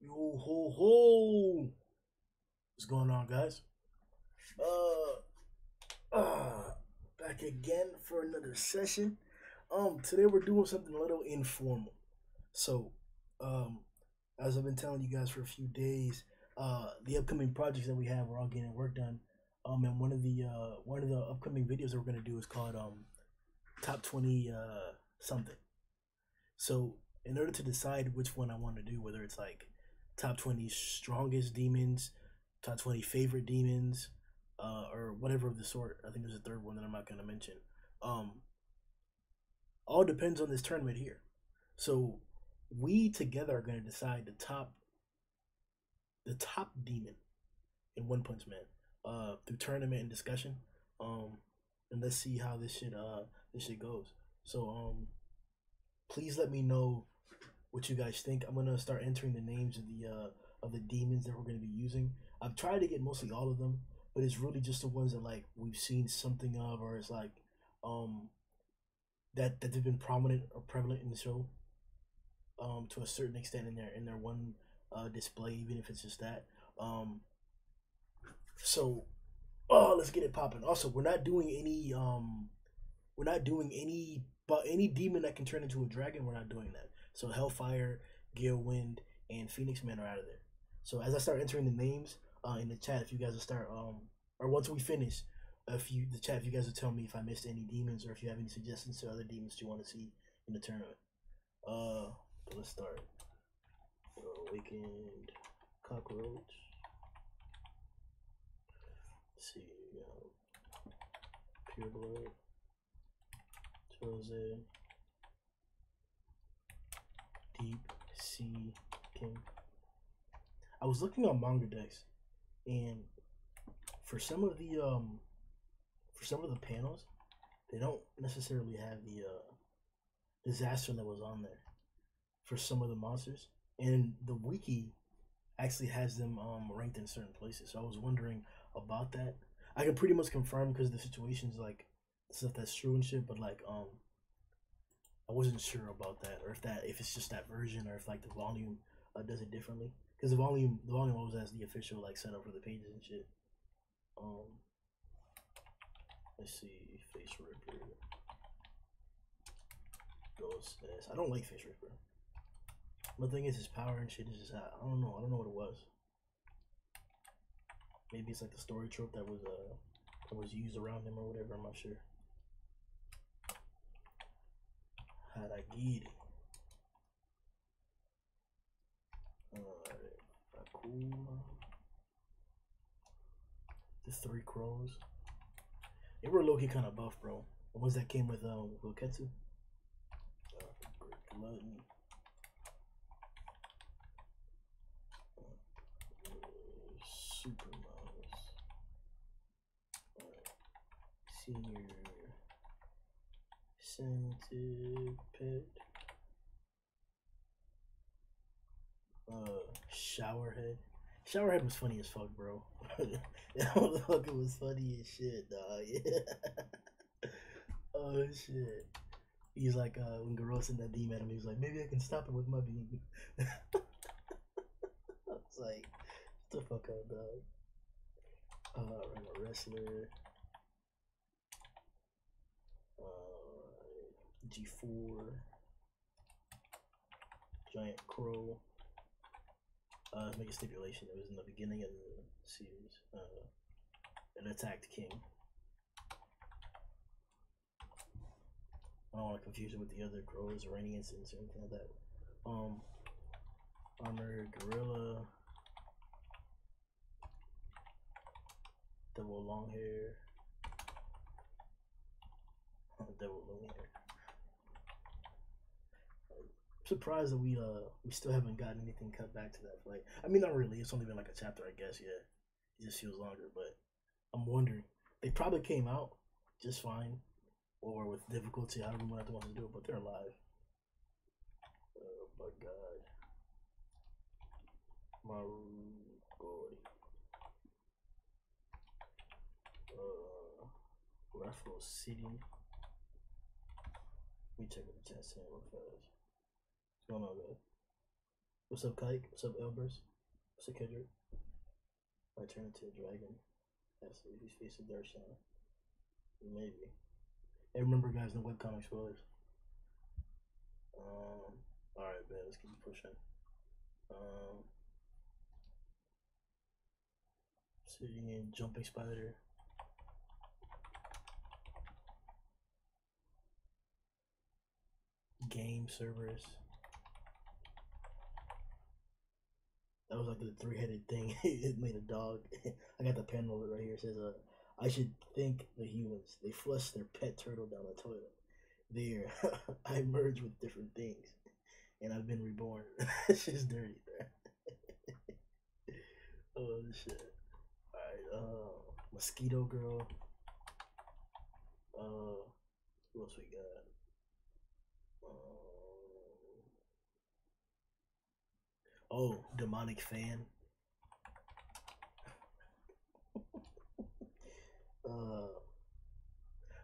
Yo ho ho! What's going on, guys? Uh, back again for another session. Today we're doing something a little informal. So, um, as I've been telling you guys for a few days, the upcoming projects that we have, we're all getting work done. And one of the upcoming videos that we're gonna do is called top 20 something. So, in order to decide which one I want to do, whether it's like top 20 strongest demons, top 20 favorite demons, or whatever of the sort, I think there's a third one that I'm not going to mention. Um, all depends on this tournament here. So, we together are going to decide the top demon in One Punch Man through tournament and discussion. Um, and let's see how this shit goes. So, please let me know what you guys think. I'm gonna start entering the names of the demons that we're gonna be using. I've tried to get mostly all of them, but it's really just the ones that like we've seen something of, or it's like um that they've been prominent or prevalent in the show to a certain extent in their one display, even if it's just that. Um, so let's get it popping. Also, we're not doing any but any demon that can turn into a dragon. We're not doing that. So Hellfire, Gale Wind, and Phoenix Man are out of there. So as I start entering the names in the chat, if you guys will start or once we finish, if you guys will tell me if I missed any demons or if you have any suggestions to other demons you want to see in the tournament. Uh, let's start. Awakened Cockroach. Let's see, Pure Blood, Choze, Deep Sea King. I was looking on manga decks, and for some of the panels, they don't necessarily have the disaster that was on there for some of the monsters, and the wiki actually has them ranked in certain places. So I was wondering about that. I can pretty much confirm because the situation's like stuff that's true and shit, but like I wasn't sure about that, or if it's just that version, or if like the volume does it differently. Because the volume always has the official like setup for the pages and shit. Um, let's see, Face Ripper, Ghost S. I don't like Face Ripper. My thing is his power and shit is just I don't know. I don't know what it was. Maybe it's like the story trope that was used around him or whatever. I'm not sure. How'd I get it? Alright, cool. The Three Crows. They were low key kind of buff, bro. The ones that came with Wilketsu. Glutton. Super Mouse. Senior Centipede. Showerhead. Showerhead was funny as fuck, bro. That motherfucker was funny as shit, dog. Oh shit. He's like when Garou sent that beam at him, he was like, maybe I can stop it with my beam. I was like, what the fuck up, dog? Rhino Wrestler. G4. Giant Crow. Let's make a stipulation. It was in the beginning of the series. An attacked king. I don't want to confuse it with the other crows or any incidents or anything like that. Armored Gorilla. Double long hair. Double long hair. I'm surprised that we still haven't gotten anything cut back to that fight. I mean, not really. It's only been like a chapter, I guess. Yeah, it just feels longer. But I'm wondering. They probably came out just fine, or with difficulty. However much they want to do it, but they're alive. Oh my god. Marugori. Rafflesidon. Let me check what the chat saying real fast. What's going on, guys? What's up, Kike? What's up, Elbers? What's up, Kendrick? I turn into a dragon. That's if he's facing Darshan. Maybe. Hey, remember, guys, no webcomic spoilers. Alright, man, let's keep pushing. Sitting in Jumping Spider. Game Cerberus. That was like the three-headed thing. It made a dog. I got the panel of it right here. It says, I should thank the humans. They flushed their pet turtle down the toilet. There, I merged with different things. And I've been reborn. It's just dirty, man. Oh, shit. Alright, Mosquito Girl. Who else we got? Oh, Demonic Fan.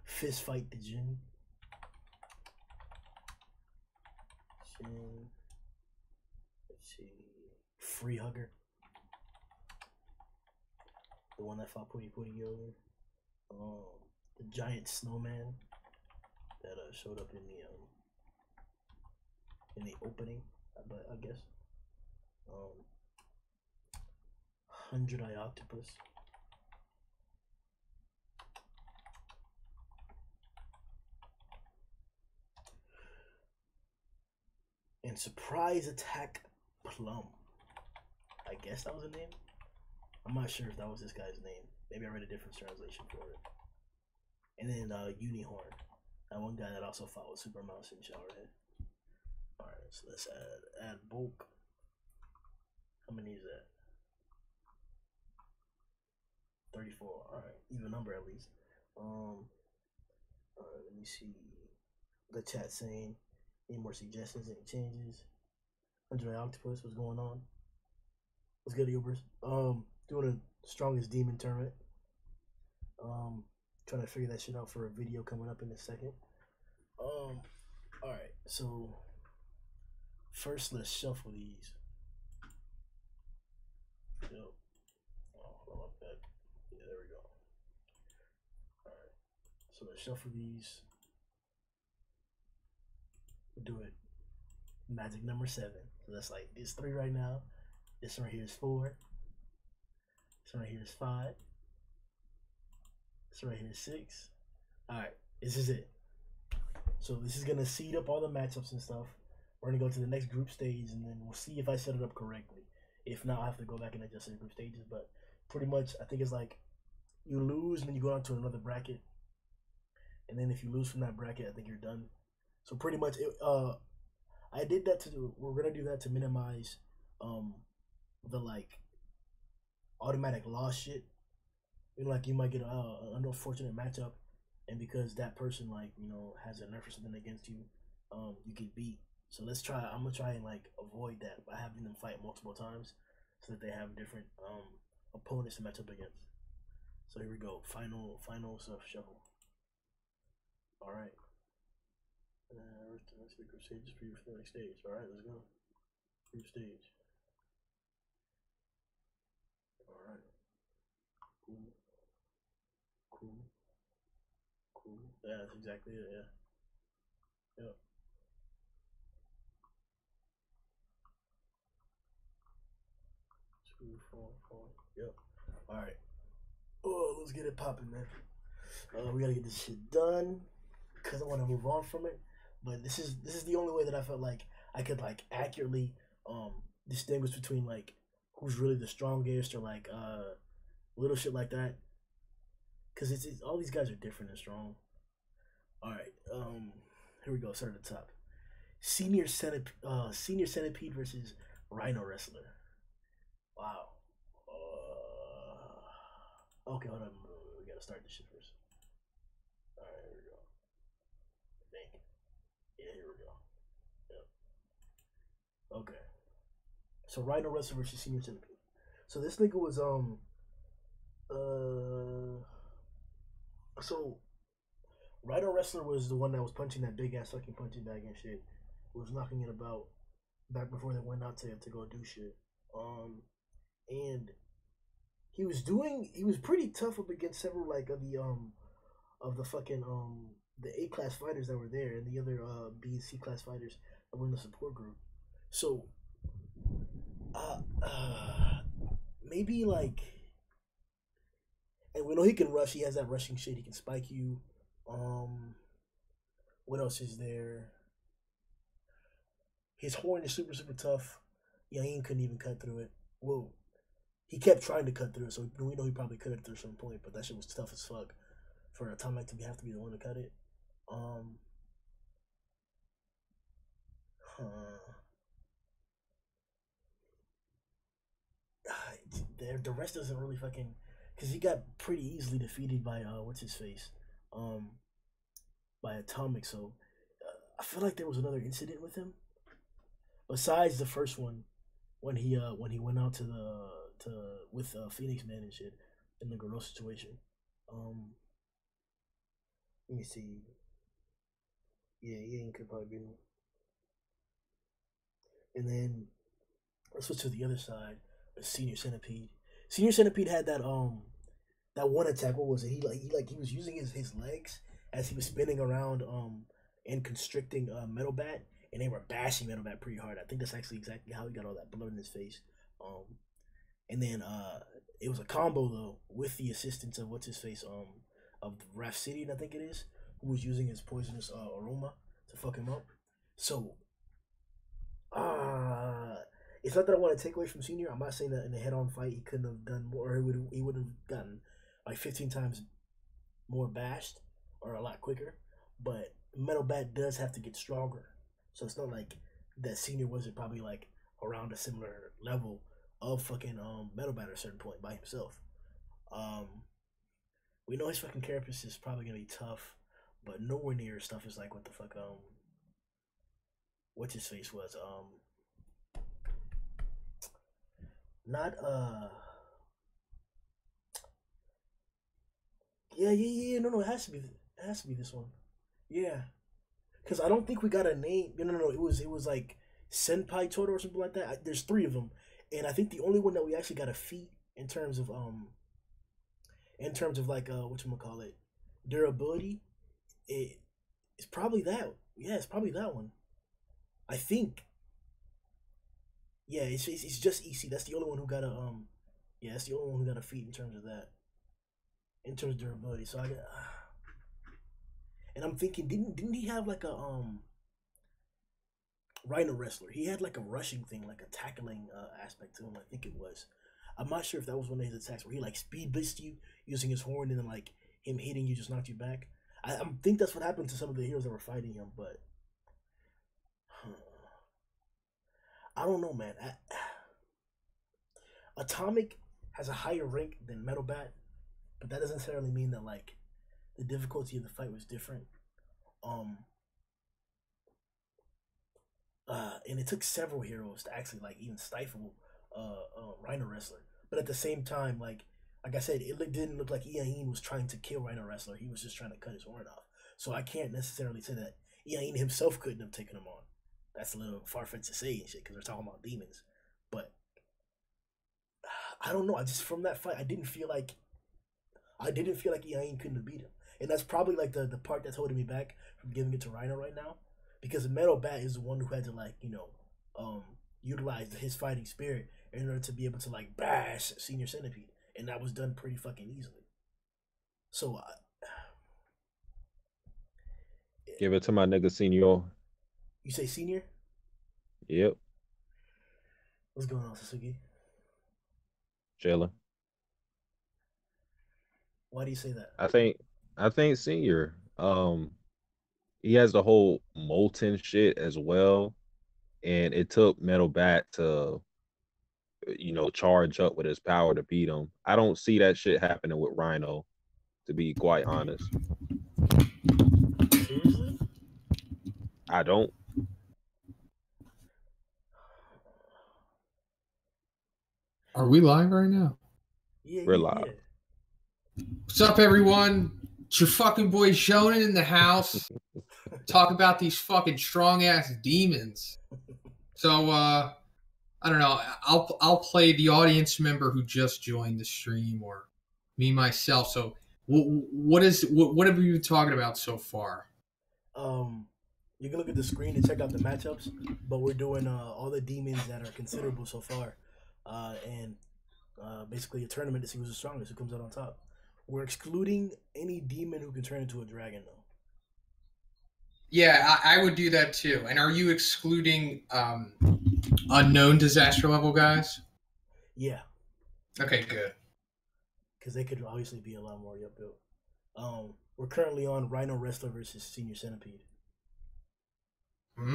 Fist Fight the Djin. Let's see. Free Hugger. The one that fought Pooty Pooty earlier. The giant snowman that showed up in the opening, I guess. 100-Eye Octopus. And Surprise Attack Plum. I guess that was a name. I'm not sure if that was this guy's name. Maybe I read a different translation for it. And then Unicorn. That one guy that also fought with Super Mouse and Showerhead. Alright, so let's add bulk. How many is that? 34. Alright, even number at least. Alright, let me see. The chat saying any more suggestions, any changes. 100 Octopus, what's going on? What's good, Ubers? Doing a strongest demon tournament. Trying to figure that shit out for a video coming up in a second. Alright, so first let's shuffle these. Yep. Oh, hold on, that. Yeah, there we go. Alright. So let's shuffle these. We'll do it. Magic number 7. So that's like this 3 right now. This one right here is 4. This one right here is 5. This one right here is 6. Alright, this is it. So this is gonna seed up all the matchups and stuff. We're gonna go to the next group stage and then we'll see if I set it up correctly. If not, I'll have to go back and adjust the group stages. But pretty much, I think it's like you lose and then you go on to another bracket. And then if you lose from that bracket, I think you're done. So pretty much, I did that we're gonna do that to minimize the like automatic loss shit. You know, like you might get an unfortunate matchup, and because that person like has a nerf or something against you, you get beat. So let's try. I'm gonna try and like avoid that by having them fight multiple times, so that they have different opponents to match up against. So here we go. Final stuff shuffle. All right. Let's do group stage. Just preview for the next stage. All right, let's go. Group stage. All right. Cool. Yeah, that's exactly it. Yeah. Yep. Two, four. Yep. All right. Oh, let's get it popping, man. We gotta get this shit done because I want to move on from it. But this is the only way that I felt like I could like accurately distinguish between like who's really the strongest or like little shit like that. Cause it's all these guys are different and strong. All right, here we go. Start at the top. Senior Centipede versus Rhino Wrestler. Wow. Okay, hold on. We gotta start this shit first. All right, here we go. I think. Yeah, here we go. Yep. Okay. So Rhino Wrestler versus Senior Centipede. So this nigga was so Rhino Wrestler was the one that was punching that big ass fucking punching bag and shit. Was knocking it about. back before they went out to go do shit. And he was pretty tough up against several like of the fucking the A class fighters that were there and the other B and C class fighters that were in the support group. So uh, uh maybe like, and we know he can rush. He has that rushing shit. He can spike you. Um, what else is there? His horn is super super tough. Yain couldn't even cut through it. Well, he kept trying to cut through it, so we know he probably could have through some point. But that shit was tough as fuck for Atomic to have to be the one to cut it. Um, huh. The rest doesn't really fucking, because he got pretty easily defeated by what's his face, um, by Atomic. So I feel like there was another incident with him besides the first one when he went out to with Phoenix Man and shit in the girl situation. Um, let me see. Yeah, Ian could probably be. And then let's switch to the other side. Senior Centipede. Senior Centipede had that one attack. What was it? He was using his legs as he was spinning around and constricting Metal Bat, and they were bashing Metal Bat pretty hard. I think that's actually exactly how he got all that blood in his face. And then it was a combo though with the assistance of what's his face of Rafflesidon, I think it is, who was using his poisonous aroma to fuck him up. So it's not that I want to take away from Senior. I'm not saying that in a head-on fight he couldn't have done more. Or he would have gotten like 15 times more bashed or a lot quicker. But Metal Bat does have to get stronger, so it's not like that Senior wasn't probably like around a similar level of fucking Metal Bat at a certain point by himself. Um, we know his fucking carapace is probably gonna be tough, but nowhere near stuff is like what the fuck what's his face was not yeah no, it has to be this one. Yeah, because I don't think we got a name. No, it was like Senpai Toto or something like that. There's three of them, and I think the only one that we actually got a feat in terms of like what you call it, durability, it's probably that. Yeah, it's probably that one. I think. Yeah, it's just EC. That's the only one who got a yeah, that's the only one who got a feat in terms of that. In terms of durability. So I got and I'm thinking, didn't he have like a Rhino wrestler? He had like a rushing thing, like a tackling aspect to him. I think it was. I'm not sure if that was one of his attacks where he like speed blitzed you using his horn, and then like him hitting you just knocked you back. I think that's what happened to some of the heroes that were fighting him, but I don't know, man. Atomic has a higher rank than Metal Bat, but that doesn't necessarily mean that like the difficulty of the fight was different. Um, and it took several heroes to actually like even stifle Rhino Wrestler. But at the same time, like I said, it didn't look like Iain was trying to kill Rhino Wrestler. He was just trying to cut his horn off. So I can't necessarily say that Iain himself couldn't have taken him on. That's a little far fetched to say and shit because we're talking about demons. But I don't know. I just from that fight, I didn't feel like Iain couldn't have beat him. And that's probably like the part that's holding me back from giving it to Rhino right now, because Metal Bat is the one who had to like utilize his fighting spirit in order to be able to like bash Senior Centipede, and that was done pretty fucking easily. So Give it to my nigga Senior. you say Senior? Yep. What's going on, Satsuki? Chilling. Why do you say that? I think Senior. He has the whole molten shit as well, and it took Metal Bat to charge up with his power to beat him. I don't see that shit happening with Rhino, to be quite honest. Seriously? I don't. Are we live right now? Yeah, We're yeah, live. yeah. What's up, everyone? It's your fucking boy Zhoniin in the house. Talk about these fucking strong ass demons. So I don't know. I'll play the audience member who just joined the stream, or me myself. So what have you been talking about so far? You can look at the screen and check out the matchups, but we're doing all the demons that are considerable so far, and basically a tournament to see who's the strongest, who comes out on top. We're excluding any demon who can turn into a dragon, though. Yeah, I would do that too. And are you excluding unknown disaster level guys? Yeah. Okay, good. Because they could obviously be a lot more built. We're currently on Rhino Wrestler versus Senior Centipede. All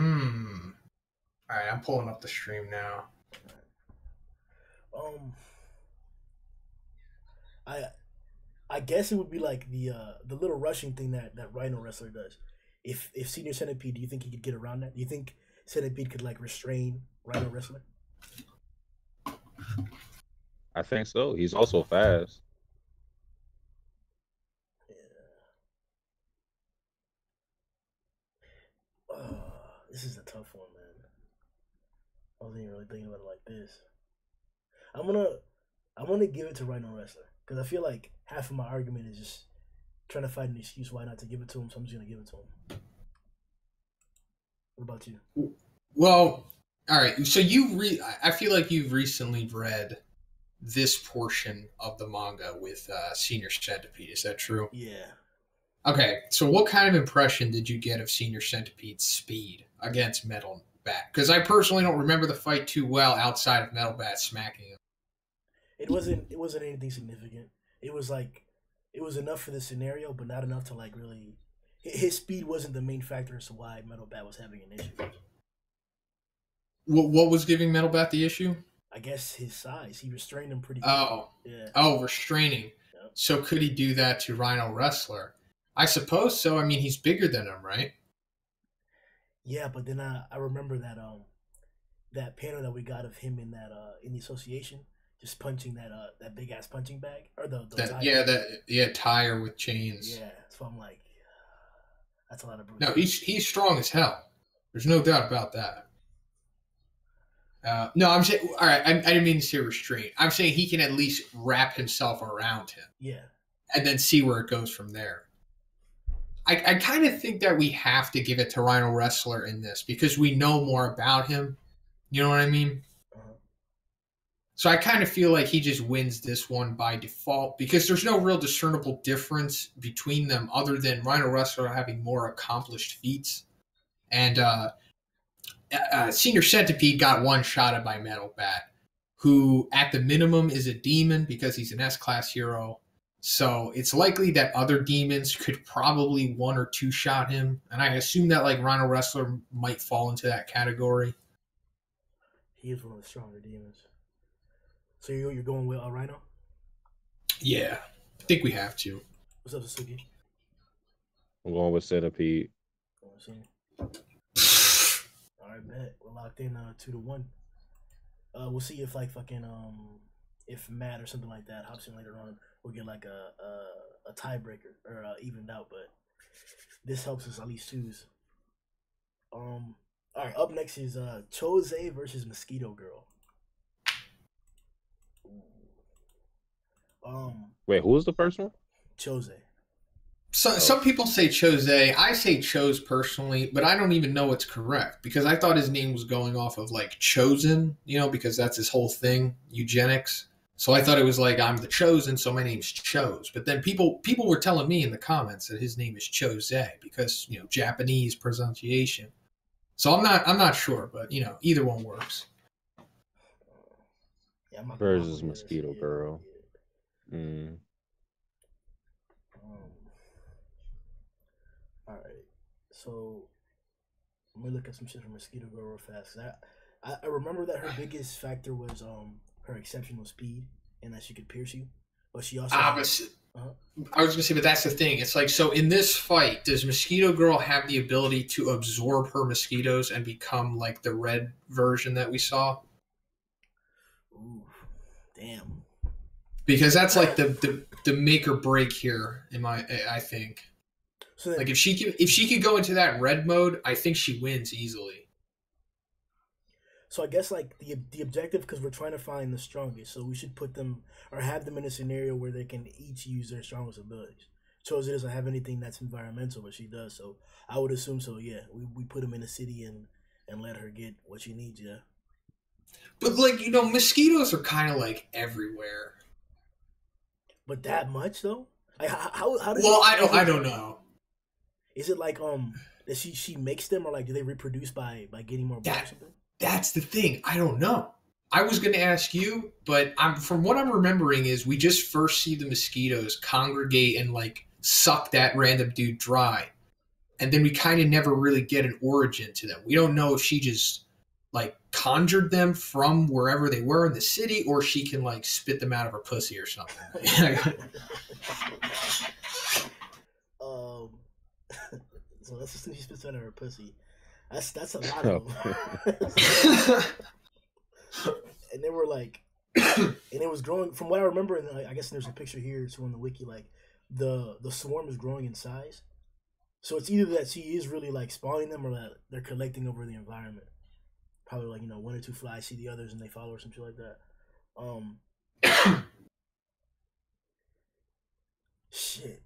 right, I'm pulling up the stream now. I guess it would be like the little rushing thing that Rhino Wrestler does. If Senior Centipede, do you think he could get around that? Do you think Centipede could like restrain Rhino Wrestler? I think so. He's also fast. Yeah. This is a tough one, man. I wasn't even really thinking about it like this. I'm gonna give it to Rhino Wrestler because I feel like half of my argument is just trying to find an excuse why not to give it to him. So I'm just gonna give it to him. What about you? Well, all right. So I feel like you've recently read this portion of the manga with Senior Centipede. Is that true? Yeah. Okay. So what kind of impression did you get of Senior Centipede's speed against Metal Bat? Because I personally don't remember the fight too well outside of Metal Bat smacking him. It wasn't anything significant. It was enough for the scenario, but not enough to like really. His speed wasn't the main factor as to why Metal Bat was having an issue. What was giving Metal Bat the issue? I guess his size. He restrained him pretty good. Oh. Yeah. Oh, restraining. Yep. So could he do that to Rhino Wrestler? I suppose so. I mean, he's bigger than him, right? Yeah, but then I remember that panel that we got of him in the association, just punching that big ass punching bag or the tire. Tire with chains. Yeah, so I'm like, that's a lot of brutality. No, he's strong as hell. There's no doubt about that. No, I'm saying, all right, I didn't mean to say restraint. I'm saying he can at least wrap himself around him. Yeah. And then see where it goes from there. I kind of think that we have to give it to Rhino Wrestler in this because we know more about him. You know what I mean? Uh-huh. So I kind of feel like he just wins this one by default because there's no real discernible difference between them other than Rhino Wrestler having more accomplished feats. And Senior Centipede got one-shotted by Metal Bat, who at the minimum is a demon because he's an S-class hero. So it's likely that other demons could probably one or two shot him. And I assume that like Rhino Wrestler might fall into that category. He is one of the stronger demons. So you're going with Rhino? Yeah, I think we have to. What's up, Satsuki? I'm going with Centipede. All right, bet. We're locked in 2-1. We'll see if like fucking if Matt or something like that hops in later on, we'll get like a tiebreaker or evened out. But this helps us at least choose. All right, up next is Choze versus Mosquito Girl. Wait, who was the first one? Choze. So, some people say Choze. I say Chose personally, but I don't even know what's correct because I thought his name was going off of like chosen, because that's his whole thing, eugenics. So I thought it was like I'm the chosen, so my name's Chose. But then people were telling me in the comments that his name is Choze because Japanese pronunciation. So I'm not sure, but either one works. Yeah, versus Mosquito Girl. Yeah. All right, so let me look at some shit from Mosquito Girl real fast. I remember that her biggest factor was her exceptional speed and that she could pierce you, but she also. I was gonna say, but that's the thing. It's like, so in this fight, does Mosquito Girl have the ability to absorb her mosquitoes and become like the red version that we saw? Ooh, damn. Because that's like the make or break here I think. So then, like if she could go into that red mode, I think she wins easily. So I guess like the objective, because we're trying to find the strongest, so we should put them or have them in a scenario where they can each use their strongest abilities. Choze doesn't have anything that's environmental, but she does. So I would assume so. Yeah, we put them in a city and let her get what she needs. Yeah. But like mosquitoes are kind of like everywhere. But that much though? Like, how does? Well, I don't know. Is it like that she makes them, or like do they reproduce by getting more blood or something? That's the thing. I don't know. I was going to ask you, but from what I'm remembering is we just first see the mosquitoes congregate and like suck that random dude dry, and then we kind of never really get an origin to them. We don't know if she just like conjured them from wherever they were in the city, or she can like spit them out of her pussy or something. So let's assume she spits out of her pussy. That's a lot of them. And they were like, and it was growing. From what I remember, and I guess there's a picture here too on the wiki. Like the swarm is growing in size. So it's either that she is really like spawning them, or that they're collecting over the environment. Probably like one or two flies see the others and they follow or some shit like that. Shit.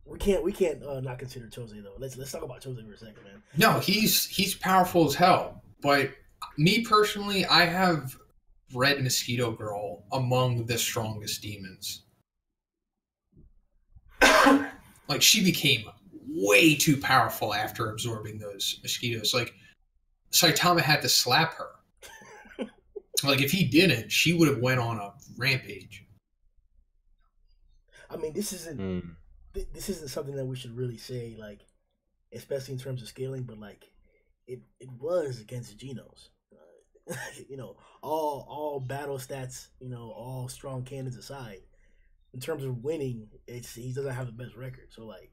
We can't not consider Choze though. Let's talk about Choze for a second, man. No, he's powerful as hell. But me personally, I have Red Mosquito Girl among the strongest demons. Like she became way too powerful after absorbing those mosquitoes. Like Saitama had to slap her. Like if he didn't, she would have went on a rampage. I mean, this isn't something that we should really say, like, especially in terms of scaling, but like it was against Genos. All battle stats, all strong cannons aside, in terms of winning, he doesn't have the best record. So like,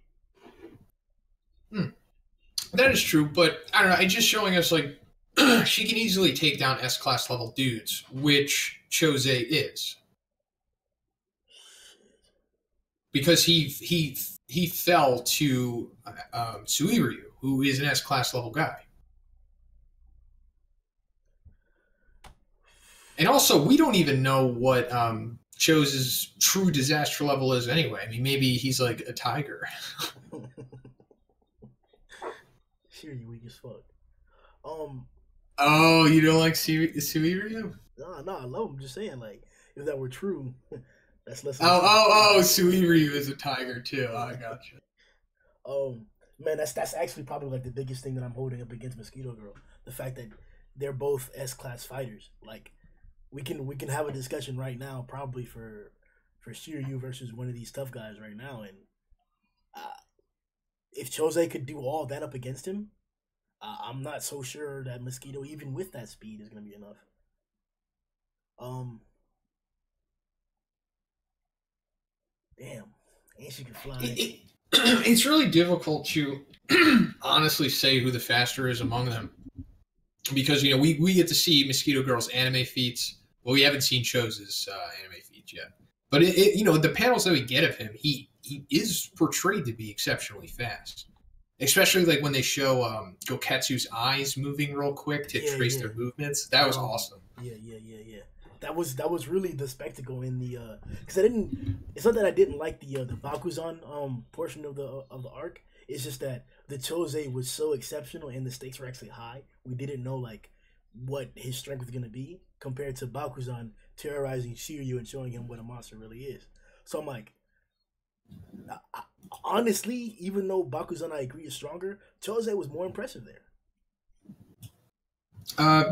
that is true, but I don't know. It's just showing us like she can easily take down S-class level dudes, which Choze is, because he fell to Suiryu, who is an S-class level guy. And also, we don't even know what Choze's true disaster level is anyway. I mean, maybe he's like a tiger. Sure, you weak as fuck. Oh, you don't like Suiryu? No, I love him. Just saying, like, if that were true, that's less. Suiryu is a tiger too. I gotcha. Man, that's actually probably like the biggest thing that I'm holding up against Mosquito Girl. The fact that they're both S-class fighters. Like, we can have a discussion right now, probably for Shiryu versus one of these tough guys right now, and if Choze could do all that up against him, I'm not so sure that Mosquito, even with that speed, is going to be enough. Damn, and she can fly. It's really difficult to honestly say who the faster is among them, because we get to see Mosquito Girl's anime feats. Well, we haven't seen Choze's anime feats yet, but the panels that we get of him, he is portrayed to be exceptionally fast. Especially like when they show Goketsu's eyes moving real quick to trace their movements. That was awesome. Yeah. That was really the spectacle in the because it's not that I didn't like the Bakuzan portion of the arc. It's just that the Choze was so exceptional and the stakes were actually high. We didn't know like what his strength was gonna be compared to Bakuzan terrorizing Shiryu and showing him what a monster really is. So I'm like, honestly, even though Bakuzan, I agree, is stronger, Choze was more impressive there.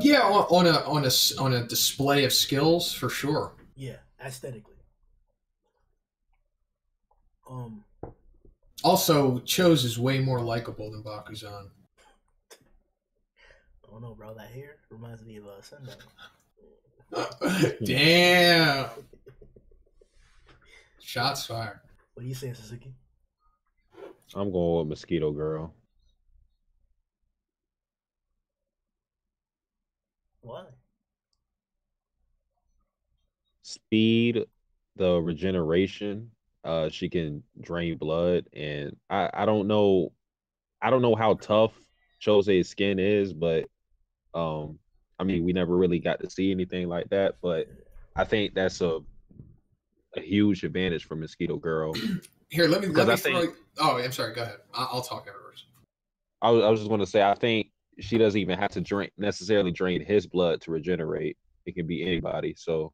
Yeah, on a display of skills for sure. Yeah, aesthetically. Also, Choze is way more likable than Bakuzan. I don't know, bro. That hair reminds me of Sundown. Damn. Shots fired. What are you saying, Satsuki? I'm going with Mosquito Girl. Why? Speed, the regeneration. She can drain blood, and I don't know how tough Choze's skin is, but I mean, we never really got to see anything like that, but I think that's a huge advantage for Mosquito Girl. Here, let me I throw. think, Oh, I'm sorry. Go ahead. I'll talk afterwards. I was just going to say, I think she doesn't even have to necessarily drain his blood to regenerate. It can be anybody. So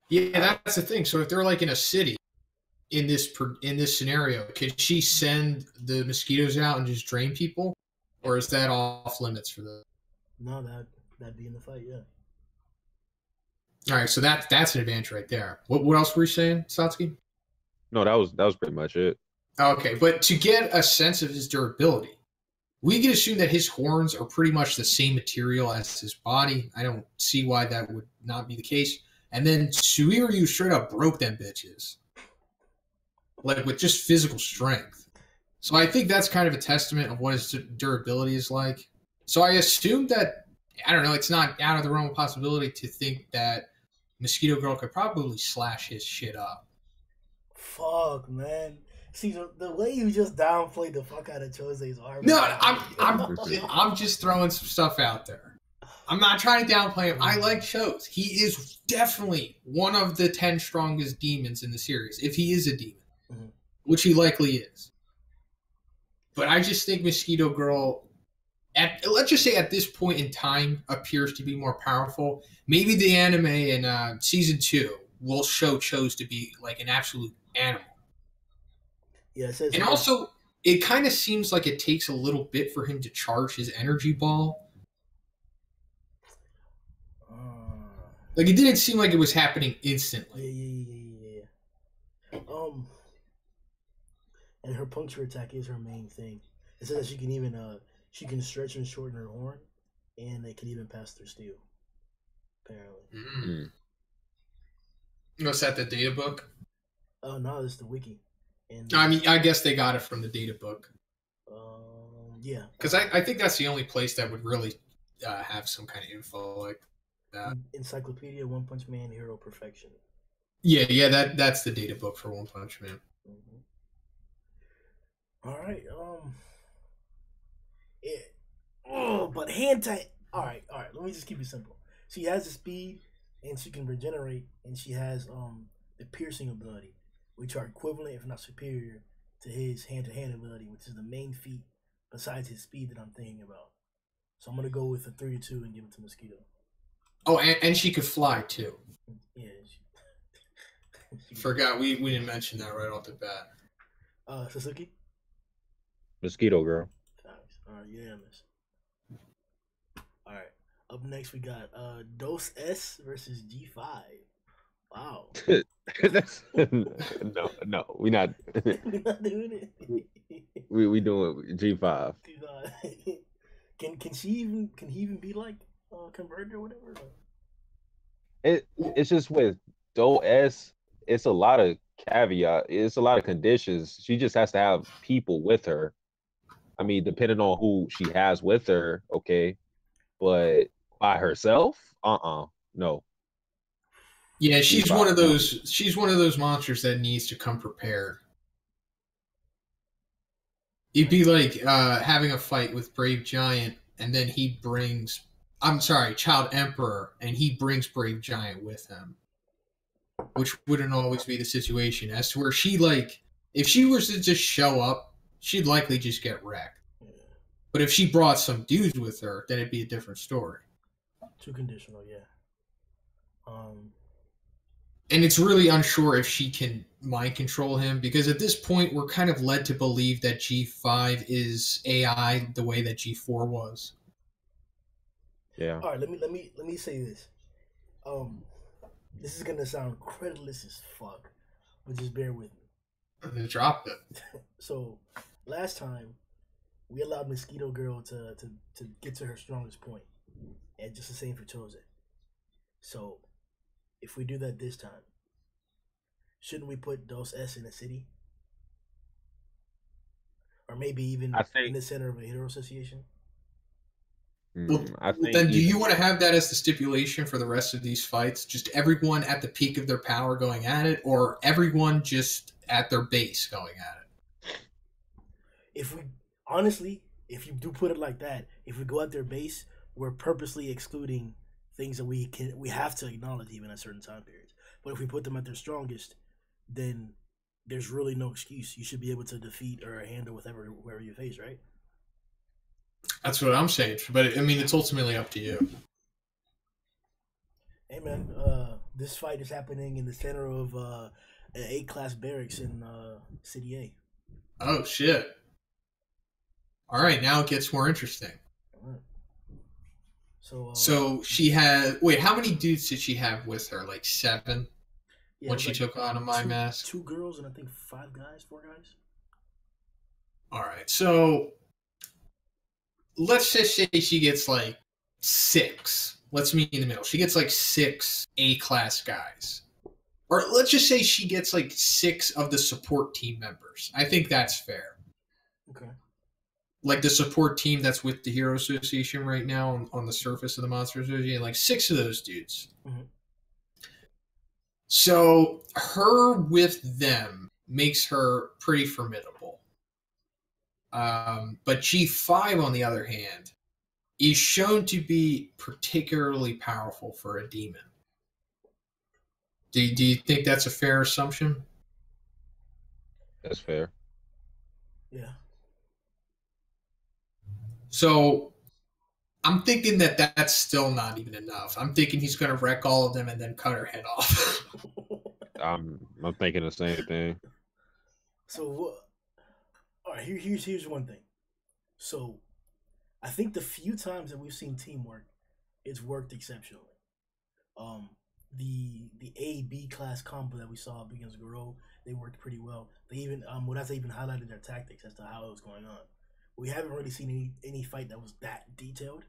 yeah, that's the thing. So if they're like in a city in this scenario, could she send the mosquitoes out and just drain people, or is that off limits for them? No, that'd be in the fight. Yeah. All right, so that's an advantage right there. What else were you saying, Satsuki? no, that was pretty much it. Okay, but to get a sense of his durability, we can assume that his horns are pretty much the same material as his body. I don't see why that would not be the case. And then Suiryu straight up broke them bitches, like with just physical strength. So I think that's kind of a testament of what his durability is like. So I assume that, I don't know, it's not out of the realm of possibility to think that Mosquito Girl could probably slash his shit up. Fuck, man. See, the way you just downplayed the fuck out of Choze's arm. No, I'm just throwing some stuff out there. I'm not trying to downplay him. I like Choze. He is definitely one of the 10 strongest demons in the series, if he is a demon, which he likely is. But I just think Mosquito Girl, let's just say at this point in time, appears to be more powerful. Maybe the anime in season 2 will show Choze to be like an absolute animal. Yeah, it says. And also, it kind of seems like it takes a little bit for him to charge his energy ball. Like, it didn't seem like it was happening instantly. Yeah. And her puncture attack is her main thing. It says that she can even she can stretch and shorten her horn, and it can even pass through steel. Apparently. Was that the data book? Oh no, it's the wiki. And I mean, I guess they got it from the data book. Yeah. Because I think that's the only place that would really have some kind of info like that. Encyclopedia One Punch Man Hero Perfection. Yeah, that's the data book for One Punch Man. All right. But hand tight. All right. Let me just keep it simple. She has the speed, and she can regenerate, and she has the piercing ability, which are equivalent, if not superior, to his hand-to-hand ability, which is the main feat besides his speed that I'm thinking about. So I'm gonna go with a 3-2 and give it to Mosquito. Oh, and she could fly too. Yeah. Forgot we didn't mention that right off the bat. Satsuki? Mosquito Girl. All right, unanimous. All right. Up next we got Dos S versus G5. Wow. That's no, we not. We're not doing it. we doing G5. Can he even be like converted or whatever? It's just with Do S, it's a lot of caveat. It's a lot of conditions. She just has to have people with her. I mean, depending on who she has with her, okay, but by herself, no. Yeah, she's one of those. She's one of those monsters that needs to come prepared. It'd be like having a fight with Brave Giant, and then he brings. I'm sorry, Child Emperor, and he brings Brave Giant with him, which wouldn't always be the situation. As to where she if she was to just show up, she'd likely just get wrecked. But if she brought some dudes with her, then it'd be a different story. Too conditional, yeah. And it's really unsure if she can mind control him, because at this point we're kind of led to believe that G5 is AI the way that G4 was. Yeah. All right, let me say this. This is gonna sound credulous as fuck, but just bear with me. They dropped it. So last time we allowed Mosquito Girl to get to her strongest point, and just the same for Choze. So if we do that this time, shouldn't we put Dos S in a city? Or maybe even in the center of a hero association? Well, then do you want to have that as the stipulation for the rest of these fights? Just everyone at the peak of their power going at it, or everyone just at their base going at it? If you do put it like that, if we go at their base, we're purposely excluding things that we have to acknowledge even at certain time periods. But if we put them at their strongest, then there's really no excuse. You should be able to defeat or handle whoever you face, right? That's what I'm saying. But I mean, it's ultimately up to you. Hey man, this fight is happening in the center of an A-class barracks in City A. Oh shit! All right, now it gets more interesting. All right. So she had. Wait, how many dudes did she have with her? Like 7. Yeah, when she took on a my mask. 2 girls and I think 4 guys. All right, so let's just say she gets like 6. Let's meet in the middle. She gets like 6 A-class guys. Or let's just say she gets like 6 of the support team members. I think that's fair. Okay. Like the support team that's with the Hero Association right now on the surface of the Monster Association. Like 6 of those dudes. Mm-hmm. So her with them makes her pretty formidable. But G5, on the other hand, is shown to be particularly powerful for a demon. Do you think that's a fair assumption? That's fair. Yeah. So I'm thinking that that's still not even enough. I'm thinking he's going to wreck all of them and then cut her head off. I'm thinking the same thing. So, all right, here's one thing. So, I think the few times that we've seen teamwork, it's worked exceptionally. The A-B class combo that we saw against Garo, they worked pretty well. They even they even highlighted their tactics as to how it was going on. We haven't really seen any fight that was that detailed.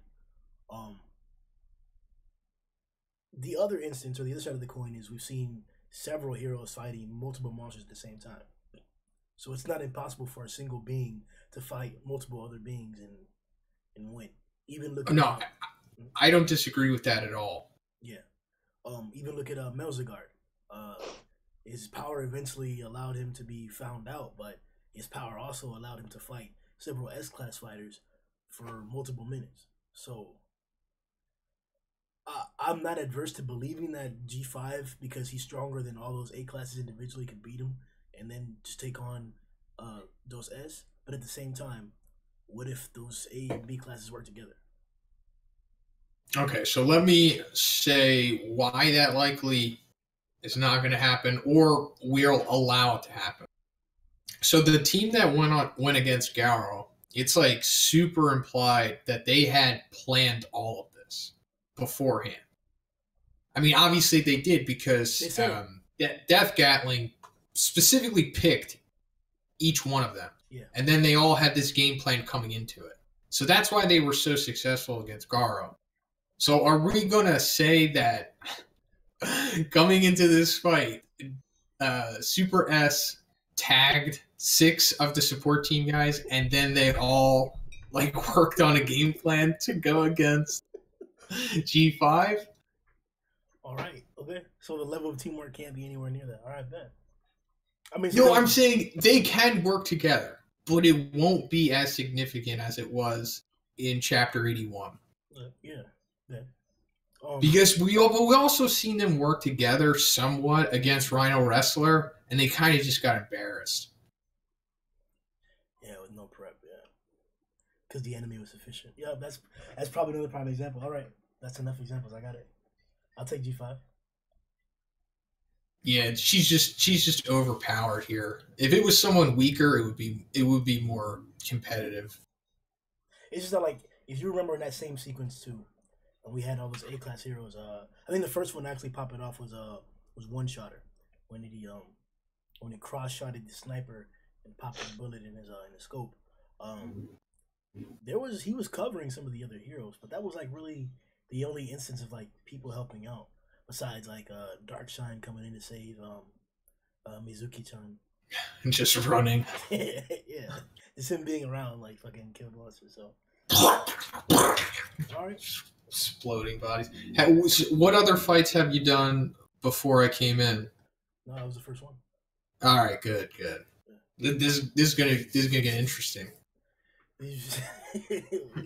The other instance, or the other side of the coin, is we've seen several heroes fighting multiple monsters at the same time. So it's not impossible for a single being to fight multiple other beings and win. Even look at I don't disagree with that at all. Yeah. Even look at Melzigard. His power eventually allowed him to be found out, but his power also allowed him to fight several S-class fighters for multiple minutes. So I'm not adverse to believing that G5, because he's stronger than all those A-classes individually, could beat him and then just take on those S. But at the same time, what if those A and B classes work together? Okay, so let me say why that likely is not going to happen, or we'll allow it to happen. So the team that went against Garo, it's like super implied that they had planned all of this beforehand. I mean, obviously they did, because Death Gatling specifically picked each one of them. Yeah. And then they all had this game plan coming into it. So that's why they were so successful against Garo. So are we going to say that coming into this fight, Super S tagged 6 of the support team guys, and then they all like worked on a game plan to go against G5? All right. Okay. So the level of teamwork can't be anywhere near that. All right, bet. I mean, no, I'm saying they can work together, but it won't be as significant as it was in Chapter 81. Yeah. Because we also seen them work together somewhat against Rhino Wrestler, and they kind of just got embarrassed. Yeah, with no prep, yeah. Because the enemy was efficient. Yeah, that's probably another prime example. All right, that's enough examples. I got it. I'll take G5. Yeah, she's just overpowered here. If it was someone weaker, it would be more competitive. It's just that, like, if you remember in that same sequence too, and we had all those A-class heroes. I think the first one actually popping off was One Shotter, when he cross-shotted the sniper and popped a bullet in his scope. He was covering some of the other heroes, but that was like really the only instance of like people helping out, besides like Darkshine coming in to save Mizuki-chan. And just running. Yeah, it's him being around like fucking killed monsters. So all right. Exploding bodies. What other fights have you done before I came in? No, that was the first one. All right, good. This is gonna get interesting. We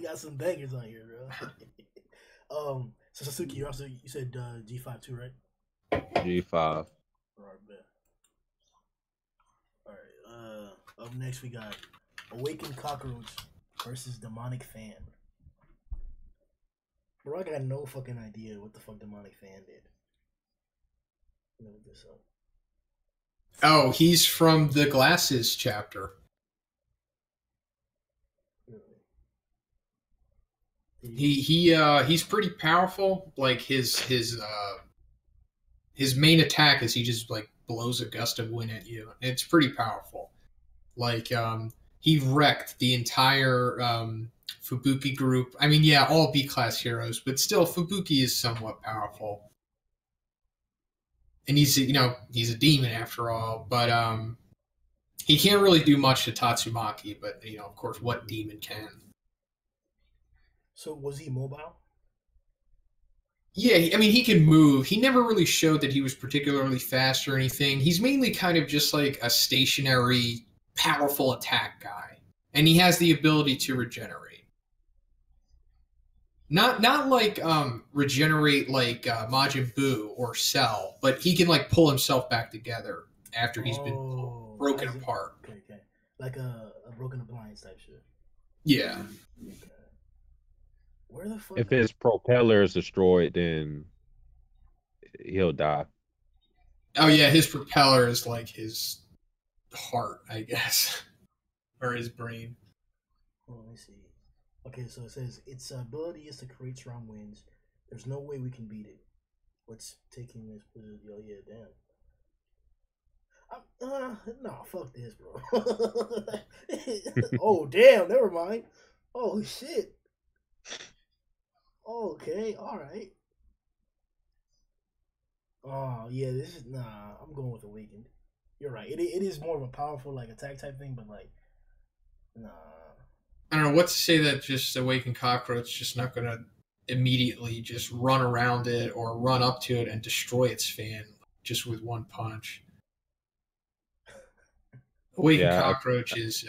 got some bangers on here, bro. So Satsuki, you said G5 too, right? G5. Alright, bet. Alright, up next we got Awakened Cockroach versus Demonic Fan. Bro, I got no fucking idea what the fuck Demonic Fan did. Look this up. Oh, he's from the Glasses chapter. He's pretty powerful. Like his main attack is he just like blows a gust of wind at you. It's pretty powerful. Like he wrecked the entire Fubuki group. I mean, yeah, all B class heroes, but still Fubuki is somewhat powerful. And he's a demon after all, but he can't really do much to Tatsumaki, but of course what demon can? So was he mobile? Yeah, I mean, he can move. He never really showed that he was particularly fast or anything. He's mainly kind of just like a stationary, powerful attack guy. And he has the ability to regenerate. Not like regenerate like Majin Buu or Cell, but he can like pull himself back together after he's been broken apart. Okay. Like a Broken Appliance type shit. Yeah. Okay. Where the fuck? If his propeller is destroyed, then he'll die. Oh yeah, his propeller is like his heart, I guess, or his brain. Well, let me see. Okay, so it says its ability is to create strong winds. There's no way we can beat it. What's taking this position? Oh yeah, damn. No, fuck this, bro. Oh damn, never mind. Oh shit. Okay, all right. Oh yeah, this is I'm going with Awakened. You're right. It is more of a powerful like attack type thing, but like, nah. I don't know what to say that just Awakened Cockroach just not gonna immediately just run around it or run up to it and destroy its fan just with one punch. Awakened Cockroach is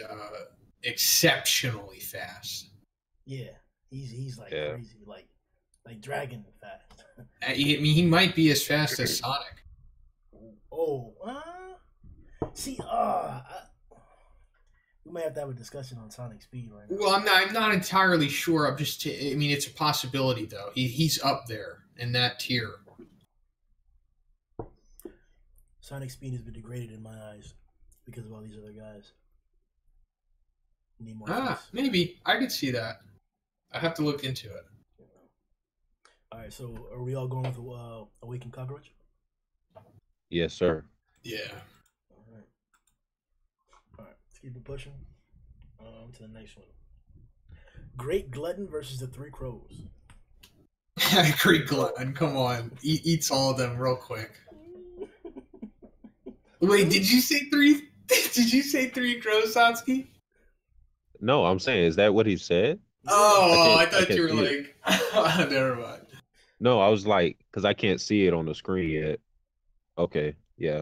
exceptionally fast. Yeah, he's like crazy, like dragon fast. I mean, he might be as fast as Sonic. See, we might have to have a discussion on Sonic speed right now. Well, I'm not entirely sure. I mean, it's a possibility though. He's up there in that tier. Sonic speed has been degraded in my eyes because of all these other guys. Need more maybe I could see that. I have to look into it. All right, so are we all going with Awakened Cockroach? Yes, sir. Yeah. All right. Let's keep it pushing. To the next one. Great Glutton versus the Three Crows. Great Glutton, come on, eats all of them real quick. Wait, did you say three? Did you say Three Crows, Satsuki? No, I'm saying, is that what he said? Oh, I thought you were like, never mind. No, I was like, because I can't see it on the screen yet. Okay, yeah.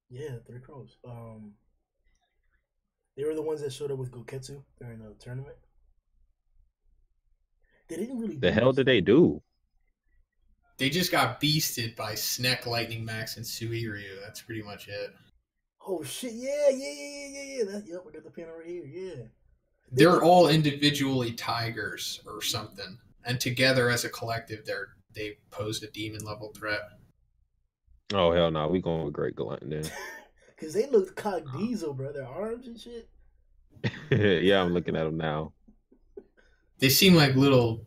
Yeah, Three Crows. They were the ones that showed up with Goketsu during the tournament. They didn't really. The hell did they do? They just got beasted by Sneck, Lightning Max, and Suiryu. That's pretty much it. Oh shit! Yeah. Yep, we got the pin over here. Yeah. They're all individually tigers or something, and together as a collective, they pose a demon level threat. Oh hell no, we going with Great Glutton then. Cause they look cock diesel, bro. Their arms and shit. Yeah, I'm looking at them now. They seem like little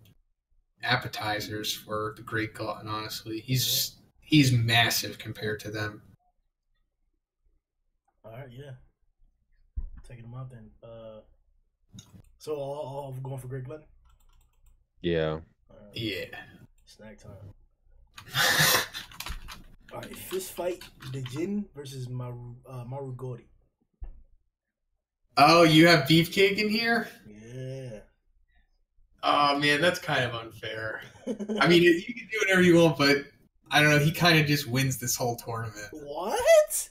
appetizers for the Great Glutton. Honestly, he's massive compared to them. All right, yeah. Taking them out then. So all going for Great Glutton? Yeah. Yeah. Snack time. All right, fist fight Djin versus Marugori. Oh, you have Beefcake in here? Yeah. Oh man, that's kind of unfair. I mean, you can do whatever you want, but I don't know. He kind of just wins this whole tournament. What?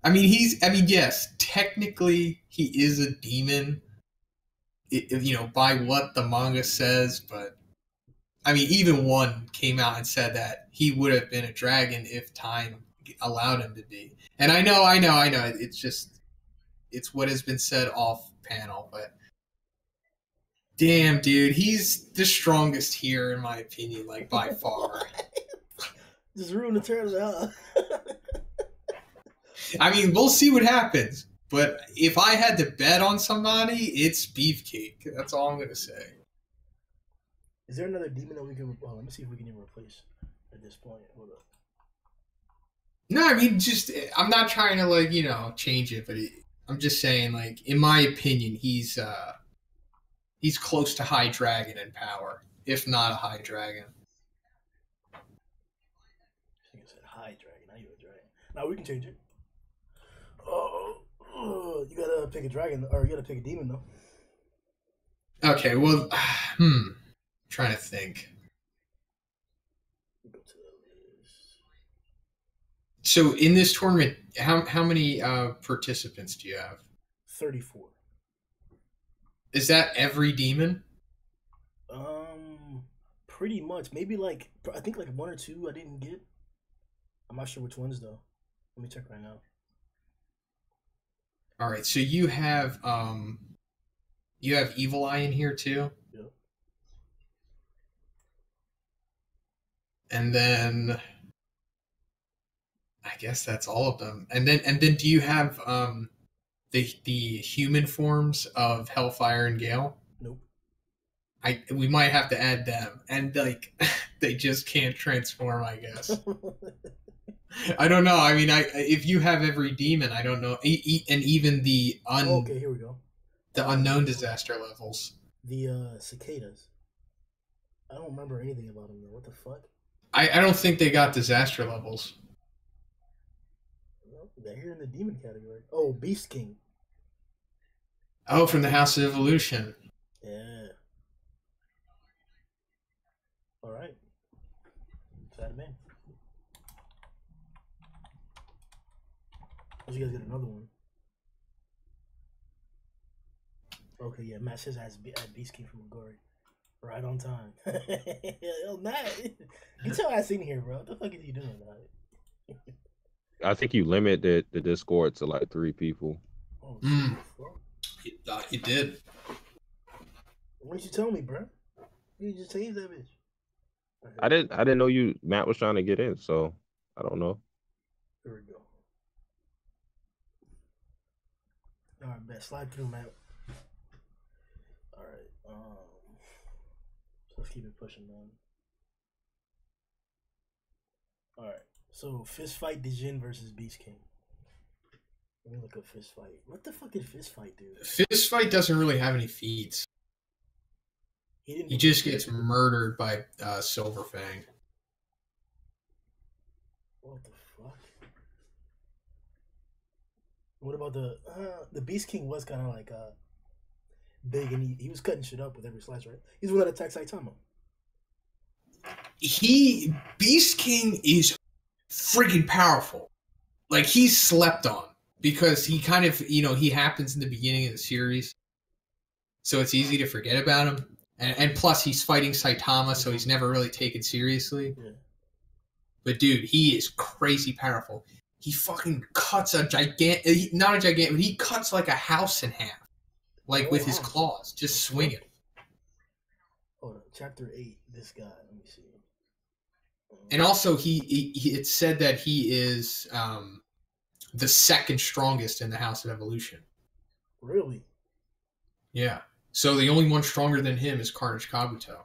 I mean, yes, technically he is a demon, by what the manga says, but I mean, even one came out and said that he would have been a dragon if time allowed him to be. And I know. It's what has been said off panel, but damn, dude, he's the strongest here in my opinion, like by far. Just ruin the terms out. I mean, we'll see what happens. But if I had to bet on somebody, it's Beefcake. That's all I'm gonna say. Is there another demon that we can? Well, let me see if we can even replace at this point. Hold up. No, I mean, just I'm not trying to change it, but I'm just saying, like, in my opinion, he's close to High Dragon in power, if not a High Dragon. I think I said High Dragon. Now you're a dragon. Now we can change it. Oh, you gotta pick a dragon, or you gotta pick a demon though. Okay, well, trying to think. Go to the list. So in this tournament, how many participants do you have? 34. Is that every demon? Pretty much. Maybe I think one or two I didn't get. I'm not sure which ones though. Let me check right now. All right, so you have Evil Eye in here too. Yep. And then I guess that's all of them. And then do you have the human forms of Hellfire and Gale? Nope. We might have to add them, and they just can't transform, I guess. I don't know. I mean, if you have every demon, I don't know, and even the okay, here we go. The unknown disaster levels. The cicadas. I don't remember anything about them though. What the fuck? I don't think they got disaster levels. Well, they're here in the demon category. Oh, Beast King. Oh, from the House of Evolution. Yeah. All right. Let's add him in. You guys get another one. Okay, yeah, Matt says add Beast King from Agori. Right on time. Yo, Matt, you tell I seen here, bro. What the fuck is he doing, Matt? I think you limit the Discord to like 3 people. Oh, you did. Why didn't you tell me, bro? You just changed that bitch. I didn't know Matt was trying to get in, so I don't know. Here we go. All right, bet. Slide through, Matt. All right. So let's keep it pushing, man. All right. So fist fight Djin versus Beast King. Let me look up fist fight. What the fuck did fist fight do? Fist fight doesn't really have any feats. He just gets murdered by Silverfang. What the fuck? What about the Beast King was kind of like big, and he was cutting shit up with every slice, right? He's the one that attacked Saitama. Beast King is freaking powerful. Like, he's slept on because he kind of, he happens in the beginning of the series, so it's easy to forget about him. And plus, he's fighting Saitama, so he's never really taken seriously. Yeah. But dude, he is crazy powerful. He fucking cuts not a gigantic, but he cuts like a house in half, with his claws, just swinging. Hold on, chapter 8. This guy, let me see. And also, it said that he is the second strongest in the House of Evolution. Really? Yeah. So the only one stronger than him is Carnage Kabuto.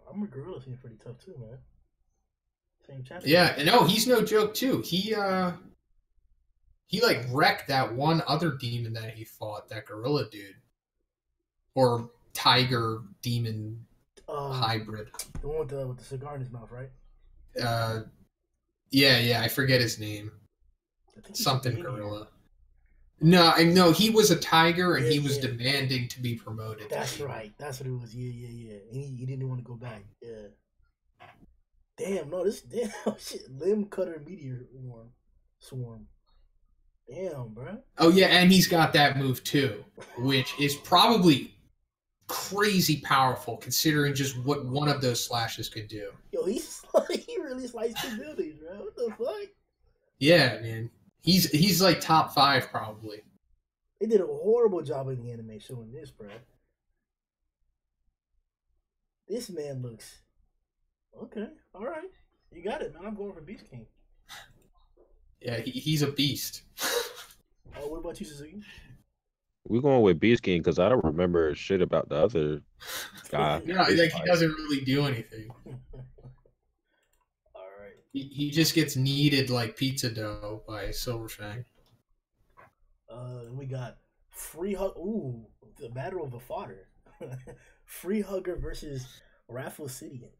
Armored Gorilla seems pretty tough too, man. Same chapter. Yeah, no, he's no joke too. He wrecked that one other demon that he fought, that gorilla dude. Or tiger demon hybrid. The one with the cigar in his mouth, right? Yeah, I forget his name. Something gorilla. No, he was a tiger and he was demanding to be promoted. That's right. That's what it was. Yeah. And he didn't want to go back. Yeah. Damn, no, shit. Limb cutter meteor swarm. Damn, bro. Oh yeah, and he's got that move too, which is probably crazy powerful considering just what one of those slashes could do. Yo, he really sliced two buildings, bro. What the fuck? Yeah, man. He's like top 5 probably. They did a horrible job in the anime showing this, bro. This man looks okay. All right, you got it, man. I'm going for Beast King. Yeah, he's a beast. What about you, Suzuki? We're going with Beast King because I don't remember shit about the other guy. No, like he doesn't really do anything. All right. He just gets kneaded like pizza dough by Silverfang. We got Free Hug. Ooh, the Battle of the Fodder. Free Hugger versus Rafflesidon.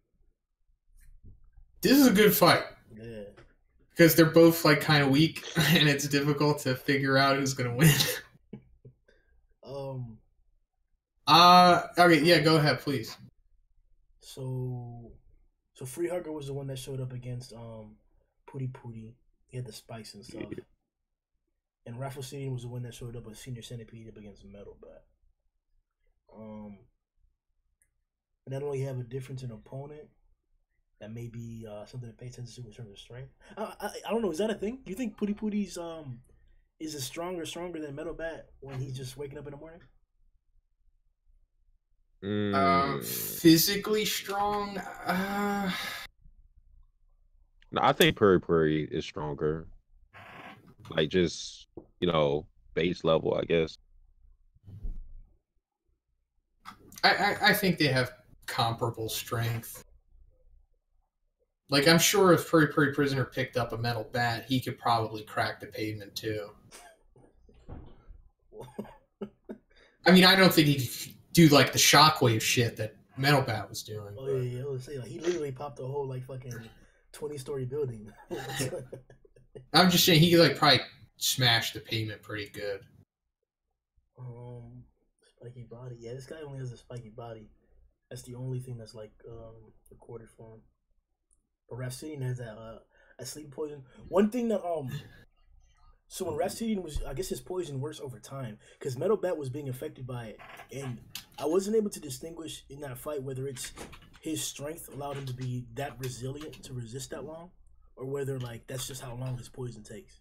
This is a good fight. Yeah. Because they're both like kind of weak, and it's difficult to figure out who's gonna win. Okay, yeah, go ahead, please. So Free Hugger was the one that showed up against Pooty Pooty. He had the spikes and stuff. Yeah. And Rafflesidon was the one that showed up with Senior Centipede up against Metal Bat. Not only have a difference in opponent, that may be something to pay attention to in terms of strength. I don't know. Is that a thing? Do you think Pooty Pooty's is stronger than Metal Bat when he's just waking up in the morning? Physically strong. No, I think Puri Puri is stronger. Like just base level, I guess. I think they have comparable strength. Like, I'm sure if Puri Puri Prisoner picked up a metal bat, he could probably crack the pavement, too. I mean, I don't think he could do, like, the shockwave shit that Metal Bat was doing. Oh, yeah, I was saying, like, he literally popped a whole, like, fucking 20-story building. I'm just saying, he could, like, probably smash the pavement pretty good. Spiky body. Yeah, this guy only has a spiky body. That's the only thing that's, like, recorded for him. But Rafflesidon has a sleep poison. One thing that so when Rafflesidon was, I guess his poison works over time because Metal Bat was being affected by it, and I wasn't able to distinguish in that fight whether it's his strength allowed him to be that resilient to resist that long, or whether like that's just how long his poison takes.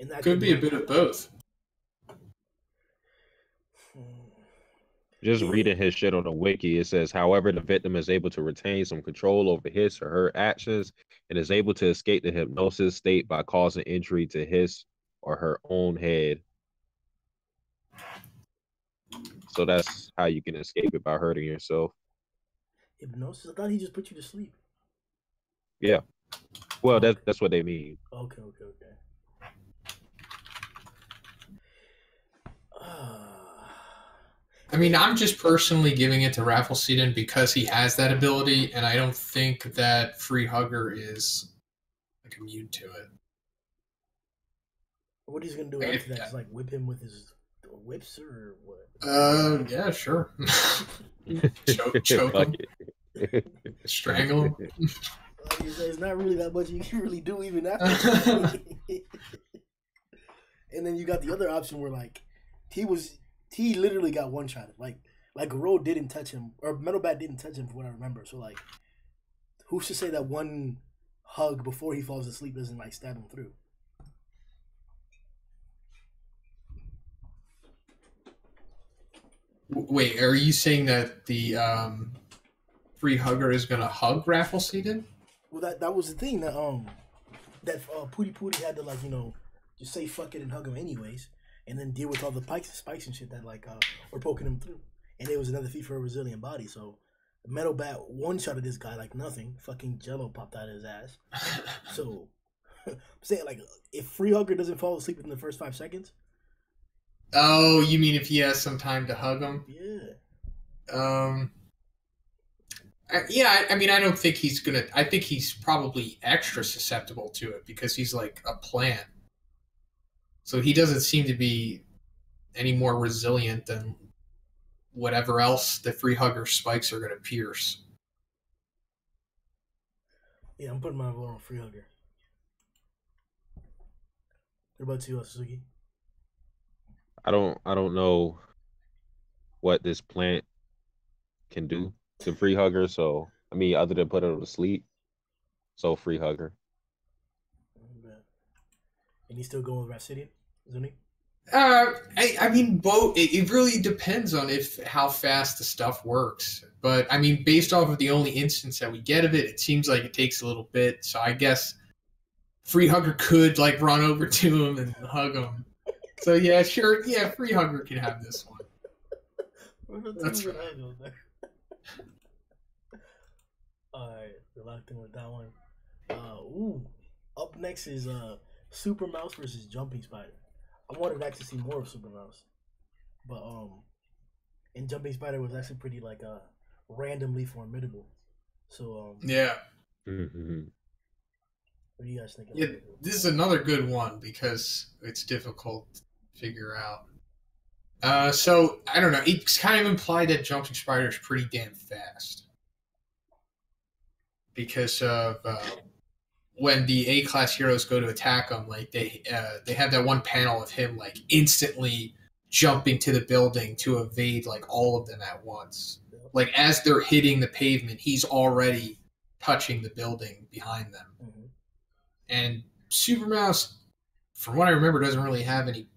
And that could be a bit of both. Just reading his shit on the wiki, it says, however, the victim is able to retain some control over his or her actions and is able to escape the hypnosis state by causing injury to his or her own head. So that's how you can escape it, by hurting yourself. Hypnosis? I thought he just put you to sleep. Yeah. Well, that's what they mean. Okay. I mean, I'm just personally giving it to Rafflesidon because he has that ability, and I don't think that Free Hugger is like immune to it. What he's gonna do after that is like whip him with his whips or what? Yeah, sure. choke him, strangle him. Like you say, it's not really that much you can really do even after. And then you got the other option where like he literally got one shot. Like Ro didn't touch him, or Metal Bat didn't touch him, from what I remember. So like, who's to say that one hug before he falls asleep doesn't like stab him through? Wait, are you saying that the Free Hugger is gonna hug Rafflesidon? Well, that was the thing that Pooty Pooty had to like just say fuck it and hug him anyways. And then deal with all the spikes and shit that like were poking him through. And it was another feat for a resilient body. So Metal Bat one shot at this guy like nothing. Fucking Jello popped out of his ass. So I'm saying like if Free Hugger doesn't fall asleep within the first 5 seconds. Oh, you mean if he has some time to hug him? Yeah. Yeah, I mean, I don't think he's gonna. I think he's probably extra susceptible to it because he's like a plant. So he doesn't seem to be any more resilient than whatever else the Free Hugger spikes are going to pierce. Yeah, I'm putting my vote on Free Hugger. What about you, Satsuki? I don't know what this plant can do to free hugger. So I mean, other than put her to sleep, so free hugger. And he's still going with Rafflesidon, isn't he? I mean, both. It really depends on how fast the stuff works. But I mean, based off of the only instance that we get of it, it seems like it takes a little bit. So I guess free hugger could like run over to him and hug him. So yeah, sure, yeah, free hugger can have this one. That's right. Alright, we're locked in with that one. Up next is Super Mouse versus Jumping Spider. I wanted to actually see more of Super Mouse, but and Jumping Spider was actually pretty like randomly formidable. So yeah. Mm-hmm. What do you guys think? Yeah, this is another good one because it's difficult to figure out. So I don't know. It's kind of implied that Jumping Spider is pretty damn fast because of when the A-class heroes go to attack him. Like they have that one panel of him like instantly jumping to the building to evade like all of them at once. Like as they're hitting the pavement, he's already touching the building behind them. Mm-hmm. And Super Mouse, from what I remember, doesn't really have any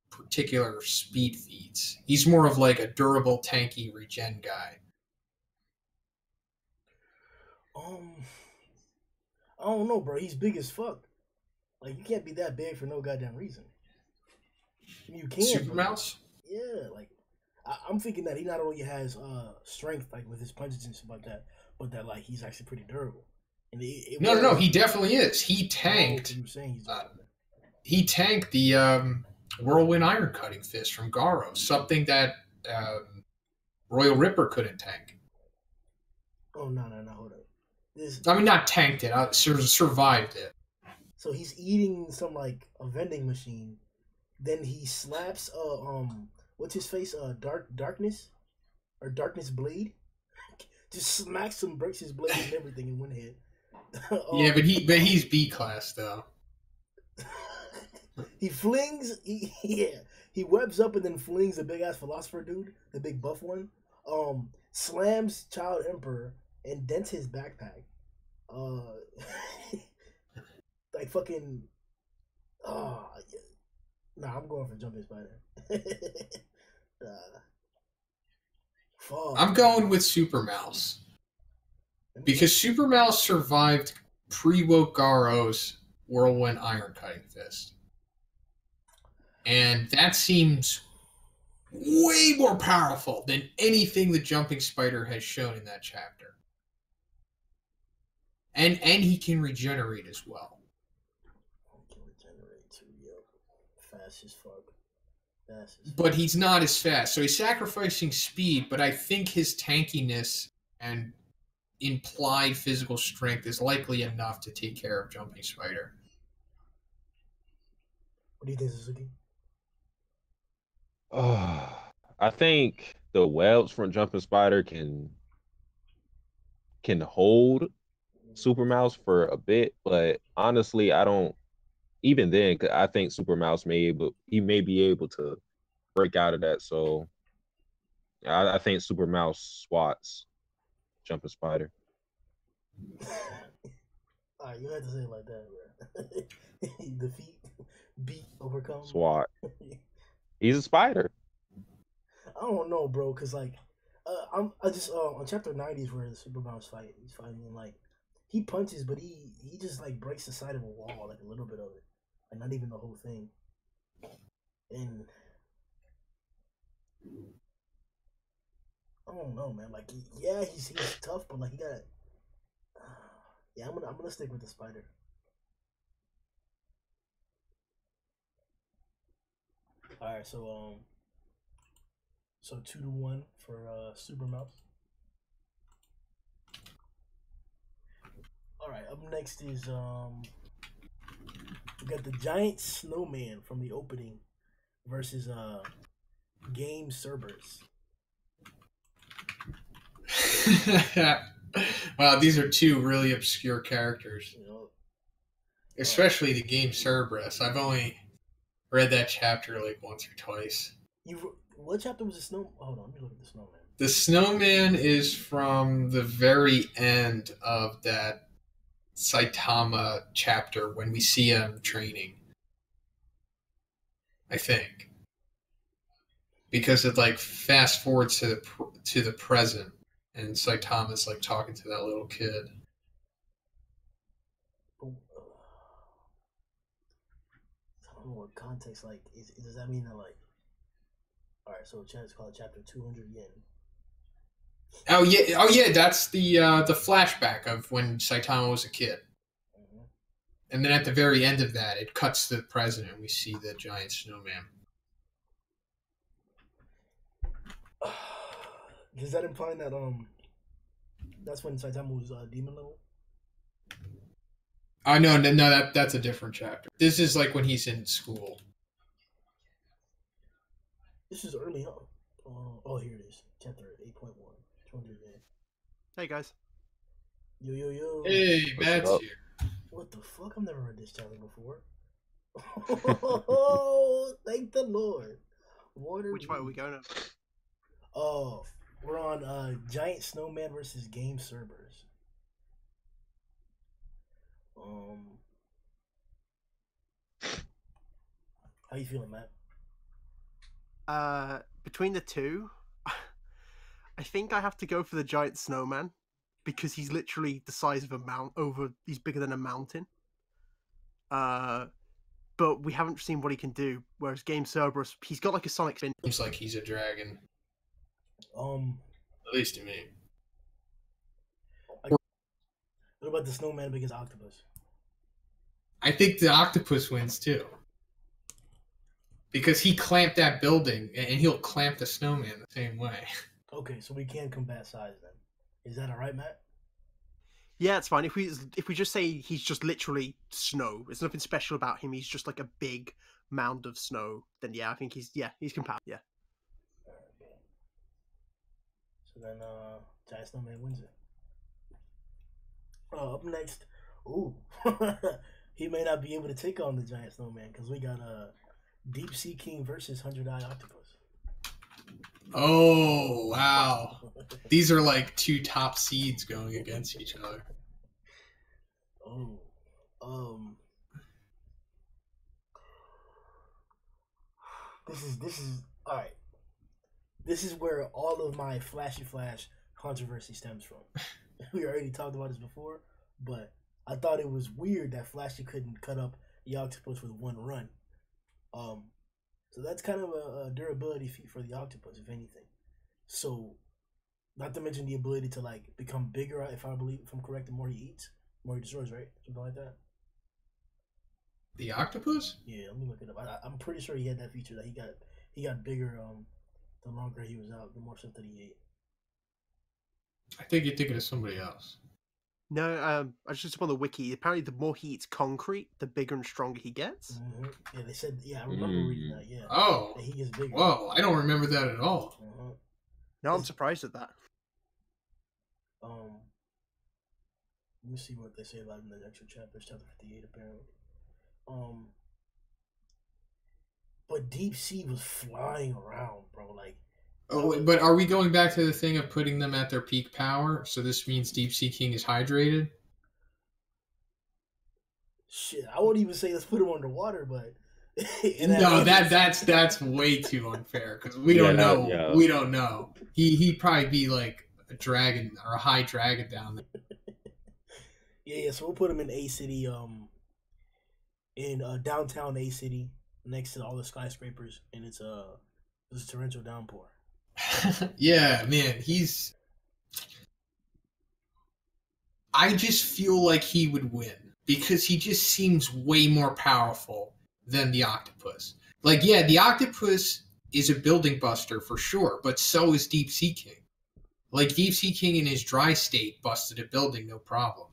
particular speed feats. He's more of like a durable, tanky regen guy. I don't know, bro. He's big as fuck. Like, you can't be that big for no goddamn reason. You can't. Super Mouse? Yeah, like, I'm thinking that he not only has strength, like, with his punches and stuff like that, but that, like, he's actually pretty durable. And no, he definitely is. He tanked. He tanked the Whirlwind Iron Cutting Fist from Garo, something that Royal Ripper couldn't tank. Oh, no, hold up. I mean, not tanked it. Survived it. So he's eating some like a vending machine. Then he slaps what's his face? Darkness or Darkness Blade. Just smacks him, breaks his blade and everything in one hit. Yeah, but he's B class though. He flings. He webs up and then flings the big ass philosopher dude, the big buff one. Slams Child Emperor and dents his backpack. Like fucking. Nah, I'm going for Jumping Spider. I'm going with Super Mouse because Super Mouse survived pre-woke Garo's Whirlwind Iron Cutting Fist, and that seems way more powerful than anything the Jumping Spider has shown in that chapter. And he can regenerate as well. He can regenerate too, yo. Fast as fuck. But he's not as fast, so he's sacrificing speed, but I think his tankiness and implied physical strength is likely enough to take care of Jumping Spider. What do you think, Satsuki? I think the webs from Jumping Spider can hold Super Mouse for a bit, but honestly, I don't. Even then, I think Super Mouse may be able to break out of that. So I think Super Mouse swats Jumping Spider. All right, you had to say it like that, bro. Defeat, beat, overcome. SWAT. He's a spider. I don't know, bro, because like, I just on chapter 90 is where the Super Mouse fight. He's fighting and like he punches, but he just like breaks the side of a wall, like a little bit of it, and not even the whole thing. And I don't know, man. Like, yeah, he's tough, but like he got. Yeah, I'm gonna stick with the spider. All right, so 2-1 for Super Mouse. All right, up next is we got the giant snowman from the opening versus Game Cerberus. Wow, these are two really obscure characters. You know, especially the Game Cerberus. I've only read that chapter like once or twice. What chapter was the snow? Hold on, let me look at the Snowman. The Snowman is from the very end of that Saitama chapter when we see him training. I think. Because it like fast forwards to the present, and Saitama's like talking to that little kid. I don't know what context like. Does that mean that like? All right, so it's called chapter 200 yen. Oh yeah, that's the flashback of when Saitama was a kid. Mm-hmm. And then at the very end of that, it cuts to the present, and we see the giant snowman. Does that imply that that's when Saitama was demon level? No, that's a different chapter. This is like when he's in school. This is early on. Oh, here it is. Chapter 8.1. 200 yen. Hey guys. Yo. Hey, Matt's here. What the fuck? I've never read this chapter before. Oh, thank the Lord. Which way are we going over? Oh, we're on Giant Snowman versus Game Cerberus. How you feeling, Matt? Between the two, I think I have to go for the Giant Snowman because he's literally the size of a he's bigger than a mountain. But we haven't seen what he can do. Whereas Game Cerberus, he's got like a sonic spin. Seems like he's a dragon. At least to me. What about the Snowman against Octopus? I think the Octopus wins too. Because he clamped that building, and he'll clamp the Snowman the same way. Okay, so we can combat size then. Is that all right, Matt? Yeah, it's fine. If we just say he's just literally snow, there's nothing special about him. He's just like a big mound of snow. Then yeah, I think he's compatible. Yeah. Okay. So then, Giant Snowman wins it. Up next, he may not be able to take on the Giant Snowman because we got Deep Sea King versus 100-Eye Octopus. Oh, wow. These are like two top seeds going against each other. This is all right. This is where all of my Flashy Flash controversy stems from. We already talked about this before, but I thought it was weird that Flashy couldn't cut up the Octopus with one run. So that's kind of a durability feat for the Octopus, if anything. So, not to mention the ability to like become bigger. If I'm correct, the more he eats, the more he destroys, right? Something like that. The Octopus? Yeah, let me look it up. I'm pretty sure he had that feature that he got bigger. The longer he was out, the more stuff that he ate. I think you're thinking of somebody else. No, I just looked up on the wiki. Apparently, the more he eats concrete, the bigger and stronger he gets. Mm-hmm. Yeah, they said. Yeah, I remember reading that. Yeah. Oh. That he gets bigger. Whoa, I don't remember that at all. Uh-huh. No, I'm surprised at that. Let me see what they say about him in the extra chapter. Chapter 58, apparently. But Deep Sea was flying around, bro. Like. Oh, but are we going back to the thing of putting them at their peak power? So this means Deep Sea King is hydrated? Shit, I wouldn't even say let's put him underwater, but no, that's way too unfair because we don't know. Yeah. We don't know. He'd probably be like a dragon or a high dragon down there. Yeah. So we'll put him in A City, in downtown A City, next to all the skyscrapers, and it's this torrential downpour. Yeah, man, I just feel like he would win because he just seems way more powerful than the Octopus. Like, yeah, the Octopus is a building buster for sure, but so is Deep Sea King. Like, Deep Sea King in his dry state busted a building, no problem.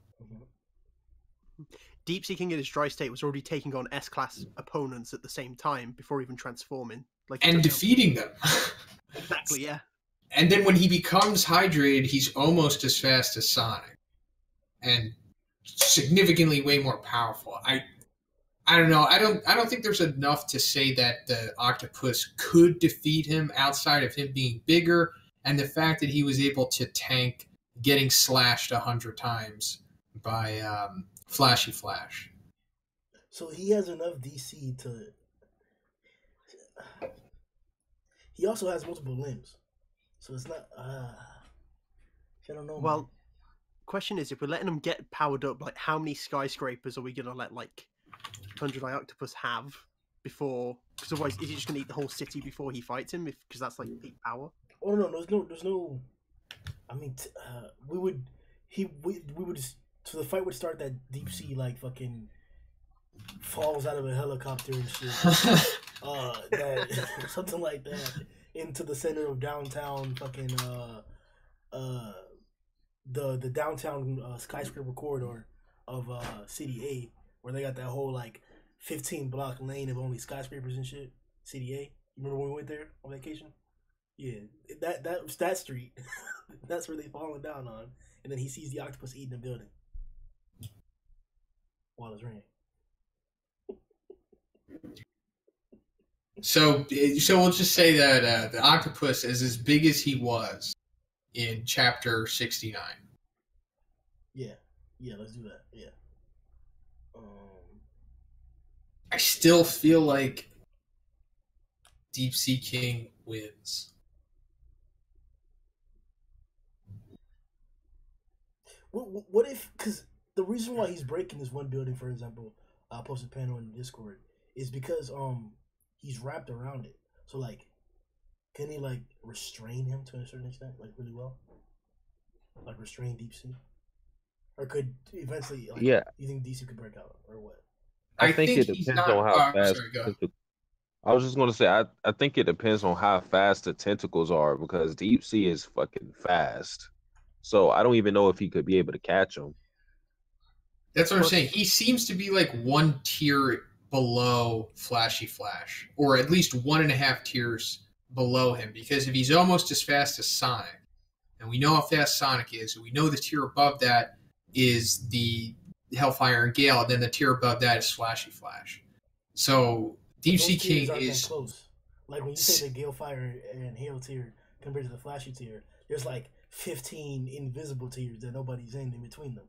Deep Sea King in his dry state was already taking on S-class opponents at the same time before even transforming. And defeating them. Exactly, yeah. And then when he becomes hydrated, he's almost as fast as Sonic. And significantly way more powerful. I don't know. I don't think there's enough to say that the Octopus could defeat him outside of him being bigger, and the fact that he was able to tank getting slashed 100 times by Flashy Flash. So he has enough DC to. He also has multiple limbs, so it's not. I don't know. Well, man. question is, if we're letting him get powered up, like how many skyscrapers are we gonna let like 100-Eye Octopus have before? Because otherwise, is he just gonna eat the whole city before he fights him? Because that's like peak power. Oh no, there's no. I mean, we would. We would. So the fight would start that deep sea like fucking falls out of a helicopter and shit. That something like that into the center of downtown fucking the downtown skyscraper corridor of City A, where they got that whole like 15 block lane of only skyscrapers and shit. City A. You remember when we went there on vacation? Yeah, that street. That's where they falling down on, and then he sees the octopus eating the building while it's raining. So we'll just say that the Octopus is as big as he was in Chapter 69. Yeah, let's do that. Yeah. I still feel like Deep Sea King wins. What if? Because the reason why he's breaking this one building, for example, I posted a panel in Discord, is because he's wrapped around it. So like, can he like restrain him to a certain extent, like really well, like restrain Deep Sea, or could eventually? Like, Yeah. You think DC could break out, or what? I think it depends on how fast. I was just gonna say I think it depends on how fast the tentacles are, because Deep Sea is fucking fast. So I don't even know if he could be able to catch him. That's what I'm saying. He seems to be like one tier below Flashy Flash, or at least 1.5 tiers below him, because if he's almost as fast as Sonic, and we know how fast Sonic is, and we know the tier above that is the Hellfire and Gale, and then the tier above that is Flashy Flash. So Deep Sea King is close. Like when you say the Gale Fire and Hail tier compared to the Flashy tier, there's like 15 invisible tiers that nobody's in between them.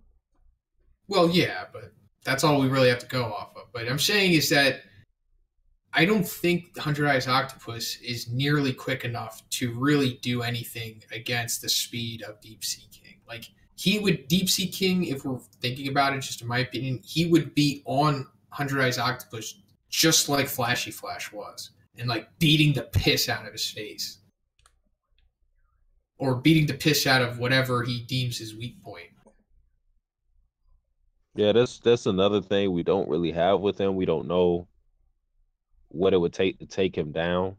Well, yeah, but that's all we really have to go off of. But I'm saying is that I don't think 100-Eyes Octopus is nearly quick enough to really do anything against the speed of Deep Sea King. Like, Deep Sea King, if we're thinking about it, just in my opinion, he would be on 100-Eyes Octopus just like Flashy Flash was, and like beating the piss out of his face. Or beating the piss out of whatever he deems his weak point. Yeah, that's another thing we don't really have with him. We don't know what it would take to take him down.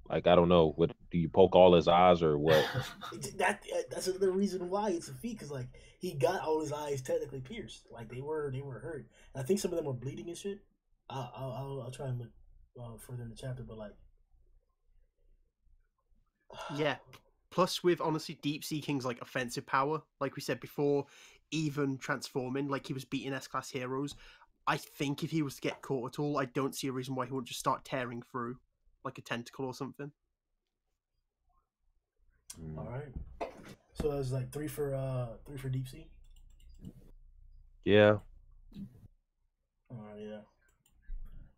Like, I don't know. What do you poke all his eyes or what? That's another reason why it's a feat, because like he got all his eyes technically pierced. Like they were hurt. And I think some of them were bleeding and shit. I'll try and look further in the chapter, but like yeah. Plus, with honestly Deep Sea King's like offensive power, like we said before, even transforming, like he was beating S-class heroes. I think if he was to get caught at all, I don't see a reason why he wouldn't just start tearing through like a tentacle or something. All right. So that was like three for Deep Sea. Yeah. Yeah.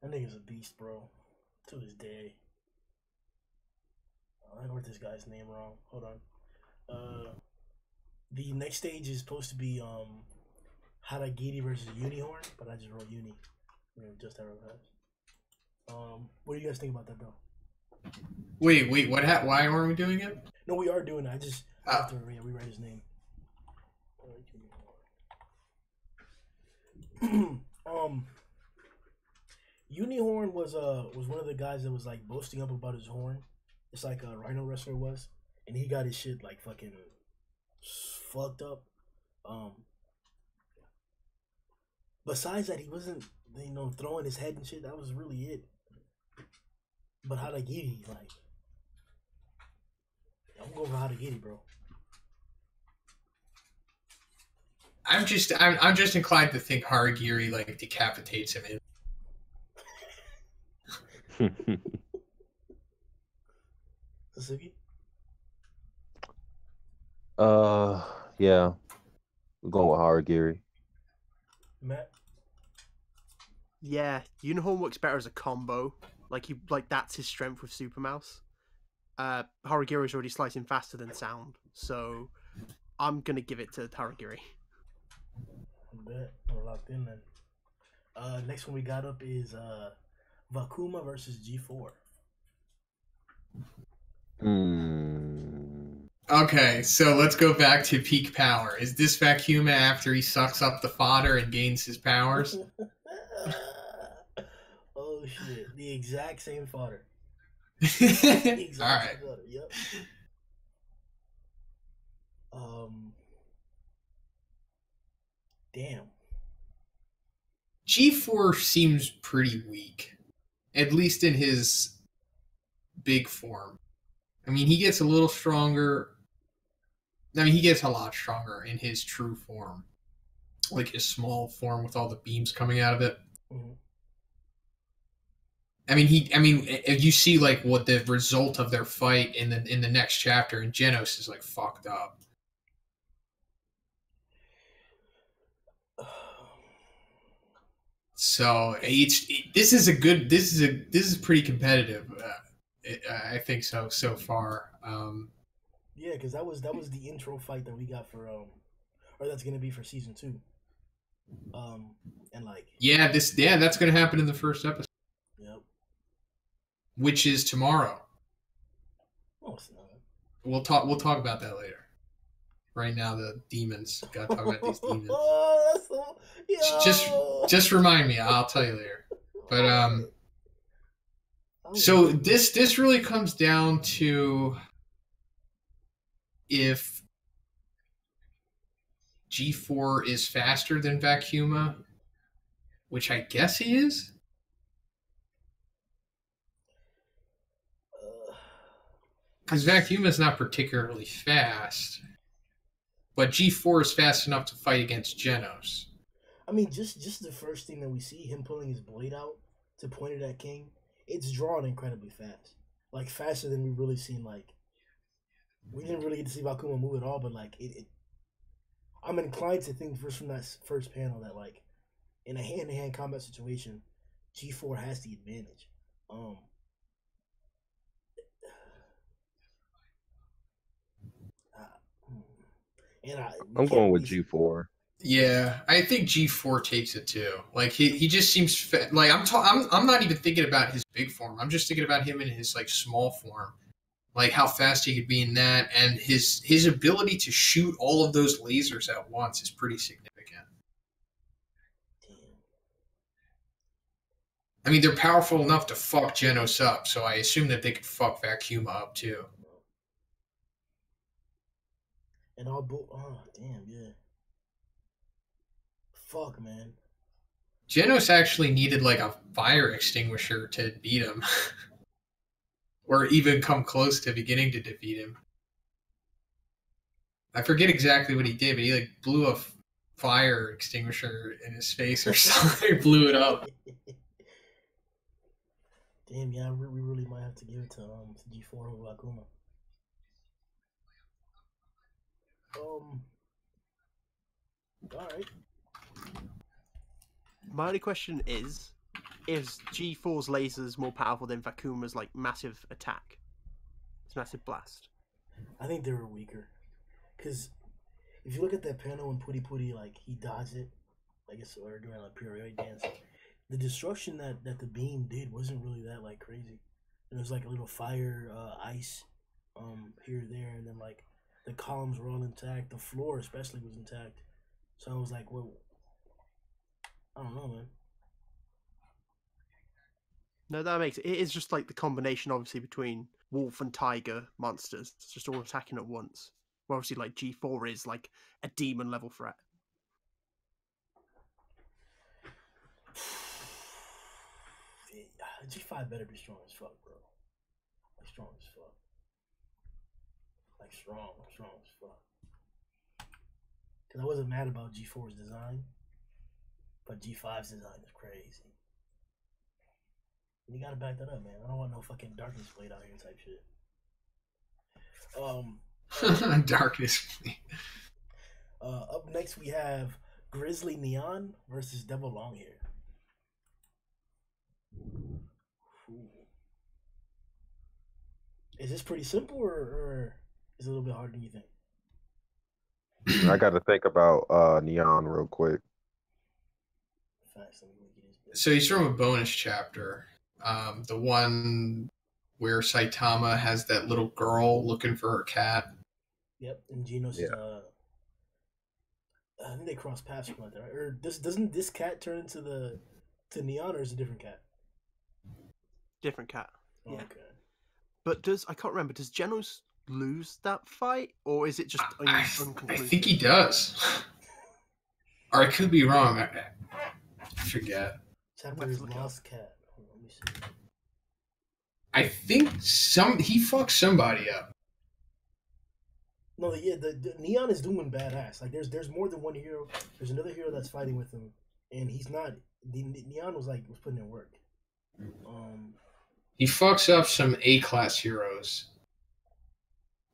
That nigga's a beast, bro. To this day. I wrote this guy's name wrong. Hold on. The next stage is supposed to be Haragiri versus Unihorn, but I just wrote Uni. Just that real fast. What do you guys think about that though? Wait, what? Why aren't we doing it? No, we are doing it. I just have to rewrite his name. Unihorn was one of the guys that was like boasting up about his horn. It's like a Rhino wrestler was, and he got his shit like fucking fucked up. Besides that, he wasn't, throwing his head and shit. That was really it. But Haragiri, like, I'm going for Haragiri, bro. I'm just inclined to think Haragiri like decapitates him. Satsuki? Yeah, we're going with Haragiri. Matt? Yeah, Unicorn works better as a combo. Like that's his strength with Super Mouse. Haragiri is already slicing faster than sound, so I'm gonna give it to Haragiri. Bet. We're locked in then. Next one we got up is Vakuma versus G4. Okay, so let's go back to peak power. Is this Vakuma after he sucks up the fodder and gains his powers? Oh shit! The exact same fodder. All right. Yep. Damn. G4 seems pretty weak, at least in his big form. I mean, he gets a little stronger. I mean, he gets a lot stronger in his true form, like his small form with all the beams coming out of it. Mm-hmm. I mean, if you see like what the result of their fight in the next chapter, and Genos is like fucked up. So this is pretty competitive. I think so far. Yeah, because that was the intro fight that we got for or that's gonna be for season 2. And like that's gonna happen in the first episode. Yep. Which is tomorrow. Oh, it's not. We'll talk about that later. Right now, the demons. Gotta talk about these demons. Oh, that's so, just remind me. I'll tell you later. But so this really comes down to if G4 is faster than Vakuma, which I guess he is. Because Vakuma is not particularly fast, but G4 is fast enough to fight against Genos. I mean, just the first thing that we see, him pulling his blade out to point it at King, it's drawn incredibly fast. Like, faster than we've really seen, like... We didn't really get to see Vakuma move at all, but, like, I'm inclined to think just from that first panel that, like, in a hand-to-hand combat situation, G4 has the advantage. I'm going with G4. Yeah, I think G4 takes it too. Like he just seems like I'm not even thinking about his big form. I'm just thinking about him in his like small form, like how fast he could be in that, and his ability to shoot all of those lasers at once is pretty significant. I mean, they're powerful enough to fuck Genos up, so I assume that they could fuck Vakuma up too. And oh damn, yeah. Fuck, man. Genos actually needed like a fire extinguisher to beat him. Or even come close to beginning to defeat him. I forget exactly what he did, but he like blew a fire extinguisher in his face or something. Blew it up. Damn, yeah, we really might have to give it to G4 over Vakuma. Alright. My only question is G4's lasers more powerful than Vakuma's like massive attack? It's massive blast. I think they were weaker. Because if you look at that panel when Puri like he dodged it, I guess or during like periodic dance, the destruction that the beam did wasn't really that like crazy. It was like a little fire, ice, here there, and then like the columns were all intact. The floor especially was intact. So I was like, well, I don't know, man. No, that makes it is just like the combination, obviously, between wolf and tiger monsters. It's just all attacking at once. Where obviously, like G4 is like a demon level threat. G5 better be strong as fuck, bro. Like strong as fuck. Like strong as fuck. Because I wasn't mad about G4's design, but G5's design is crazy. You gotta back that up, man. I don't want no fucking darkness blade out here type shit. Darkness. Up next we have Grizzly Neon versus Devil Longhair. Ooh. Is this pretty simple or is it a little bit harder than you think? I got to think about Neon real quick. Facts, let me look at this. So he's from a bonus chapter. The one where Saitama has that little girl looking for her cat. Yep, and Genos is I think they cross paths from like that, right? Or doesn't this cat turn into Neon, or is it a different cat? Different cat. Oh, Yeah. okay. But I can't remember, does Genos lose that fight? Or is it just I unconclusive? think he does. Or I could be wrong. I forget. Chapter is Lost Cat. Hold on, let me see. I think he fucked somebody up. No, yeah, the Neon is doing badass. Like there's more than one hero. There's another hero that's fighting with him, and he's not. Neon was putting in work. He fucks up some A-class heroes.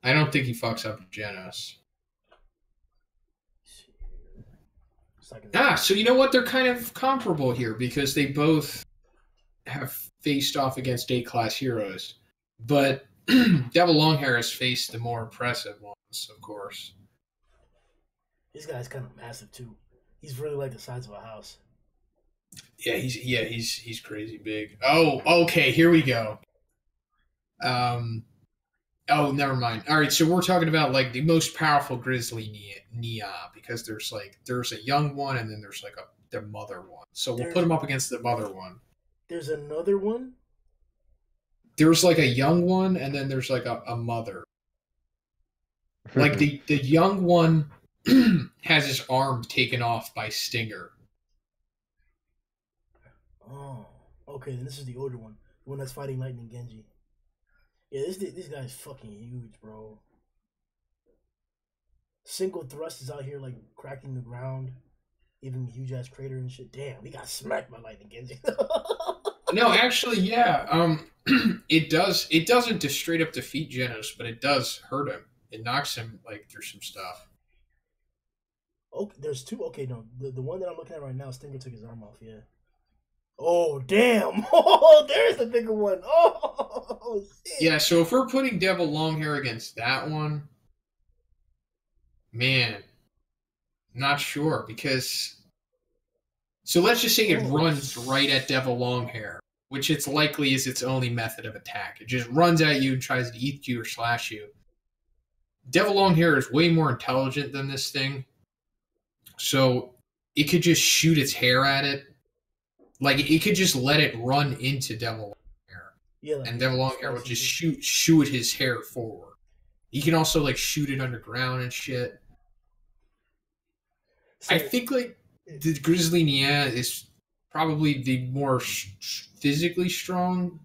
I don't think he fucks up Genos. So you know what? They're kind of comparable here because they both have faced off against A-class heroes. But Devil Longhair has faced the more impressive ones, of course. This guy's kind of massive too. He's really like the size of a house. Yeah, he's crazy big. Oh, okay, here we go. Oh, never mind. All right, so we're talking about like the most powerful Grizzly Nia because there's a young one and then there's like the mother one. So we'll put him up against the mother one. There's another one. There's like a young one and then there's like a mother. Like the young one has his arm taken off by Stinger. Oh, okay. Then this is the older one, the one that's fighting Lightning Genji. Yeah, this guy's fucking huge, bro. Single thrust is out here like cracking the ground, even huge ass crater and shit. Damn, he got smacked by Lightning Genji. No, actually, yeah. It doesn't just straight up defeat Genos, but it does hurt him. It knocks him like through some stuff. Okay, there's two. Okay, no, the one that I'm looking at right now, Stinger took his arm off. Yeah. Oh damn! Oh, there's the bigger one. Oh shit. Yeah, so if we're putting Devil Longhair against that one, man, not sure because. So let's just say it runs right at Devil Longhair, which it's likely is its only method of attack. It just runs at you and tries to eat you or slash you. Devil Longhair is way more intelligent than this thing, so it could just shoot its hair at it. Like, it could just let it run into Devil Longhair. Yeah, like, and Devil Longhair would just shoot his hair forward. He can also, like, shoot it underground and shit. So, I think, like, the Grizzly Nia is probably the more physically strong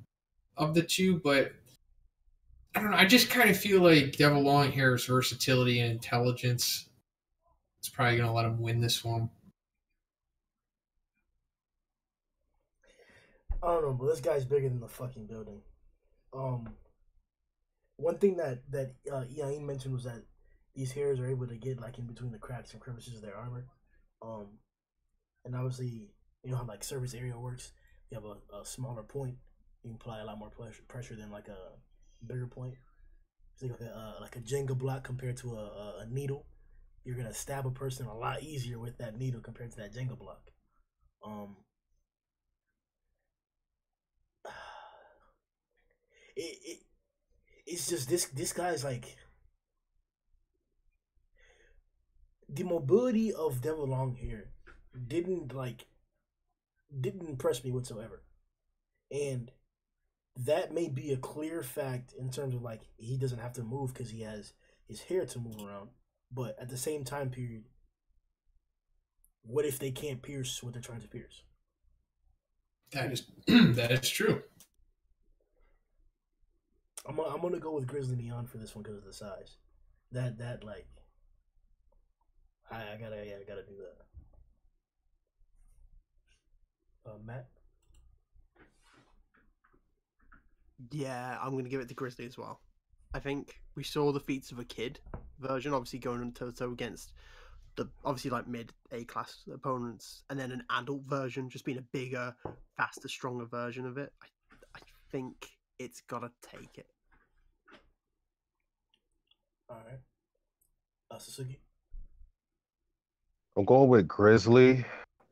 of the two, but I don't know. I just kind of feel like Devil Longhair's versatility and intelligence is probably going to let him win this one. I don't know, but this guy's bigger than the fucking building. One thing that Ian mentioned was that these hairs are able to get like in between the cracks and crevices of their armor. And obviously, you know how like surface area works. You have a smaller point, you can apply a lot more pressure than like a bigger point. It's like a Jenga block compared to a needle. You're gonna stab a person a lot easier with that needle compared to that Jenga block. It's just this guy's like the mobility of Devil Longhair didn't impress me whatsoever, and that may be a clear fact in terms of like he doesn't have to move because he has his hair to move around, but at the same time period, what if they can't pierce what they're trying to pierce? That is true. I'm gonna go with Grizzly Neon for this one because of the size. That like I gotta do that. Matt. Yeah, I'm going to give it to Grizzly as well. I think we saw the feats of a kid version, obviously going on toe-to-toe against the obviously like mid A-class opponents, and then an adult version just being a bigger, faster, stronger version of it. I think it's got to take it. All right. Satsuki? I'm going with Grizzly,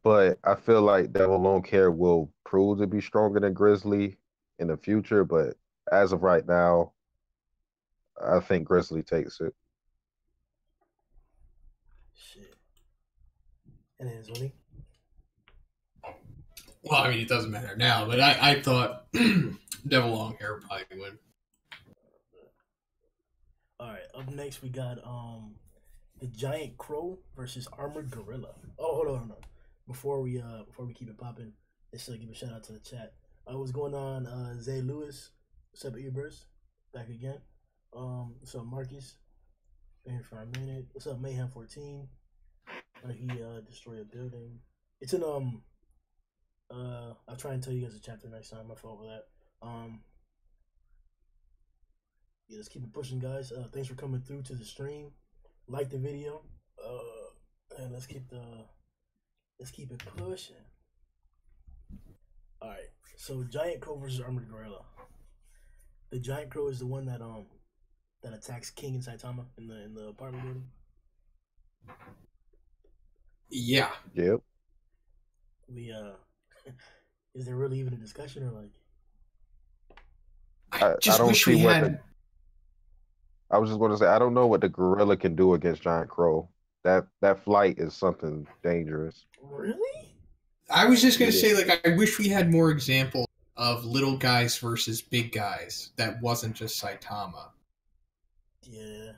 but I feel like Devil Long Hair will prove to be stronger than Grizzly in the future. But as of right now, I think Grizzly takes it. Shit. And then Zhoniin? Well, I mean, it doesn't matter now, but I thought Devil Long Hair would probably win. All right. Up next, we got the Giant Crow versus Armored Gorilla. Oh, hold on. Before we keep it popping, let's give a shout out to the chat. What's going on? Zay Lewis, what's up, Earburs? Back again. What's up, Marcus? Been here for a minute. What's up, Mayhem 14? He destroyed a building. It's in I'll try and tell you guys a chapter next time. My fault for that. Yeah, let's keep it pushing, guys. Thanks for coming through to the stream. Like the video. And let's keep it pushing. All right. So Giant Crow versus Armored Gorilla. The Giant Crow is the one that attacks King and Saitama in the apartment building. Yeah. Yep. We is there really even a discussion or like? I just don't wish see we what had. I was just going to say, I don't know what the gorilla can do against Giant Crow. That flight is something dangerous. Really? I was just gonna say, like, I wish we had more examples of little guys versus big guys that wasn't just Saitama. Yeah.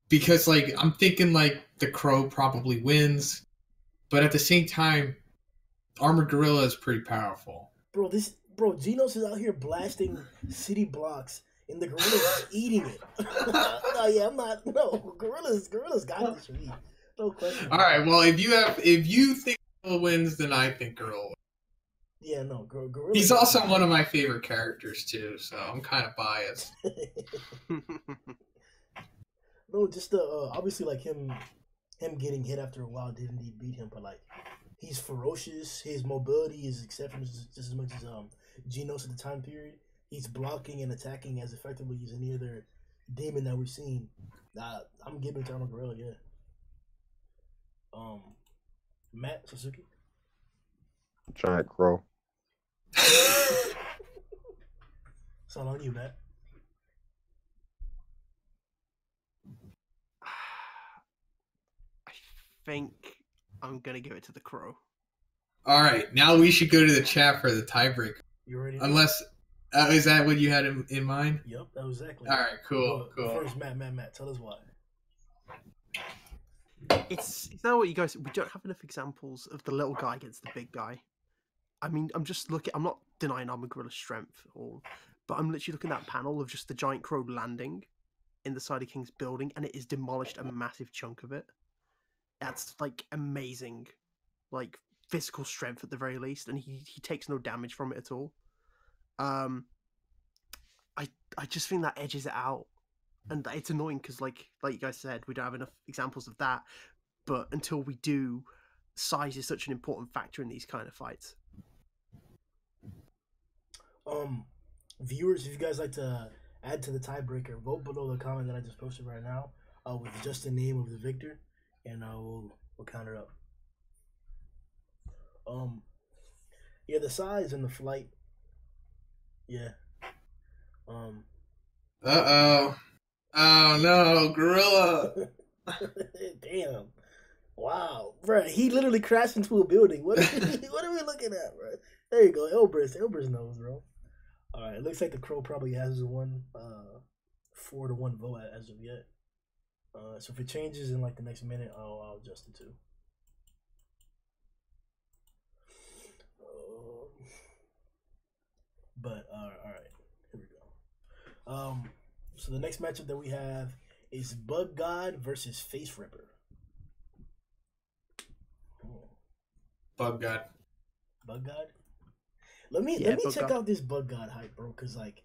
Because, like, I'm thinking, like, the Crow probably wins, but at the same time, Armored Gorilla is pretty powerful. Bro, Genos is out here blasting city blocks, and the gorilla's eating it. No, yeah, I'm not. No, gorillas got this for me. No question. All right, well, if you think Gorilla wins, then I think Gorilla wins. Yeah, no, gorilla. He's also one of my favorite characters too, so I'm kind of biased. No, just obviously like him getting hit after a while didn't indeed beat him, but like he's ferocious. His mobility is exceptional just as much as Genos at the time period. He's blocking and attacking as effectively as any other demon that we've seen. I'm giving it to Armored Gorilla, yeah. Matt, Satsuki? Giant Crow. It's all on you, Matt. I think I'm gonna give it to the Crow. All right, now we should go to the chat for the tiebreaker. You ready? Unless, is that what you had in mind? Yep, that was exactly. All right, cool. First, Matt, tell us why. It's not what you guys. We don't have enough examples of the little guy against the big guy. I mean, I'm not denying Armored Gorilla's strength, but I'm literally looking at that panel of just the Giant Crow landing in the Side of King's building, and it has demolished a massive chunk of it. That's like amazing, like physical strength at the very least, and he takes no damage from it at all. I just think that edges it out, and it's annoying because like you guys said, we don't have enough examples of that. But until we do, size is such an important factor in these kind of fights. Viewers, if you guys like to add to the tiebreaker, vote below the comment that I just posted right now with just the name of the victor, and we'll count it up. Yeah, the size and the flight. Yeah. Oh no, Gorilla. Damn. Wow, bro, he literally crashed into a building. What are we looking at, bro? There you go, Elbrus knows, bro. All right, it looks like the Crow probably has 4-1 vote as of yet. So if it changes in like the next minute, I'll adjust it too. But all right, here we go. So the next matchup that we have is Bug God versus Face Ripper. Bug God. Bug God. Let me Bug check God. out this Bug God hype, bro. Cause like,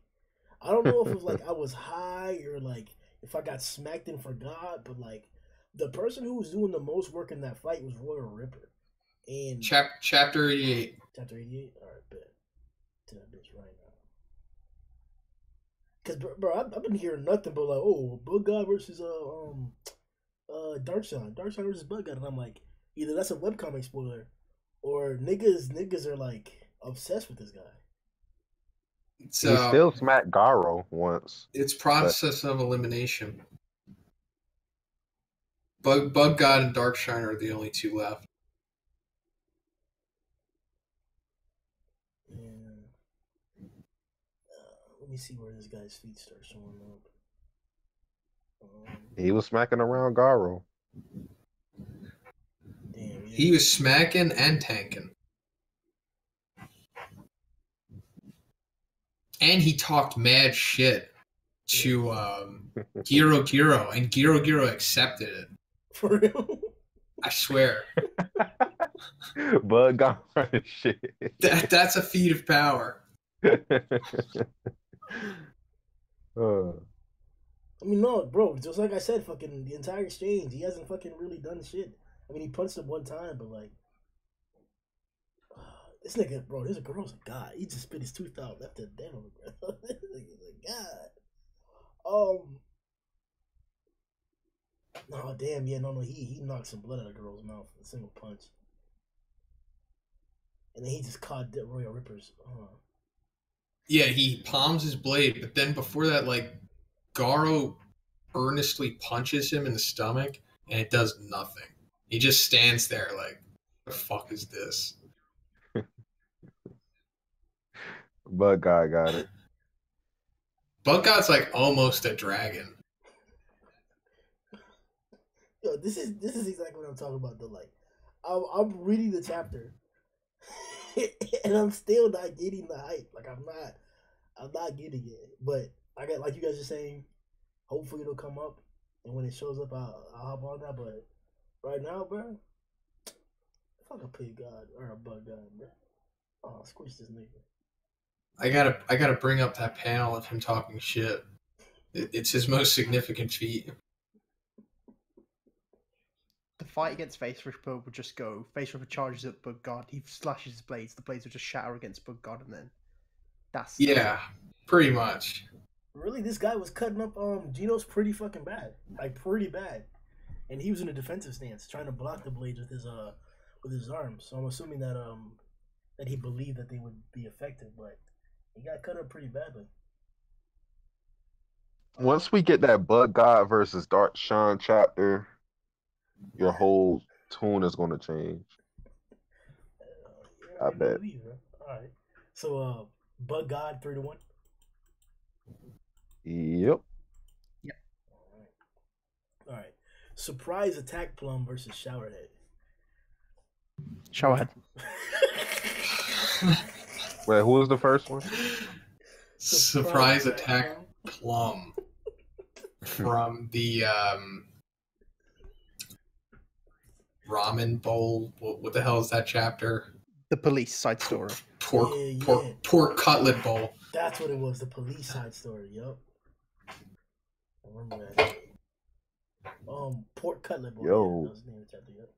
I don't know if it was like I was high or like if I got smacked and forgot, but like the person who was doing the most work in that fight was Royal Ripper. And Chapter 88. Chapter 88. All right, bet to that bitch right now. Cause bro, I've been hearing nothing but like, oh, Bug God versus Darkshine versus Bug God, and I'm like, either that's a webcomic spoiler, or niggas are like obsessed with this guy. He still smacked Garo once. It's process of elimination. Bug God and Darkshine are the only two left. Yeah. Let me see where this guy's feet start showing up. He was smacking around Garo. Damn, yeah. He was smacking and tanking. And he talked mad shit to Giro, and Giro accepted it. For real? I swear. Bug God shit. That's a feat of power. I mean, no, bro. Just like I said, fucking the entire exchange, he hasn't fucking really done shit. I mean, he punched him one time, but like, this nigga, bro, this girl's a god. He just spit his tooth out, left a dent on the ground. This nigga's a god. No, damn, yeah, no, he knocked some blood out of the girl's mouth with a single punch. And then he just caught Royal Rippers. Yeah, he palms his blade, but then before that, like, Garo earnestly punches him in the stomach, and it does nothing. He just stands there like, what the fuck is this? Bug God got it. Bug God's like almost a dragon. Yo, this is exactly what I'm talking about though. Like, I'm reading the chapter, and I'm still not getting the hype. Like, I'm not getting it. But I got, like you guys are saying, hopefully it'll come up, and when it shows up, I'll hop on that. But right now, bro, fuck a pig god or a bug god, bro. Oh, squish this nigga. I gotta bring up that panel of him talking shit. It's his most significant feat. The fight against Face Ripper would just go. Face Ripper charges at Bug God. He slashes his blades. The blades would just shatter against Bug God, and then that's pretty much. Really, this guy was cutting up Geno's pretty fucking bad, like pretty bad, and he was in a defensive stance, trying to block the blades with his arms. So I'm assuming that that he believed that they would be effective, but he got cut up pretty badly. Once we get that Bug God versus Dark Sean chapter, your whole tune is going to change. I bet. All right. So, Bug God 3-1. Yep. All right. Surprise Attack Plum versus Showerhead. Showerhead. Wait, who was the first one? Surprise Attack Plum from the ramen bowl. What the hell is that chapter? The police side story. Pork cutlet bowl. That's what it was. The police side story. Yup. I remember that. Pork cutlet bowl. Yo. Yeah, that was the name of the chapter. Yep.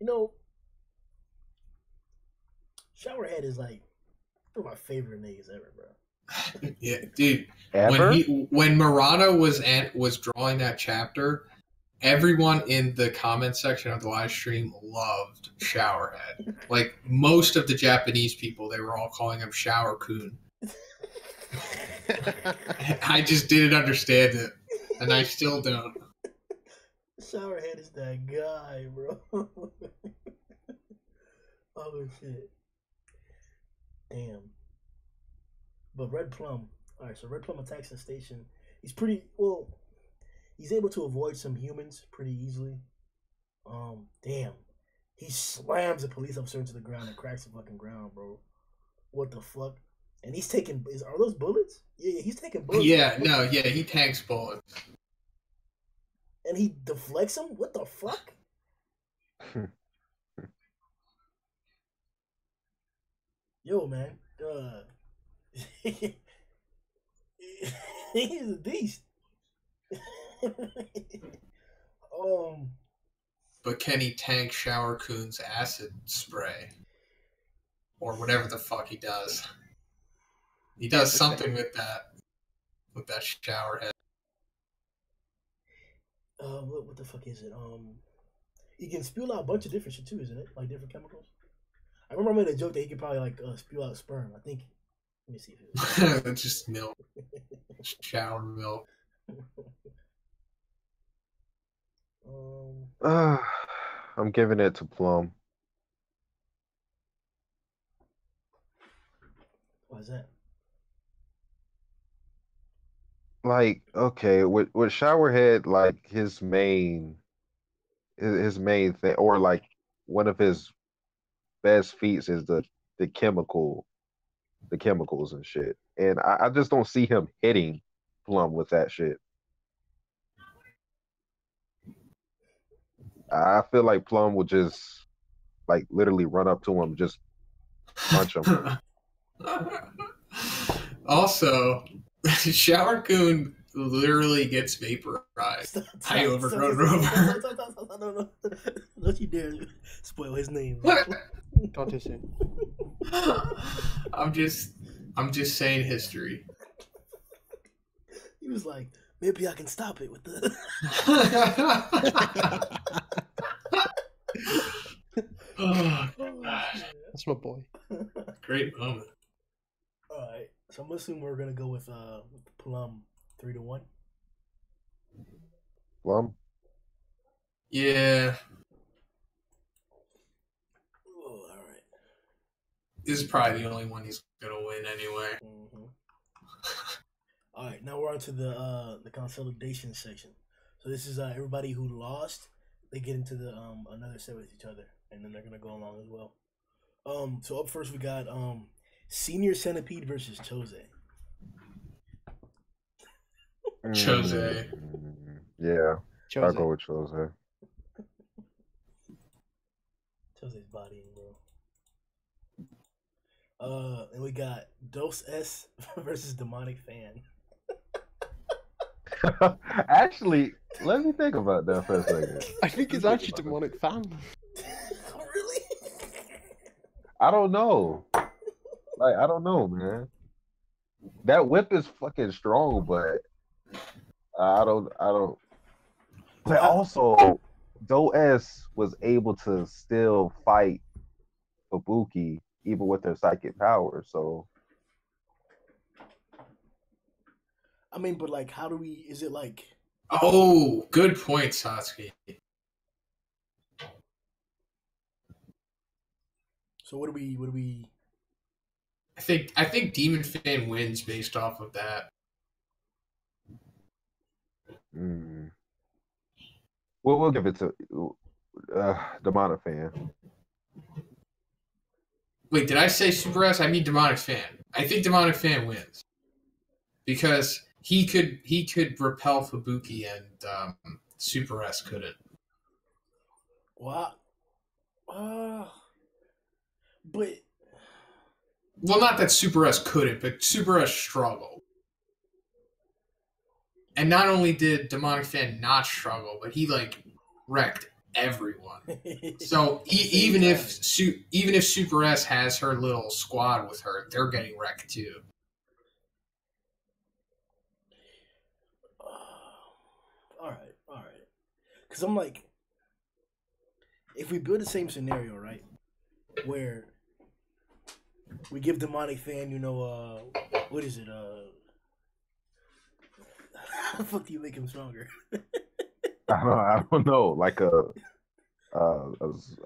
You know, Showerhead is like one of my favorite niggas ever, bro. Yeah, dude. Ever? When Murata was drawing that chapter, everyone in the comment section of the live stream loved Showerhead. Like most of the Japanese people, they were all calling him Shower Kun. I just didn't understand it, and I still don't. Showerhead is that guy, bro. Oh shit. Damn. But Red Plum. Alright, so Red Plum attacks the station. He's he's able to avoid some humans pretty easily. Damn. He slams a police officer into the ground and cracks the fucking ground, bro. What the fuck? And he's taking. Are those bullets? Yeah, he's taking bullets. Yeah, no, yeah, he tanks bullets. And he deflects them. What the fuck? Yo, man. He's a beast. But can he tank Shower Coon's acid spray? Or whatever the fuck he does. He does something with that shower head. What the fuck is it? He can spew out a bunch of different shit too, isn't it? Like different chemicals. I remember I made a joke that he could probably like spew out sperm. I think. Let me see if It's just milk. Shower milk. I'm giving it to Plum. Why is that? Like, okay, with Showerhead, like his main thing, or like one of his best feats is the chemicals and shit. And I just don't see him hitting Plum with that shit. I feel like Plum would just like literally run up to him, just punch him. Also, Shower Coon literally gets vaporized. I overgrown Rover. Don't you dare spoil his name. Can't do soon. I'm just saying history. He was like, maybe I can stop it with the. Oh, God. That's my boy. Great moment. All right, so I'm assuming we're gonna go with Plum 3-1. Plum. Yeah. Oh, all right. This is probably the only one he's gonna win anyway. Mm-hmm. All right, now we're on to the consolidation section. So this is everybody who lost. They get into the another set with each other, and then they're gonna go along as well. So up first we got Senior Centipede versus Choze. Choze. Yeah, Choze. I'll go with Choze. Choze's body, bro. And we got Dose S versus Demonic Fan. Actually, let me think about that for a second. I think it's actually Demonic Fan. Really? I don't know. Like, I don't know, man. That whip is fucking strong, but I don't. But also, Do S was able to still fight Ibuki even with their psychic powers. So, I mean, but like, how do we? Is it like? Oh, good point, Satsuki. So what do we? I think Demon Fan wins based off of that. we'll give it to Demonic Fan. Wait, did I say Super S? I mean Demonic Fan. I think Demonic Fan wins because he could repel Fubuki and Super S couldn't. What? But well, not that Super S couldn't, but Super S struggled. And not only did Demonic Fan not struggle, but he like wrecked everyone. So even if Super S has her little squad with her, they're getting wrecked too. All right. Because I'm like, if we build the same scenario, right, where we give Demonic Fan, what is it? How the fuck do you make him stronger? I don't know, like a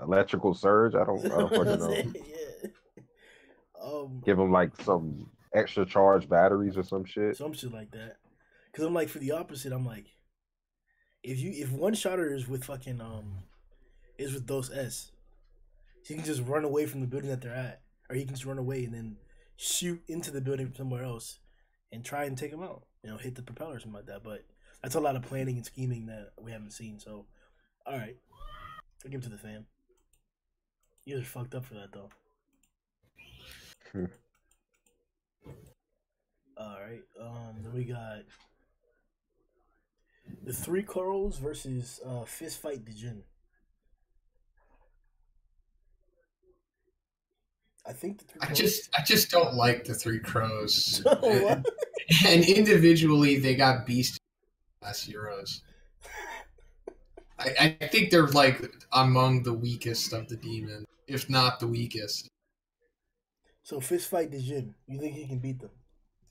electrical surge. I don't fucking know. Yeah. Give him like some extra charge batteries or some shit. Some shit like that. Because I'm like, for the opposite, I'm like, if one shotter is with fucking is with Dose S, he can just run away from the building that they're at, or he can just run away and then shoot into the building from somewhere else and try and take them out. Hit the propeller or something like that. But that's a lot of planning and scheming that we haven't seen. So, all right, I'll give it to the fam. You guys are fucked up for that though. All right. Then we got the Three Crows versus Fist Fight Djin. I think the Three Crows. I just don't like the Three Crows. And individually, they got beast class heroes. I think they're like among the weakest of the demons, if not the weakest. So Fist Fight Djin, you think he can beat them?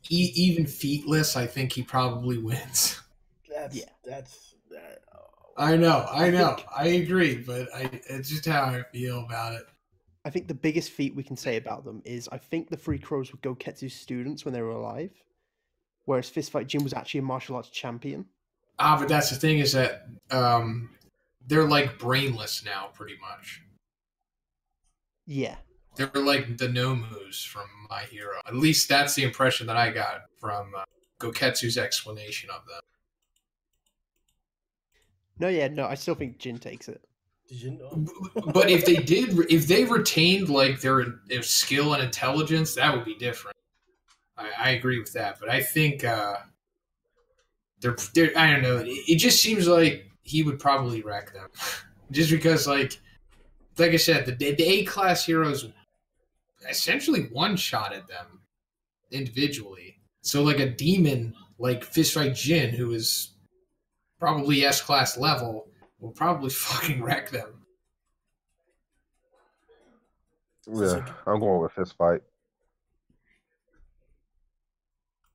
Even featless, I think he probably wins. That's. I know. I agree, but it's just how I feel about it. I think the biggest feat we can say about them is I think the Three Crows were Goketsu's students when they were alive, whereas Fistfight Djin was actually a martial arts champion. But that's the thing is that they're like brainless now, pretty much. Yeah. They're like the Nomus from My Hero. At least that's the impression that I got from Goketsu's explanation of them. No, I still think Djin takes it. But if they retained like their skill and intelligence, that would be different. I agree with that, but I think they're I don't know. It just seems like he would probably wreck them, just because like I said, the A-class heroes essentially one-shotted them individually. So like a demon like Fistfight Djin, who is probably S-class level, will probably fucking wreck them. Yeah, I'm going with Fist Fight.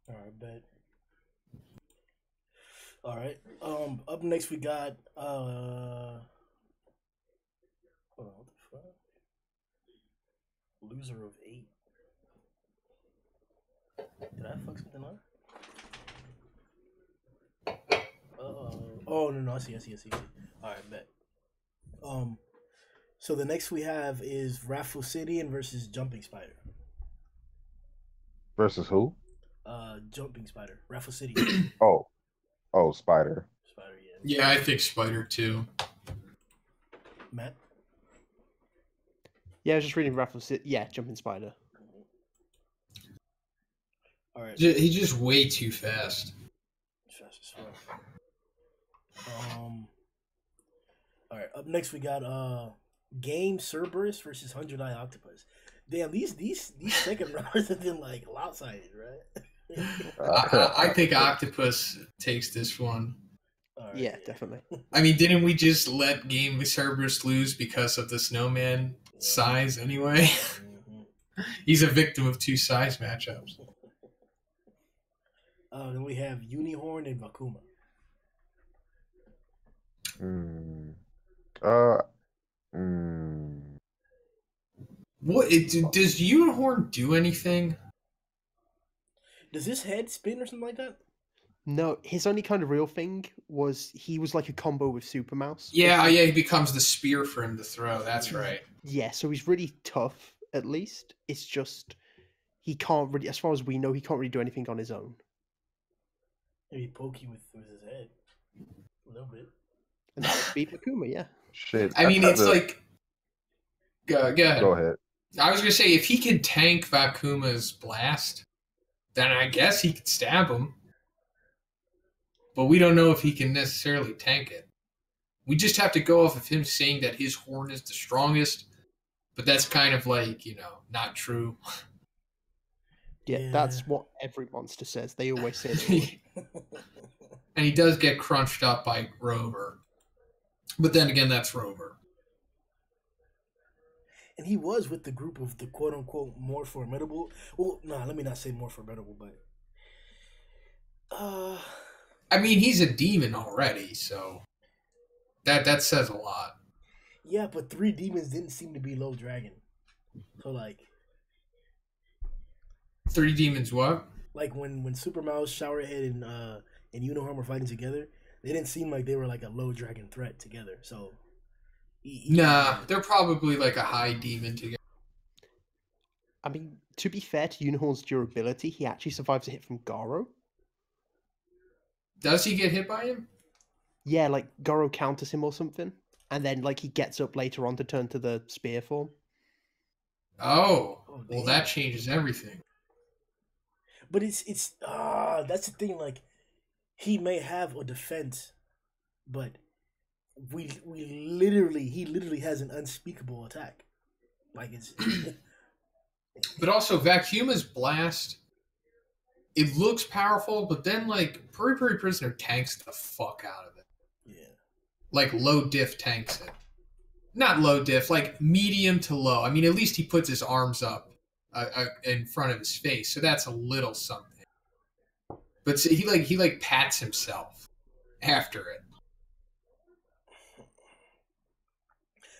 All right, bet. All right. Up next we got hold on, what the fuck? Loser of 8. Did I fuck something up? Oh no, I see. All right, bet. So the next we have is Rafflesidon versus Jumping Spider. Versus who? Jumping Spider. Rafflesidon. Oh, Spider. Spider, yeah. Yeah, I think Spider too. Matt? Yeah, I was just reading Rafflesidon. Yeah, Jumping Spider. All right. He's just way too fast. Fast as fuck. All right. Up next we got Game Cerberus versus 100-Eye Octopus. Damn, these second rounds have been like lopsided, right? I think Octopus takes this one. Right, yeah, definitely. I mean, didn't we just let Game Cerberus lose because of the Snowman size anyway? Mm-hmm. He's a victim of 2 size matchups. Then we have Unicorn and Vakuma. What does Unicorn do anything? Does his head spin or something like that? No, his only kind of real thing was he was like a combo with Super Mouse. Yeah, he becomes the spear for him to throw. That's right. Yeah, so he's really tough, at least. It's just, he can't really, as far as we know, he can't really do anything on his own. Maybe poke you with his head. A little bit. And that would beat Akuma, yeah. Shit. I mean, it's like... Go ahead. Go ahead. I was going to say, if he can tank Vakuma's blast, then I guess he could stab him. But we don't know if he can necessarily tank it. We just have to go off of him saying that his horn is the strongest. But that's kind of like, not true. Yeah, that's what every monster says. They always say that. And he does get crunched up by Rover. But then again, that's Rover. And he was with the group of the quote-unquote more formidable... Well, no, let me not say more formidable, but... I mean, he's a demon already, so... That says a lot. Yeah, but 3 demons didn't seem to be low dragon. So, like... 3 demons what? Like, when Super Mouse, Showerhead, and Unicorn were fighting together, they didn't seem like they were, like, a low dragon threat together, so... Nah, they're probably like a high demon together. I mean, to be fair to Unicorn's durability, he actually survives a hit from Garo. Does he get hit by him? Yeah, like Garo counters him or something, and then like he gets up later on to turn to the spear form. Oh, well, that changes everything. But it's that's the thing. Like, he may have a defense, but he literally has an unspeakable attack. Like, it's. But also, Vacuuma's blast, it looks powerful, but then, like, Puri Puri Prisoner tanks the fuck out of it. Yeah. Like, low diff tanks it. Not low diff, like, medium to low. I mean, at least he puts his arms up in front of his face, so that's a little something. But so he pats himself after it.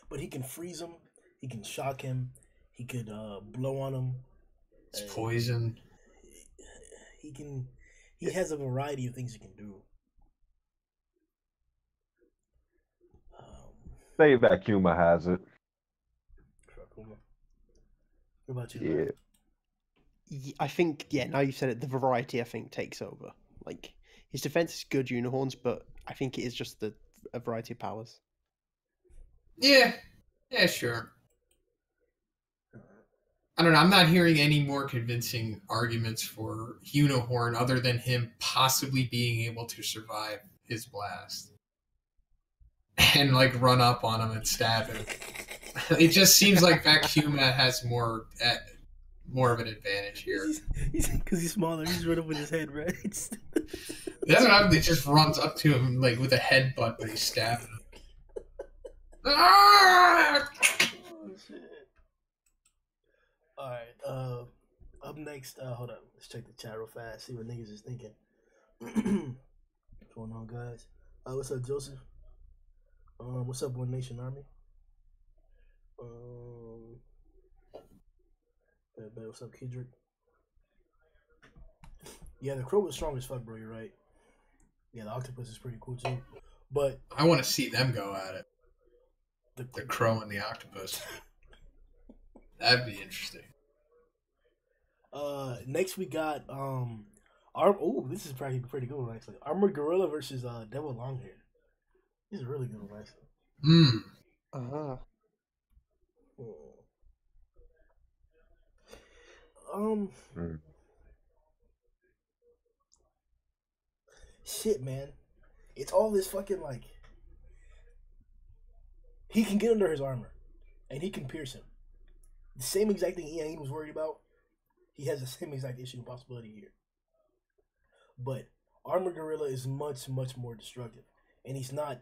But he can freeze him. He can shock him. He could blow on him. It's poison. He has a variety of things he can do. Say Vacuuma has it. What about you? Yeah. I think, now you said it, the variety, I think, takes over. Like, his defense is good, Unicorns, but I think it is just a variety of powers. Yeah, sure. I don't know, I'm not hearing any more convincing arguments for Unicorn other than him possibly being able to survive his blast. And, like, run up on him and stab him. It just seems like Vacuuma has more of an advantage here. Because he's smaller, he's right up with his head, right? That's what happens. He just runs up to him like with a headbutt, but he's stabbing him. Oh, shit. Alright, up next, hold up. Let's check the chat real fast, see what niggas is thinking. What's going on, guys? What's up, Joseph? What's up, One Nation Army? What's up, Kendrick? Yeah, the crow was strong as fuck, bro. You're right. Yeah, the octopus is pretty cool too. But I want to see them go at it. The crow and the octopus. That'd be interesting. Next we got this is probably pretty good one actually. Armored Gorilla versus Devil Longhair. This is a really good one actually. Shit, man. It's all this fucking, like, he can get under his armor and he can pierce him. The same exact thing Ian was worried about. He has the same exact issue and possibility here. But Armored Gorilla is much, much more destructive. And he's not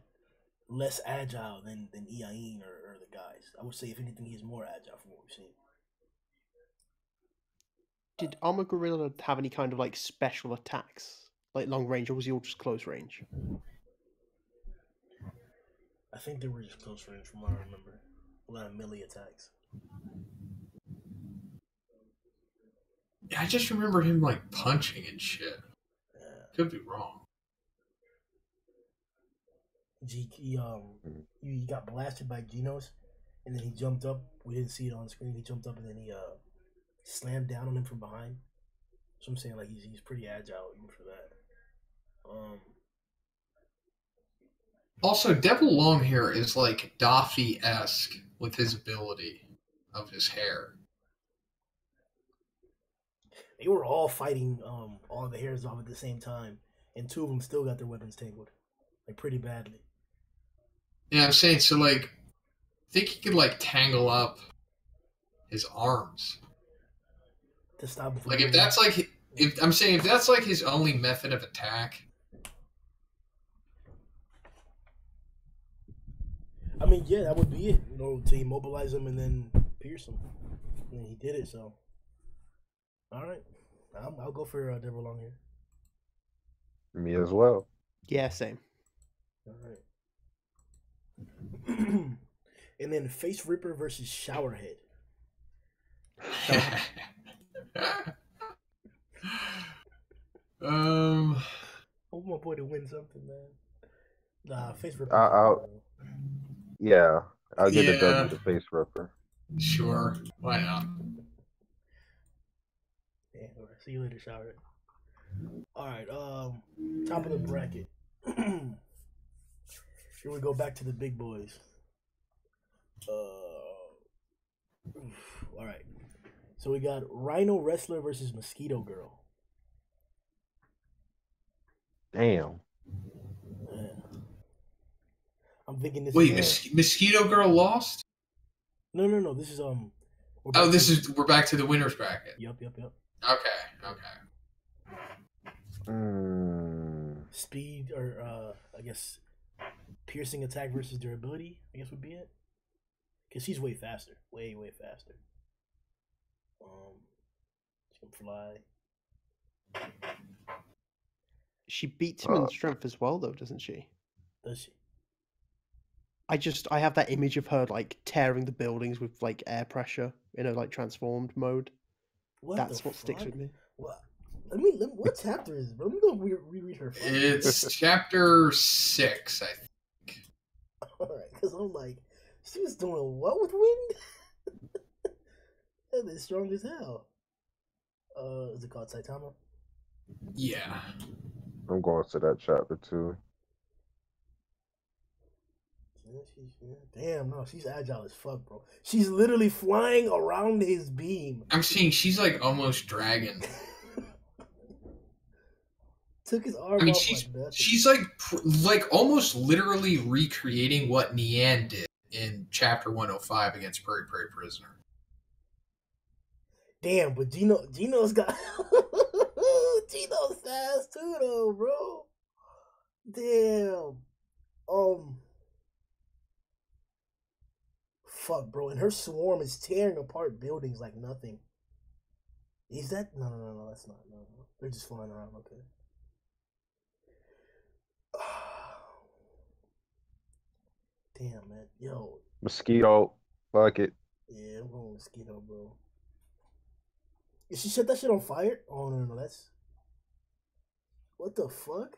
less agile than Ian or the guys. I would say, if anything, he's more agile from what we've seen. Did Armored Gorilla have any kind of, like, special attacks? Like long range, or was he all just close range? I think they were just close range from what I remember. A lot of melee attacks. Yeah, I just remember him, like, punching and shit. Yeah. Could be wrong. He got blasted by Genos, and then he jumped up. We didn't see it on screen. He jumped up, and then he slammed down on him from behind. So I'm saying, like, he's pretty agile even for that. Also, Devil Longhair is like Daffy-esque with his ability of his hair. They were all fighting all the hairs off at the same time, and two of them still got their weapons tangled, like, pretty badly. Yeah, I'm saying, so, like, I think he could, like, tangle up his arms to stop him from, like, if that's like, if that's like his only method of attack. I mean, yeah, that would be it. You know, to immobilize him and then pierce him. And he did it, so. All right. I'll go for Devil Longhair. Me as well. Yeah, same. All right. And then Face Ripper versus Showerhead. I want my boy to win something, man. Nah, Face Ripper. I'll give the W to Face Ripper. Sure, why not? See you later, shower. All right. Top of the bracket. Here we go back to the big boys. All right. So we got Rhino Wrestler versus Mosquito Girl. Damn. Yeah. I'm thinking this. Wait, Mosquito Girl lost? No. This is we're back to the winners bracket. Yep. Okay. Speed or I guess piercing attack versus durability, I guess would be it. Cause she's way faster, way faster. She can fly. She beats him in strength as well, though, doesn't she? Does she? I have that image of her like tearing the buildings with like air pressure in a like transformed mode. That's what sticks with me. What? What chapter is it, bro? Let me go reread her. It's chapter 6, I think. Alright, because I'm like, she was doing what with wind? That is strong as hell. Is it called Saitama? Yeah. I'm going to that chapter too. Damn, no, she's agile as fuck, bro. She's literally flying around his beam. I'm seeing she's like almost dragon. Took his arm I mean, off she's like almost literally recreating what Nian did in chapter 105 against Prairie Prisoner. Damn, but Gino's got Gino's fast too, though, bro. Damn. Fuck, bro. And her swarm is tearing apart buildings like nothing. Is that? No, that's not. No. They're just flying around, okay. Damn, man. Yo. Mosquito. Fuck it. Yeah, I'm going Mosquito, bro. Did she set that shit on fire? Oh, no, that's... What the fuck?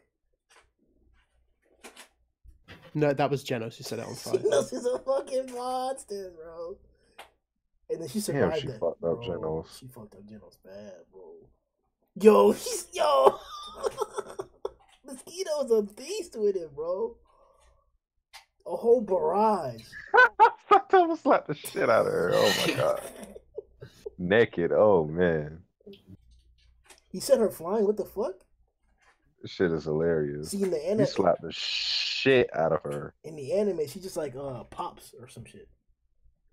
No, that was Genos who set it on fire. Genos is a fucking monster, bro. And then she survived Damn, she that, fucked up bro. Genos. She fucked up Genos bad, bro. Yo! Mosquito's a beast with it, bro. A whole barrage. I almost slapped the shit out of her. Oh my god. Naked. Oh man. He set her flying. What the fuck? This shit is hilarious. See, in the He anime, slapped the shit out of her. in the anime, she just like pops or some shit.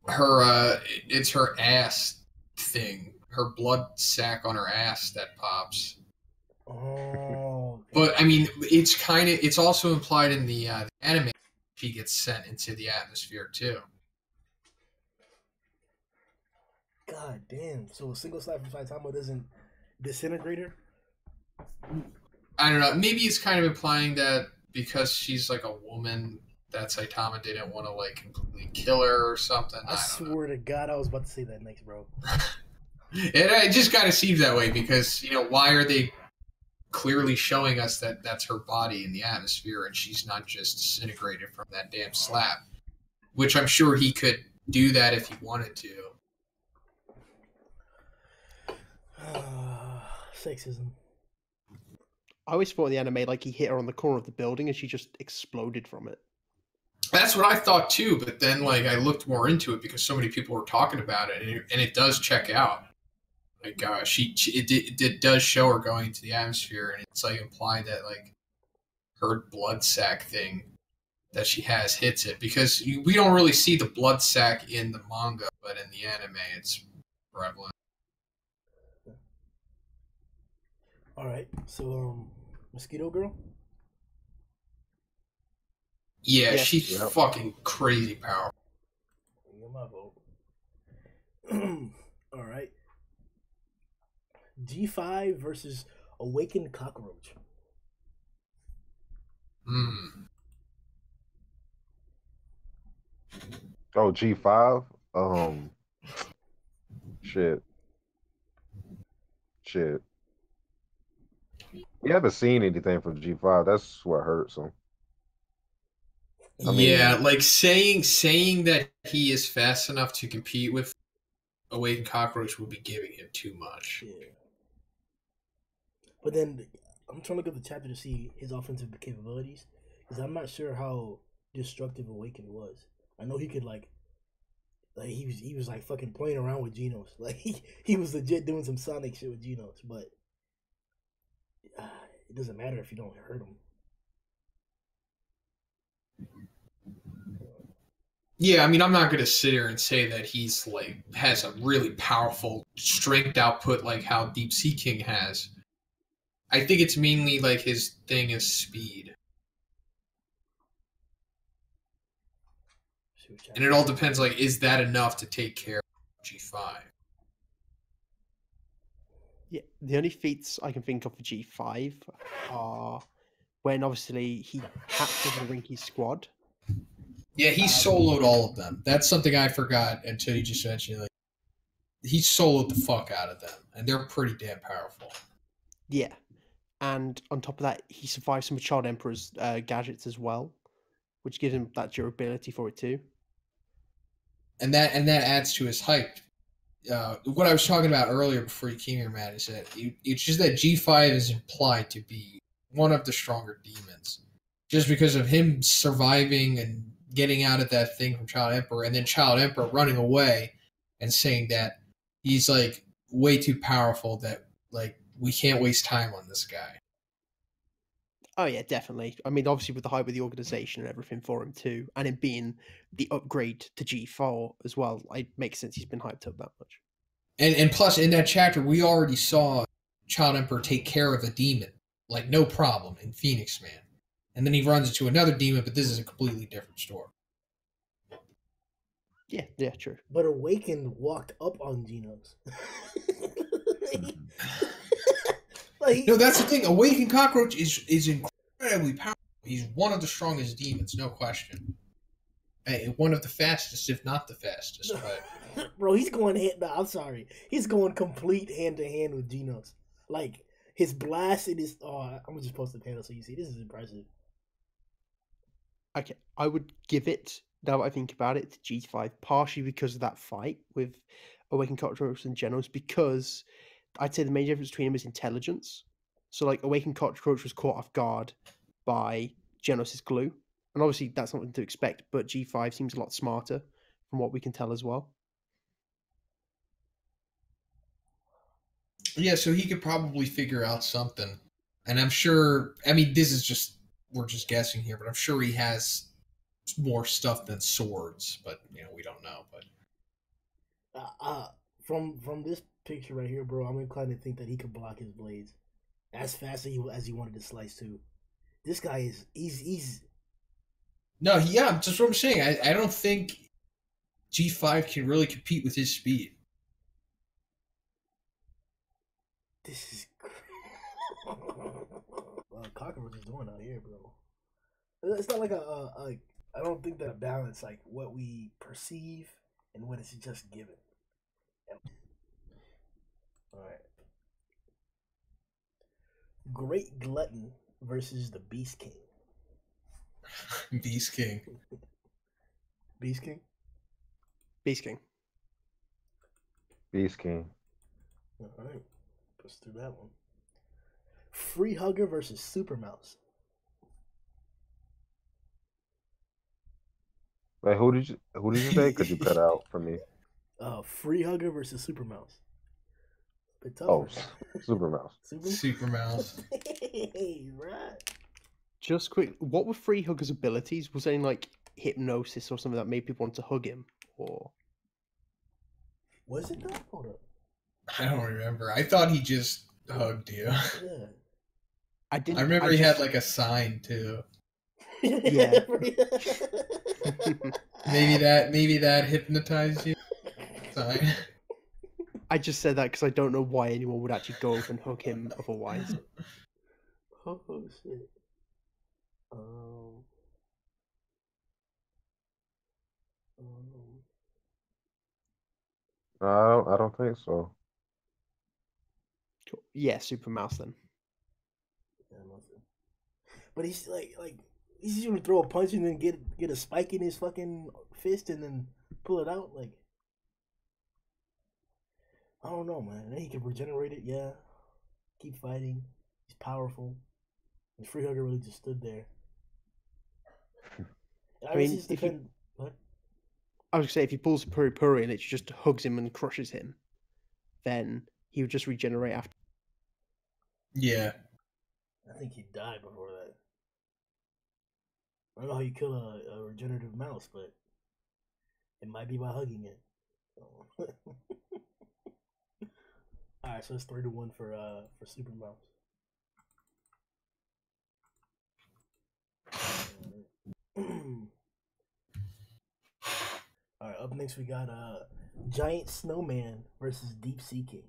Her it's her ass thing. Her blood sac on her ass that pops. Oh. But I mean, it's also implied in the anime. She gets sent into the atmosphere too. God damn. So a single slap from Saitama doesn't disintegrate her? I don't know. Maybe it's kind of implying that because she's like a woman, that Saitama didn't want to like completely kill her or something. I swear to God, I was about to say that next, bro. It just kind of seems that way because, you know, why are they clearly showing us that that's her body in the atmosphere and she's not just disintegrated from that damn slap? Which I'm sure he could do that if he wanted to. Sexism. I always thought in the anime like he hit her on the corner of the building and she just exploded from it. That's what I thought too, but then like I looked more into it because so many people were talking about it, and it does check out. Like it does show her going into the atmosphere, and it's like implied that like her blood sac thing that she has hits it, because we don't really see the blood sac in the manga, but in the anime it's prevalent. All right, so Mosquito Girl. Yeah, she's fucking crazy powerful. Get my vote. All right. G5 versus Awakened Cockroach. Oh, G5? Shit. We haven't seen anything from G5. That's what hurts him. I mean, like saying that he is fast enough to compete with Awakened Cockroach would be giving him too much. Yeah. But then I'm trying to look at the chapter to see his offensive capabilities because I'm not sure how destructive Awaken was. I know he could like he was like fucking playing around with Genos. Like he was legit doing some Sonic shit with Genos, but it doesn't matter if you don't hurt him. Yeah, I mean, I'm not going to sit here and say that he's like has a really powerful strength output like how Deep Sea King has. I think it's mainly like his thing is speed. And it all depends, like, is that enough to take care of G5? Yeah, the only feats I can think of for G5 are when obviously he captured the Rinky squad. Yeah, he soloed all of them. That's something I forgot until you just mentioned. Like, he soloed the fuck out of them, and they're pretty damn powerful. Yeah, and on top of that, he survived some of Child Emperor's gadgets as well, which gives him that durability for it too. And that adds to his hype. What I was talking about earlier before you came here, Matt, is that it's just that G5 is implied to be one of the stronger demons, just because of him surviving and getting out of that thing from Child Emperor, and then Child Emperor running away and saying that he's like way too powerful, that like we can't waste time on this guy. Oh yeah, definitely. I mean, obviously with the hype of the organization and everything for him too, and it being the upgrade to G4 as well, it makes sense he's been hyped up that much. And plus, in that chapter, we already saw Child Emperor take care of a demon, like no problem, in Phoenix Man. And then he runs into another demon, but this is a completely different story. Yeah, true. But Awakened walked up on Genos. No, that's the thing. Awakened Cockroach is incredibly powerful. He's one of the strongest demons, no question. One of the fastest, if not the fastest. But bro, he's going hand. No, I'm sorry. He's going complete hand to hand with Genos. Like his blast and his. Oh, I'm just post the panel so you see. This is impressive. Okay, I would give it, now that I think about it, to G5, partially because of that fight with Awakened Cockroach and Genos, because I'd say the main difference between them is intelligence. So, like, Awakened Cockroach was caught off guard by Genos' glue. And obviously, that's something to expect, but G5 seems a lot smarter from what we can tell as well. yeah, so he could probably figure out something. And I'm sure, I mean, this is just, we're just guessing here, but I'm sure he has more stuff than swords, but, you know, we don't know. But From this picture right here, bro, I'm inclined to think that he could block his blades as fast as he wanted to slice too. This guy is he's no, yeah, just what I'm saying. I don't think G5 can really compete with his speed. this is Cockroach is doing out here, bro. It's not like I don't think that balance like what we perceive and what is just given. All right. Great Glutton versus the Beast King. Beast King. Beast King? Beast King. Beast King. All right. Push through that one. Free Hugger versus Super Mouse. Wait, who did you say? Could you cut out for me? Free Hugger versus Super Mouse. A bit Oh, tougher. Super Mouse. Super Mouse. Hey, right. Just quick, what were Free Hugger's abilities? Was there any, like, hypnosis or something that made people want to hug him? Or Was it that? Hold up. I don't remember. I thought he just hugged you. Yeah. I didn't. I remember he had like a sign too. Yeah. Maybe that hypnotized you. Sign. I just said that because I don't know why anyone would actually go up and hug him otherwise. Oh shit. No, I don't think so. Cool. Yeah, Super Mouse then. Yeah, but he's like he's just gonna throw a punch and then get a spike in his fucking fist and then pull it out. Like I don't know, man. And then he can regenerate it. Yeah, keep fighting. He's powerful. And Free Hugger really just stood there. I mean, if he, what? I was gonna say, if he pulls a Puri Puri and it just hugs him and crushes him, then he would just regenerate after. Yeah. I think he'd die before that. I don't know how you kill a regenerative mouse, but it might be by hugging it. Alright, so it's 3-1 for Super Mouse. Alright, up next we got Giant Snowman versus Deep Sea King.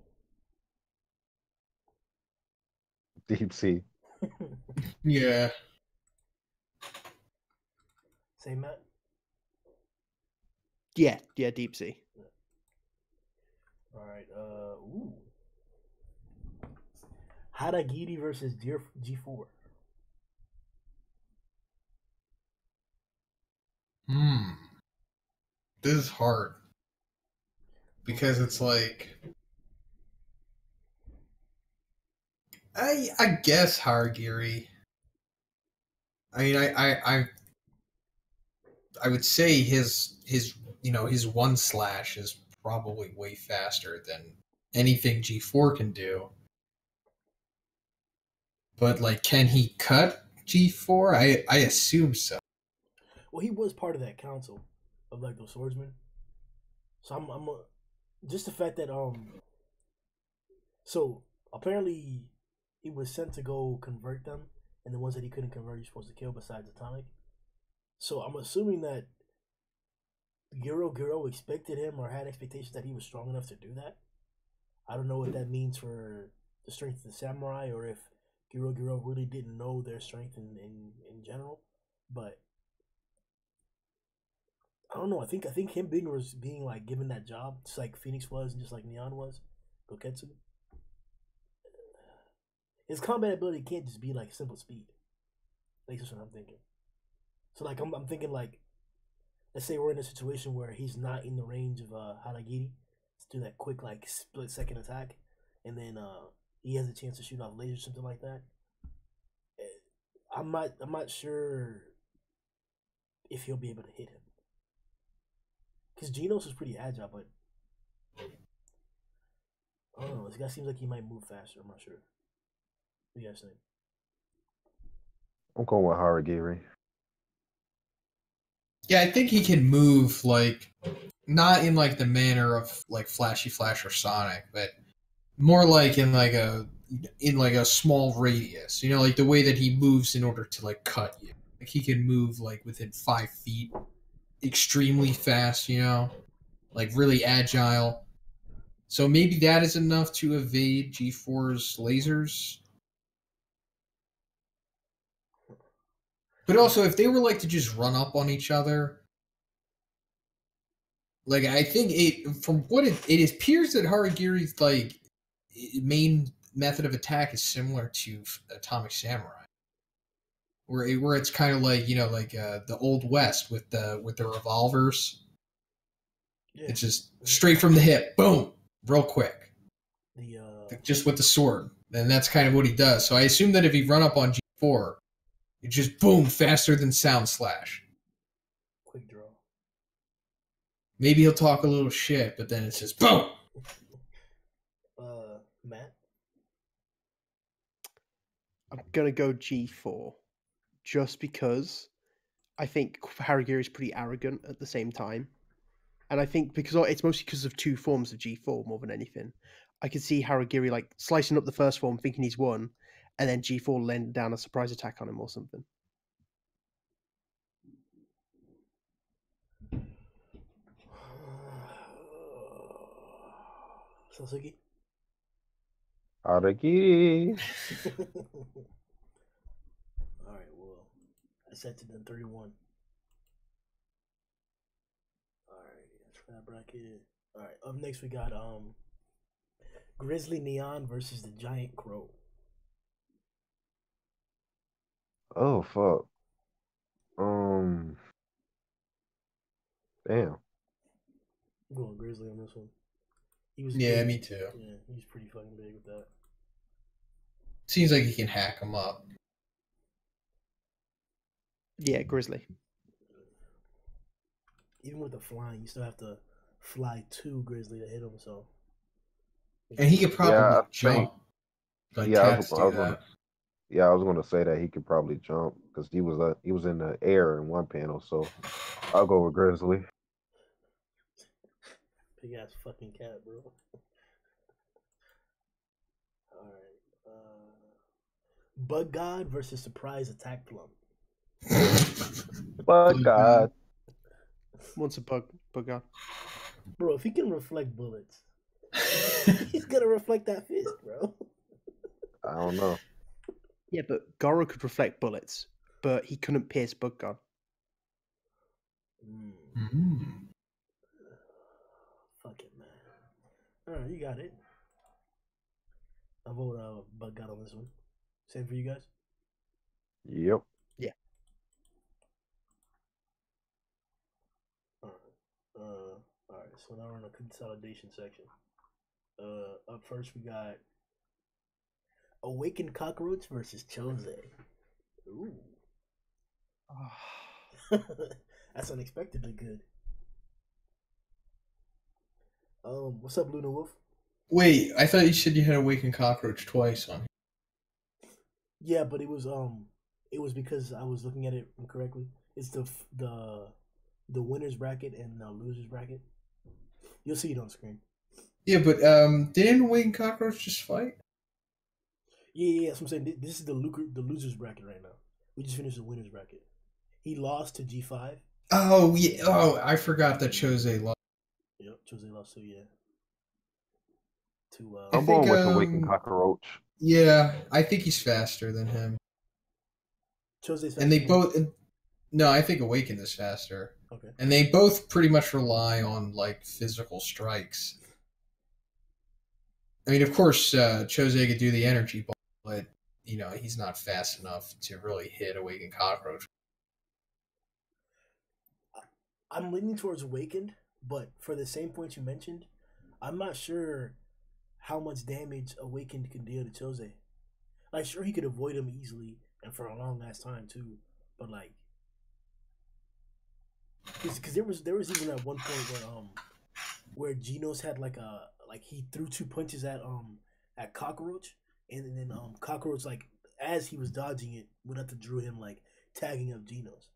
Deep Sea. Yeah. Say Matt? Yeah, Deep Sea. Alright, ooh. Haragiri versus G4. This is hard. Because it's like I guess Haragiri. I mean I would say his his one slash is probably way faster than anything G4 can do. But like, can he cut G4? I assume so. Well, he was part of that council of like those swordsmen. So I'm just the fact that so apparently he was sent to go convert them, and the ones that he couldn't convert, you're supposed to kill besides Atomic. So I'm assuming that Giro expected him or had expectations that he was strong enough to do that. I don't know what that means for the strength of the samurai, or if Giro really didn't know their strength in general. But I don't know. I think him being like given that job, just like Phoenix was and just like Neon was, Goketsu. His combat ability can't just be like simple speed. Like, that's what I'm thinking. So like I'm thinking like, let's say we're in a situation where he's not in the range of Haragiri to do that quick like split second attack, and then he has a chance to shoot off lasers or something like that. I'm not sure if he'll be able to hit him, because Genos is pretty agile, but I don't know. This guy seems like he might move faster. I'm not sure. What do you guys think? I'm going with Haragiri. Yeah, I think he can move like not in like the manner of like Flashy Flash or Sonic, but more like in like a small radius. You know, like the way that he moves in order to like cut you. Like he can move like within 5 feet, extremely fast. You know, like really agile. So maybe that is enough to evade G4's lasers. But also, if they were like to just run up on each other, like I think from what it appears that Haragiri's like main method of attack is similar to Atomic Samurai, where it's kind of like like the Old West with the revolvers. Yeah. It's just straight from the hip, boom, real quick. Just with the sword, and that's kind of what he does. So I assume that if he run up on G4. It's just boom, faster than Sound Slash. Quick draw. Maybe he'll talk a little shit, but then it's just boom. Matt? I'm gonna go G4, just because I think Haragiri is pretty arrogant at the same time, and I think because it's mostly because of two forms of G4 more than anything. I could see Haragiri like slicing up the first form, thinking he's won, and then G4 landing down a surprise attack on him or something. Satsuki? Haragiri. Alright, well, I set it in 31. Alright, that's for that bracket. Alright, up next we got Grizzly Neon versus the Giant Crow. Oh fuck. Damn. I'm going Grizzly on this one. He was yeah, big. me too. Yeah, he was pretty fucking big with that. Seems like he can hack him up. Yeah, Grizzly. Even with the flying, you still have to fly to Grizzly to hit him. So, And he could probably Yeah, I jump. think. Like Yeah, cats I do was gonna. that. Yeah, I was gonna say that he could probably jump because he was in the air in one panel. So I'll go with Grizzly. big ass fucking cat, bro. All right. Bug God versus Surprise Attack Plum. But God, Once a bug god. Bro, if he can reflect bullets, he's gonna reflect that fist, bro. I don't know. Yeah, but Goro could reflect bullets, but he couldn't pierce bug god. Fuck it, man. All right, you got it. I vote Bug God on this one. Same for you guys. Yep. Yeah. All right. So now we're in the consolidation section. Up first we got Awakened Cockroach versus Choze. Ooh. That's unexpectedly good. What's up, Luna Wolf? Wait, I thought you said you had Awakened Cockroach twice on. Yeah, but it was because I was looking at it incorrectly. It's the winners bracket and the losers bracket. You'll see it on screen. Yeah, but didn't Awakened Cockroach just fight? Yeah. That's what I'm saying. This is the losers bracket right now. We just finished the winners bracket. He lost to G5. Oh yeah. Oh, I forgot that Choze lost. Yep, Choze lost to I'm going with Awakened Cockroach. Yeah, I think he's faster than him. Choze's faster. And they both. No, I think Awakened is faster. Okay. And they both pretty much rely on like physical strikes. I mean, of course, Choze could do the energy ball, but he's not fast enough to really hit Awakened Cockroach. I'm leaning towards Awakened, but for the same points you mentioned, I'm not sure how much damage Awakened can deal to Choze. Like, sure, he could avoid him easily and for a long ass time too, but like, because there was even at one point where Genos had he threw 2 punches at Cockroach, and then Cockroach, like, as he was dodging it, went up to Drew him, like tagging up Genos.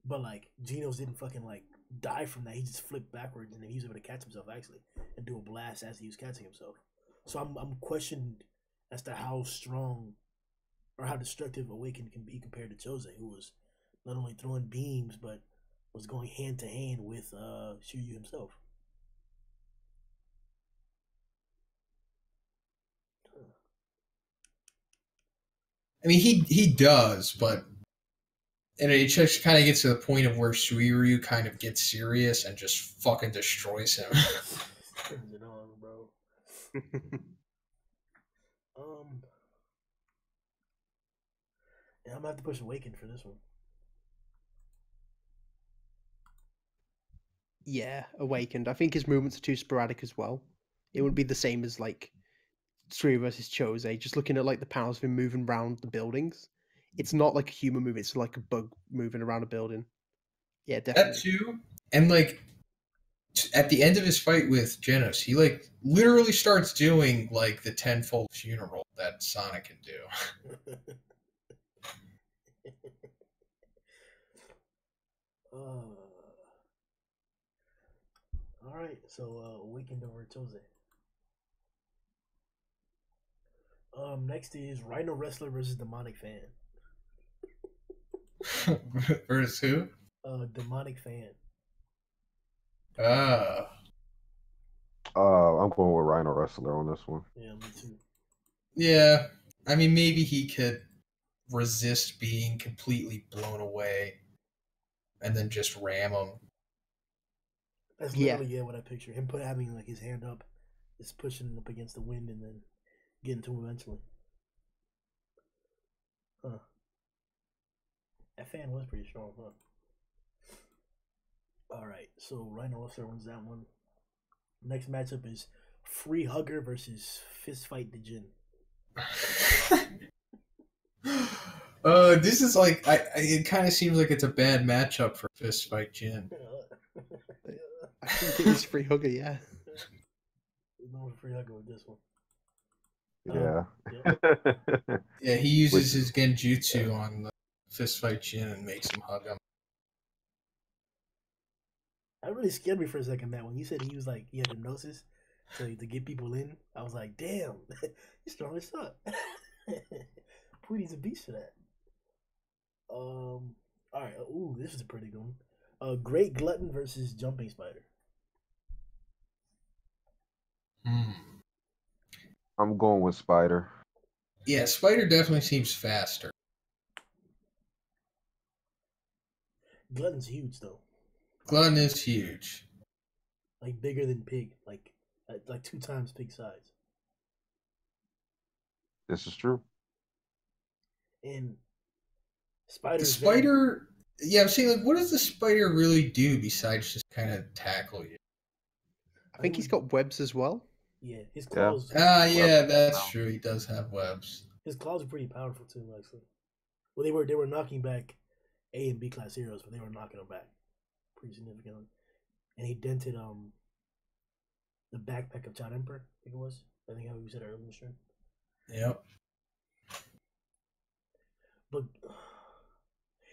But like Genos didn't fucking like die from that. He just flipped backwards and then he was able to catch himself actually and do a blast as he was catching himself. So I'm questioned as to how strong or how destructive Awakened can be compared to Choze, who was not only throwing beams but was going hand to hand with Shiryu himself. I mean, he does, but it just kind of gets to the point of where Suiryu kind of gets serious and just fucking destroys him. Turns it on, bro. Yeah, I'm gonna have to push Awakened for this one. Yeah, Awakened. I think his movements are too sporadic as well. It wouldn't be the same as like Three versus Choze. Just looking at like the panels of him moving around the buildings, it's not like a human move. It's like a bug moving around a building. Yeah, definitely. That too, and like at the end of his fight with Genos, he like literally starts doing like the tenfold funeral that Sonic can do. All right, so Awakened over Choze. Next is Rhino Wrestler versus Demonic Fan. Versus who? Demonic Fan. I'm going with Rhino Wrestler on this one. Yeah, me too. Yeah, I mean, maybe he could resist being completely blown away and then just ram him. That's literally what I picture. Him having like his hand up, just pushing him up against the wind and then getting to him eventually. Huh. That fan was pretty strong, huh? Alright, so Rhino Wrestler wins that one. Next matchup is Free Hugger versus Fist Fight Djin. This is like it kind of seems like it's a bad matchup for Fist Fight Djin. I think it is Free Hugger, yeah. No Free Hugger with this one. Yeah. Yeah, he uses his genjutsu on the Fist Fight Djin and makes him hug him. That really scared me for a second, Matt. When you said he had hypnosis to get people in, I was like, damn, he's strong as fuck. Pooty's a beast for that. All right. Ooh, this is a pretty good one. Great Glutton versus Jumping Spider. I'm going with Spider. Yeah, Spider definitely seems faster. Glutton's huge though. Glutton is huge. Like bigger than Pig. Like 2 times Pig size. This is true. And Spider. The Spider. Yeah, I'm saying, like, what does the Spider really do besides just kind of tackle you? I think he's got webs as well. Yeah, his claws. Yeah, that's true. He does have webs. His claws are pretty powerful too, actually. Well, they were knocking back A and B class heroes, but they were knocking them back pretty significantly. And he dented the backpack of Child Emperor, I think it was. I think how we said earlier in the stream. Yep. But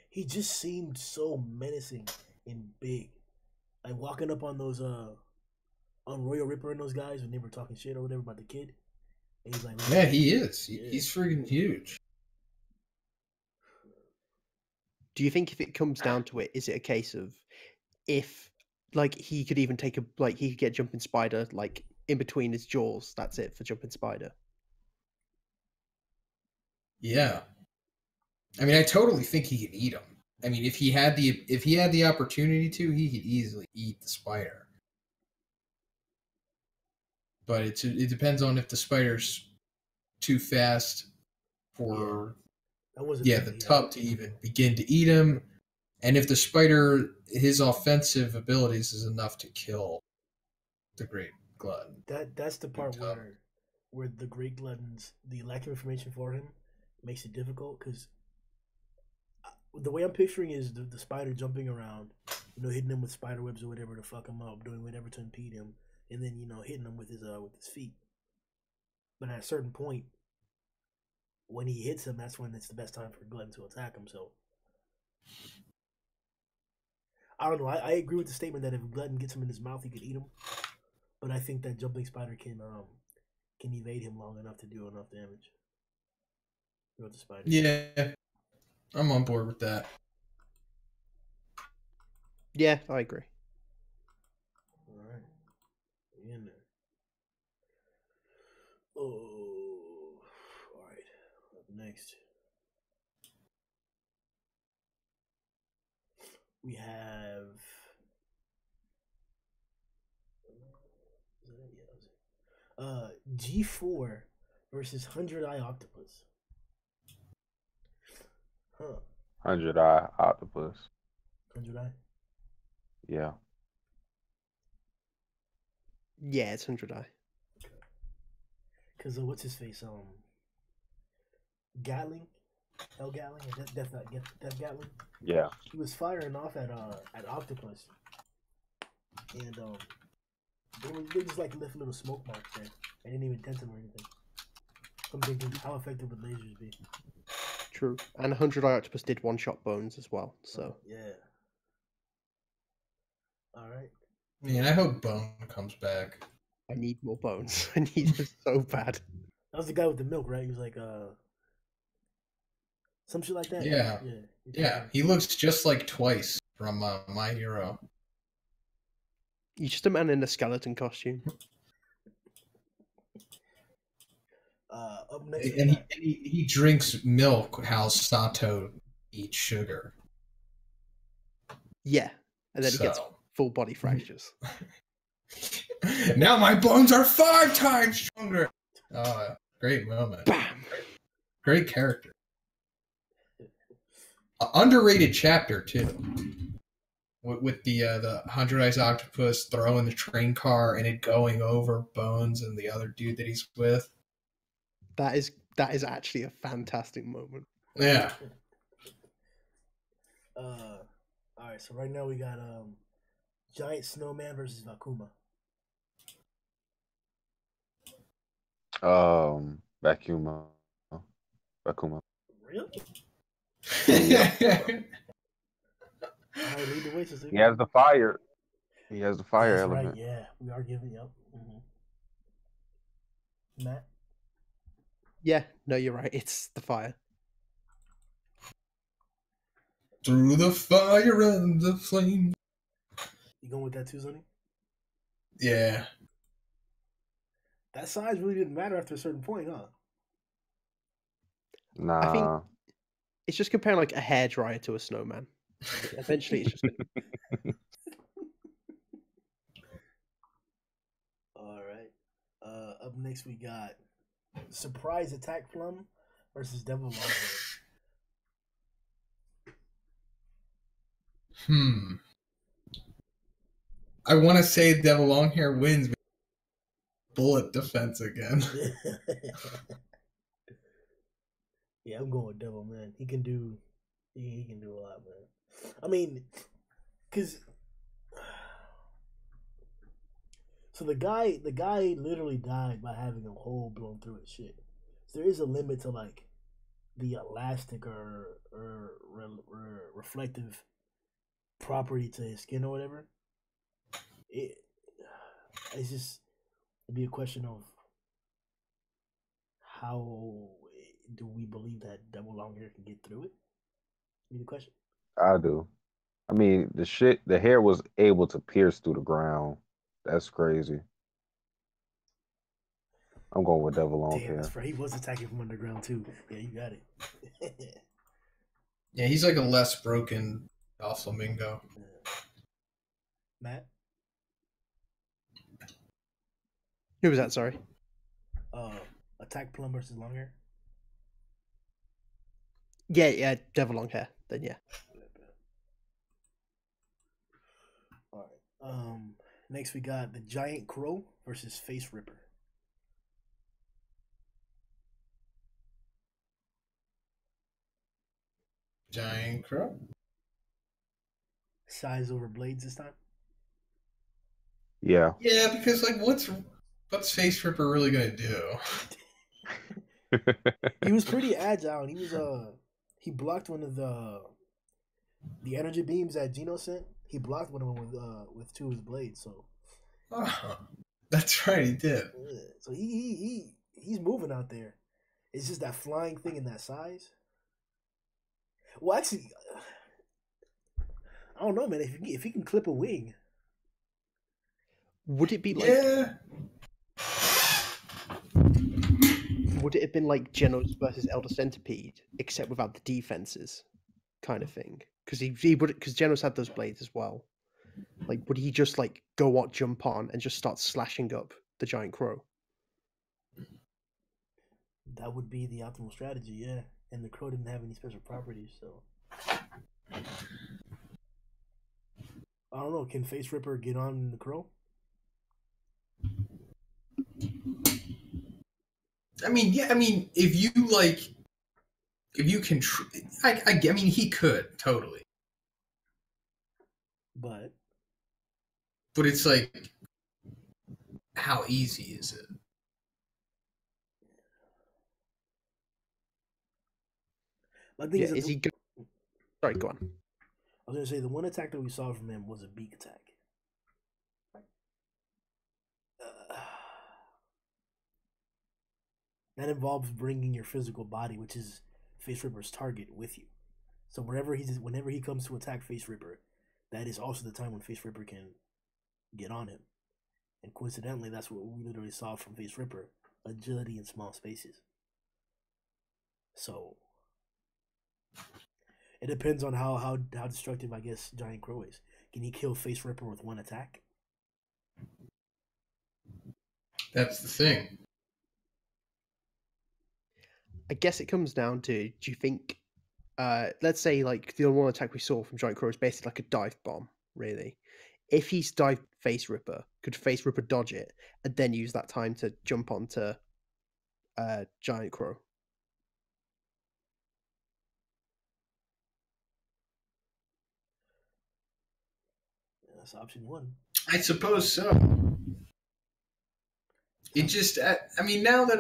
he just seemed so menacing and big. Like walking up on those on Royal Ripper and those guys when they were talking shit or whatever about the kid. And he's like, yeah, he is. He's freaking huge. Do you think if it comes down to it, is it a case of if like he could even take he could get Jumping Spider like in between his jaws, that's it for Jumping Spider? Yeah. I mean, I totally think he could eat him. I mean, if he had the opportunity to, he could easily eat the spider. But it depends on if the spider's too fast for the tub to even begin to eat him, and if the spider, his offensive abilities is enough to kill the Great Glutton. That's the part where the Great Glutton's the lack of information for him makes it difficult, because the way I'm picturing is the spider jumping around, hitting him with spider webs or whatever to fuck him up, doing whatever to impede him, and then hitting him with his feet. But at a certain point, when he hits him, that's when it's the best time for Glutton to attack him. So I don't know. I agree with the statement that if Glutton gets him in his mouth, he could eat him. But I think that Jumping Spider can evade him long enough to do enough damage. With the spider. Yeah, I'm on board with that. Yeah, I agree. All right, we in there. Oh, all right. Up next, we have. G4 versus 100-Eye Octopus. Huh. 100-Eye Octopus. 100-Eye? Yeah. Yeah, it's 100-Eye. Okay. Because what's his face? Gatling? El Gatling? Death Gatling? Yeah. He was firing off at Octopus. And they just left a little smoke marks there. I didn't even dent him or anything. I'm thinking, how effective would lasers be? True. And 100-Eye Octopus did one-shot Bones as well, so. Yeah. Alright. Man, I hope Bone comes back. I need more Bones. I need him so bad. That was the guy with the milk, right? He was like, some shit like that. Yeah. Yeah. He looks just like Twice from My Hero. He's just a man in a skeleton costume. Up next, and he drinks milk how Sato eats sugar. Yeah, and then he gets full body fractures. Now my bones are 5 times stronger. Great moment. Bam! Great character. Underrated chapter too. With the 100-Eyes Octopus throwing the train car and it going over Bones and the other dude that he's with. That is That is actually a fantastic moment. Yeah. All right, so right now we got Giant Snowman versus Vakuma. Vacuum. Vakuma. Really? Yep. All right, lead the way, Satsuki. He has the fire. He has the fire That's element. right. Yeah, we are giving up. Matt. Yeah, no, you're right. It's the fire. Through the fire and the flame. You going with that too, Zhoniin? Yeah. That size really didn't matter after a certain point, huh? Nah. I think it's just comparing like a hairdryer to a snowman. Eventually, it's just. All right. Up next, we got Surprise Attack Plum versus Devil Longhair. I want to say Devil Longhair wins, but bullet defense again. Yeah, I'm going with Devil, man. He can do a lot, man. I mean, cause so the guy literally died by having a hole blown through his shit. So there is a limit to like the elastic or reflective property to his skin or whatever. It's just it'd be a question of how do we believe that Devil Longhair can get through it? Be the question. I do. I mean, the hair was able to pierce through the ground. That's crazy. I'm going with Devil Long Damn, Hair. that's right. He was attacking from underground too. Yeah, you got it. Yeah, he's like a less broken Flamingo. Matt? Who was that? Sorry. Attack Plum versus Longhair. Yeah, Devil Longhair. Then yeah. All right. Next we got the Giant Crow versus Face Ripper. Giant Crow. Size over blades this time. Yeah. Yeah, because like what's Face Ripper really gonna do? He was pretty agile. And he blocked one of the energy beams that Gino sent. He blocked one of them with two of his blades. So that's right, he did. Yeah, so he's moving out there. It's just that flying thing and that size. Well, actually, I don't know, man. If he can clip a wing, would it be like? Yeah. Would it have been like Genos versus Elder Centipede, except without the defenses, kind of thing? Because he would, because Genos had those blades as well. Like, would he just like go out, jump on, and just start slashing up the Giant Crow? That would be the optimal strategy, yeah. And the Crow didn't have any special properties, so I don't know. Can Face Ripper get on the Crow? I mean, yeah. I mean, if you can, I mean, he could totally. But it's like, how easy is it? I think is he? Sorry, go on. I was gonna say the one attack that we saw from him was a beak attack. That involves bringing your physical body, which is Face Ripper's target, with you. So whenever he comes to attack Face Ripper, that is also the time when Face Ripper can get on him. And coincidentally, that's what we literally saw from Face Ripper: agility in small spaces. So it depends on how destructive, I guess, Giant Crow is. Can he kill Face Ripper with one attack? That's the thing. I guess it comes down to: do you think, let's say, like the one attack we saw from Giant Crow is basically like a dive bomb, really? If he's dived Face Ripper, could Face Ripper dodge it and then use that time to jump onto Giant Crow? That's option one. I suppose so. It just, I mean, now that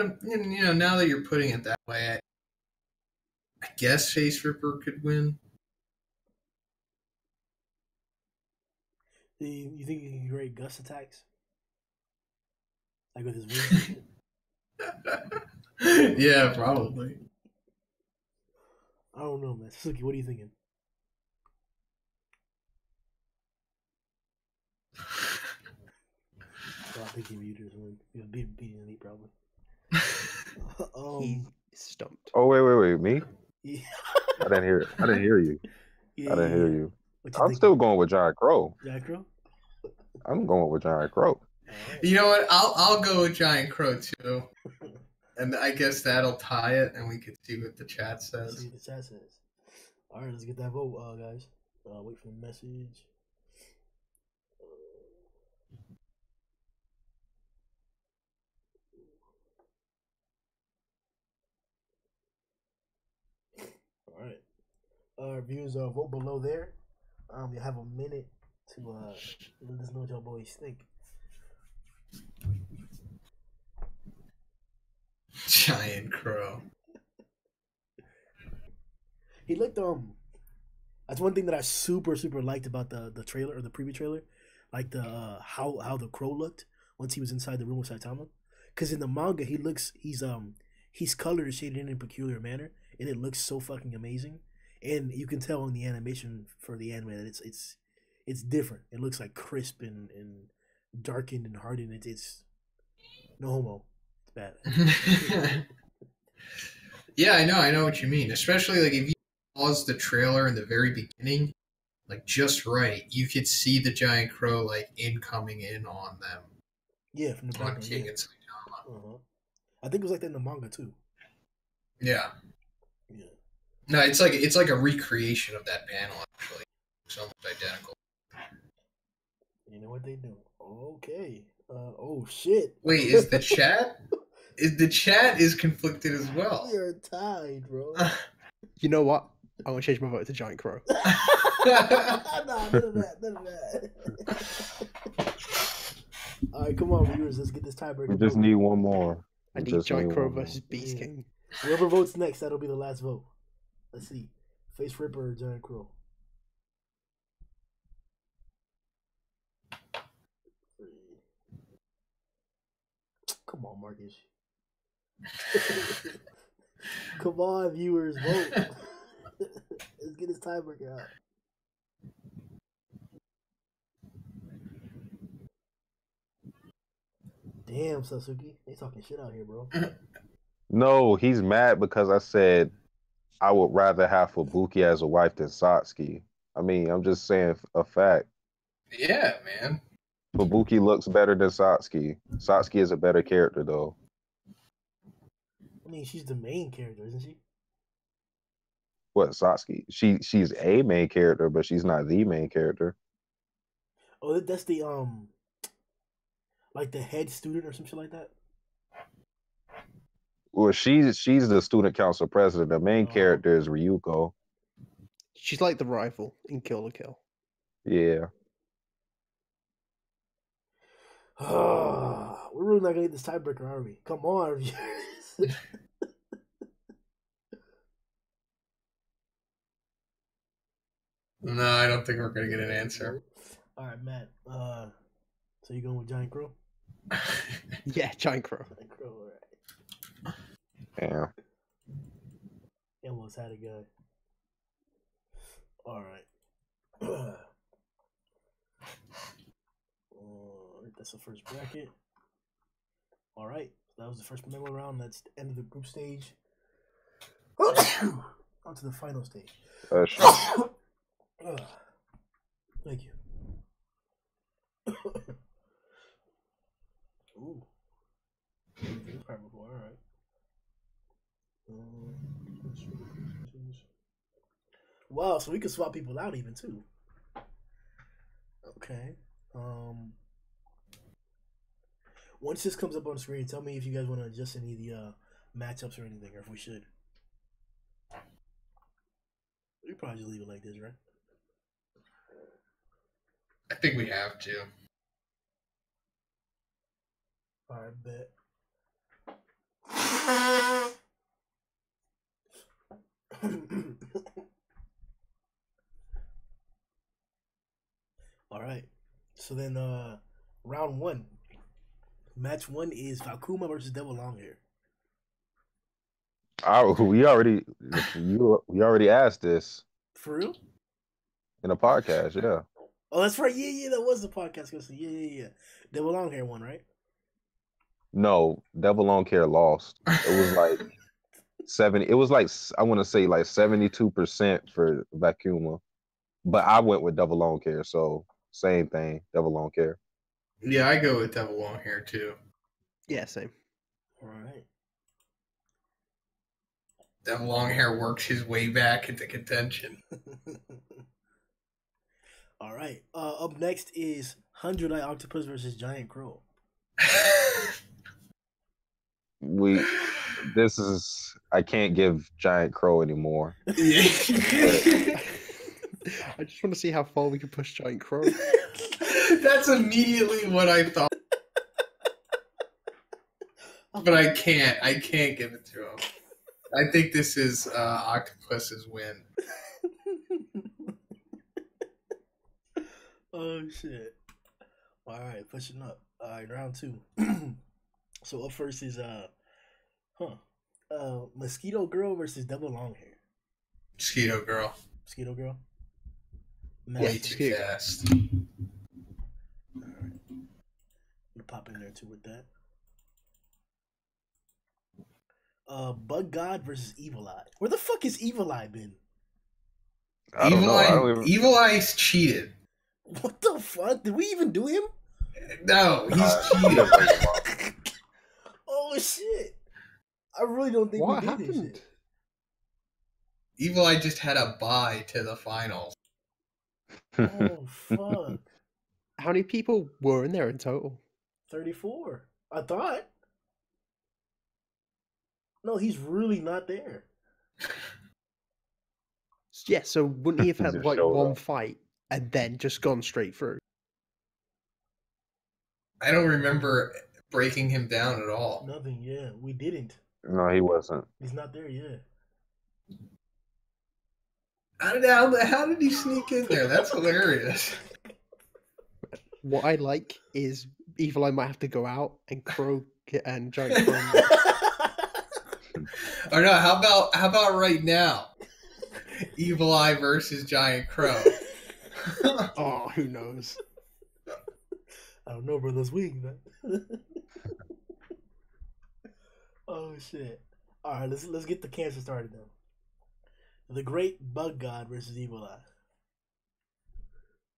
now that you're putting it that way, I guess Face Ripper could win. You think he can create gust attacks? Like with his wings and shit? Yeah, probably. I don't know, man. Satsuki, what are you thinking? Well, I think he muted him. He was beating me probably. He stumped. Oh wait, me? Yeah. I didn't hear you. Yeah, I didn't hear you. What I'm still going with Giant Crow. Giant Crow? I'm going with Giant Crow. Right. You know what? I'll go with Giant Crow too, and I guess that'll tie it, and we can see what the chat says. See what the chat says. All right, let's get that vote, guys. Wait for the message. All right. Viewers, vote below there. You have a minute to let us know what y'all boys think. Giant Crow. He looked That's one thing that I super liked about the trailer or the preview trailer, like the how the crow looked once he was inside the room with Saitama. Because in the manga, he's colored and shaded in a peculiar manner, and it looks so fucking amazing. And you can tell in the animation for the anime that it's different. It looks like crisp and darkened and hardened. It's no homo. It's bad. Yeah, I know what you mean. Especially like if you pause the trailer in the very beginning, like just right, you could see the Giant Crow like coming in on them. Yeah, from the On background. King Yeah. and Saitama. I think it was like that in the manga too. Yeah. Yeah. No, it's like a recreation of that panel actually. It's almost identical. You know what they do? Okay. Oh shit. Wait, is the chat? The chat is conflicted as well. We are tied, bro. You know what? I'm gonna change my vote to Giant Crow. Nah, none of that. All right, come on, viewers. Let's get this tiebreaker. We just need one more. I We need just Giant need Crow one more. versus Beast Yeah. King. Whoever votes next, that'll be the last vote. Let's see. Face Ripper or Giant Crow? Come on, Marcus. Come on, viewers, vote. Let's get this tiebreaker out. Damn, Satsuki. They talking shit out here, bro. No, he's mad because I said I would rather have Fubuki as a wife than Satsuki. I mean, I'm just saying a fact. Yeah, man. Fubuki looks better than Satsuki. Satsuki is a better character, though. I mean, she's the main character, isn't she? What, Satsuki? She's a main character, but she's not the main character. Oh, that's the like the head student or some shit like that. Well, she's the student council president. The main character is Ryuko. She's like the rival in Kill la Kill. Yeah. We're really not gonna get this tiebreaker, are we? Come on, viewers. No, I don't think we're gonna get an answer. All right, Matt. So you going with Giant Crow? Yeah, Giant Crow. Giant Crow, all right. Yeah. He almost had a guy. All right. That's the first bracket. All right. That was the first preliminary round. That's the end of the group stage. On to the final stage. Thank you. Ooh. This part before, all right. Wow, so we can swap people out even too. Okay. Once this comes up on the screen, tell me if you guys want to adjust any of the matchups or anything, or if we should. We probably just leave it like this, right? I think we have to. I bet. All right. So then, round one. Match one is Valkuma versus Devil Longhair. We already asked this For real? in a podcast, yeah. Oh, that's right. Yeah, that was the podcast. Yeah. Devil Longhair won, right? No, Devil Longhair lost. It was like 70. It was like I want to say like 72% for Vakuma, but I went with Devil Longhair, so same thing. Devil Longhair. Yeah, I go with Devil Longhair too. Yeah, same. All right. Devil Longhair works his way back into contention. All right. Up next is 100-Eye Octopus versus Giant Crow. I can't give Giant Crow anymore. I just want to see how far we can push Giant Crow. That's immediately what I thought. But I can't give it to him. I think this is Octopus's win. Oh shit! All right, pushing up. All right, round two. So up first is Mosquito Girl versus Devil Longhair. Mosquito Girl. Mosquito Girl. Way too fast. All right, I'm gonna pop in there too with that. Bug God versus Evil Eye. Where the fuck is Evil Eye been? I don't know. Evil Eye's cheated. What the fuck? Did we even do him? No, he's cheated. Oh shit! I really don't think What we did this happened? shit. Evil Eye just had a bye to the finals. Oh fuck! How many people were in there in total? 34. I thought. No, he's really not there. Yeah, so wouldn't he have had Just like showed one up. fight and then just gone straight through? I don't remember breaking him down at all. Nothing. Yeah, we didn't. No, he wasn't. He's not there yet. How did he sneak in there? That's hilarious. What I like is Evil Eye might have to go out and Crow and Giant Crow. Or no, how about right now? Evil Eye versus Giant Crow. Oh, who knows? I don't know, bro. Those wings, man. Oh shit! All right, let's get the cancer started now. The Great Bug God versus Evil Eye.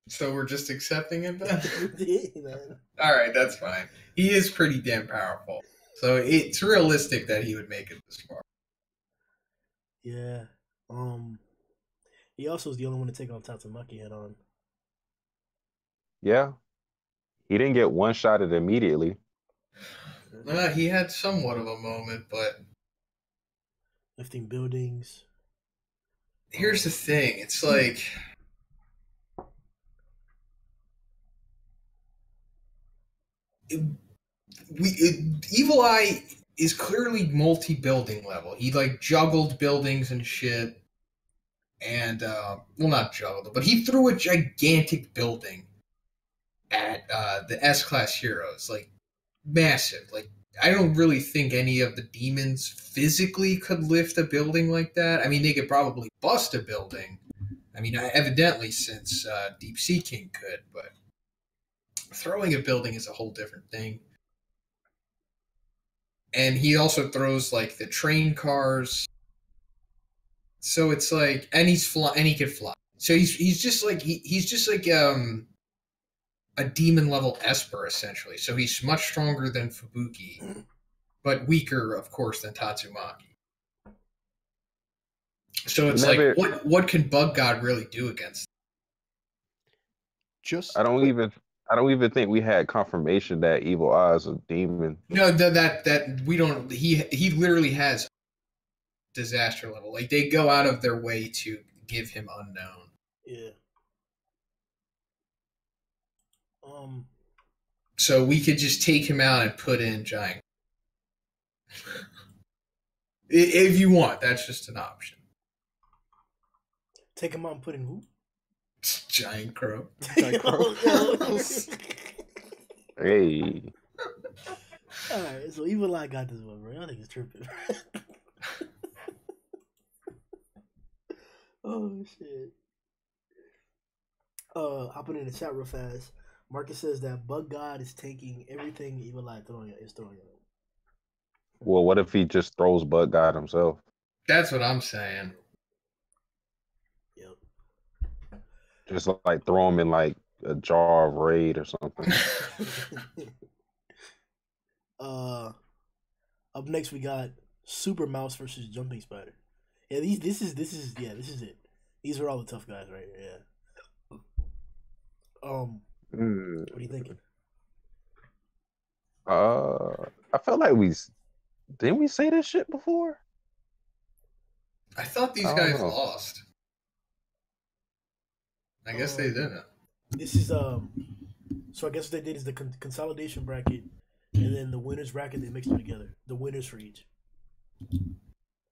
So we're just accepting him then? Yeah, man. Alright, that's fine. He is pretty damn powerful. So it's realistic that he would make it this far. Yeah. He also is the only one to take on Tatsumaki head on. Yeah. He didn't get one shot at immediately. He had somewhat of a moment, but Lifting buildings. here's the thing. It's like Evil Eye is clearly multi-building level. He like juggled buildings and shit. And well, not juggled, but he threw a gigantic building at the S-Class heroes, like massive. Like I don't really think any of the demons physically could lift a building like that. I mean, they could probably bust a building. I mean, evidently since Deep Sea King could, but throwing a building is a whole different thing. And he also throws like the train cars. So it's like, and he can fly. So he's just like a demon level Esper essentially. So he's much stronger than Fubuki, but weaker, of course, than Tatsumaki. So it's like, what can Bug God really do against him? I don't even think we had confirmation that Evil Eye is a demon. No, that we don't. He literally has disaster level. Like they go out of their way to give him unknown. Yeah. So we could just take him out and put in Giant. If you want, that's just an option. Take him out and put in who? Giant Crow. Giant Crow. Hey. Alright, so Evil Eye got this one, bro. Y'all niggas tripping. Oh shit. Hopping in the chat real fast. Marcus says that Bug God is taking everything Evil Eye is throwing at him. Well, what if he just throws Bug God himself? That's what I'm saying. Yep. Just like throw him in like a jar of Raid or something. Up next we got Super Mouse versus Jumping Spider. Yeah, this is it. These are all the tough guys right here. Yeah. What are you thinking? I felt like didn't we say this shit before? I thought these guys lost. I guess they didn't. This is so I guess what they did is the consolidation bracket, and then the winners bracket. They mixed them together. The winners for each,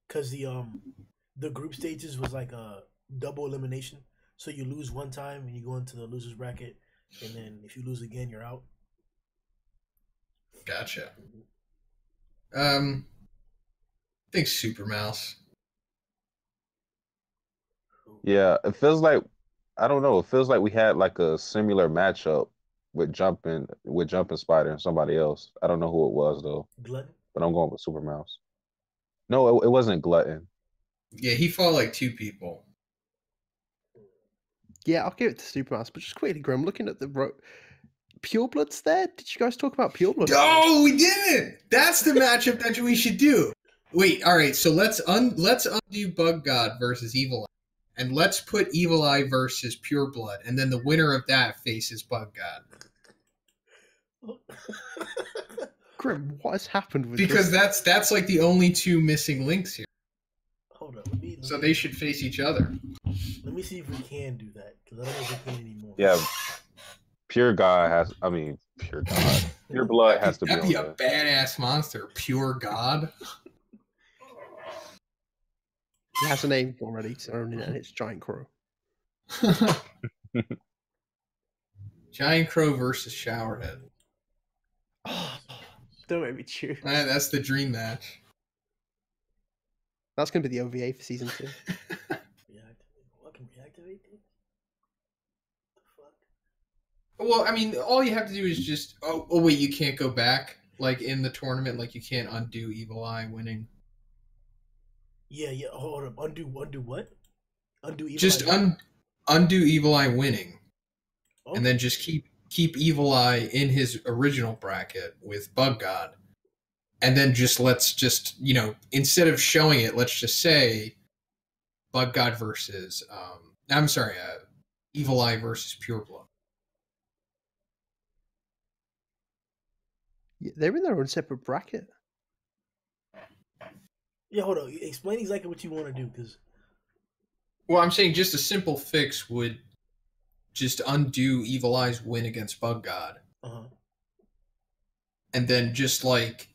because the group stages was like a double elimination. So you lose one time and you go into the losers bracket, and then if you lose again, you're out. Gotcha. I think Super Mouse. Yeah, it feels like I don't know. It feels like we had like a similar matchup with Jumping Spider and somebody else. I don't know who it was though. Glutton? But I'm going with Super Mouse. No, it wasn't Glutton. Yeah, he fought like 2 people. Yeah, I'll give it to Super Mouse, but just quickly, Grimm, looking at the Pure Blood's there. Did you guys talk about Pure Blood? Oh, we didn't. That's the matchup that we should do. Wait, all right. So let's undo Bug God versus Evil Eye, and let's put Evil Eye versus Pure Blood, and then the winner of that faces Bug God. Grimm, what has happened with Because this? that's like the only 2 missing links here. Hold on. So they should face each other. Let me see if we can do that, because I don't know if we can anymore. Yeah. Pure Blood has to be That'd on be a there. badass monster. Pure God. He has a name already, and it's Giant Crow. Giant Crow versus Showerhead. Oh, don't make me choose. That's the dream match. That's going to be the OVA for season 2. What can reactivate this? Well, I mean, all you have to do is just... Oh, wait, you can't go back? Like, in the tournament? Like, you can't undo Evil Eye winning? Yeah, hold up. Undo what? Undo Evil Just Eye. Undo Evil Eye winning. Okay. And then just keep Evil Eye in his original bracket with Bug God. And then let's instead of showing it, let's just say Bug God versus... Evil Eye versus Pure Blood. Yeah, they're in their own separate bracket. Yeah, hold on. Explain exactly what you want to do, because... Well, I'm saying just a simple fix would just undo Evil Eye's win against Bug God. Uh-huh. And then just like...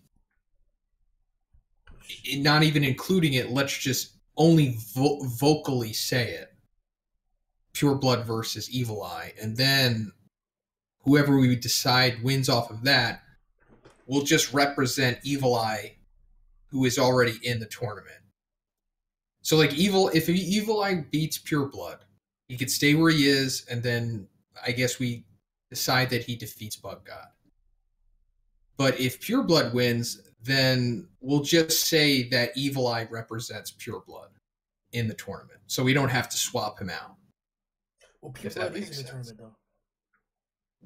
not even including it, let's just only vocally say it. Pure Blood versus Evil Eye. And then whoever we decide wins off of that will just represent Evil Eye, who is already in the tournament. So like if Evil Eye beats Pure Blood, he could stay where he is, and then I guess we decide that he defeats Bug God. But if Pure Blood wins, then we'll just say that Evil Eye represents Pure Blood in the tournament. So we don't have to swap him out. Well, Pure Blood is in the tournament, though.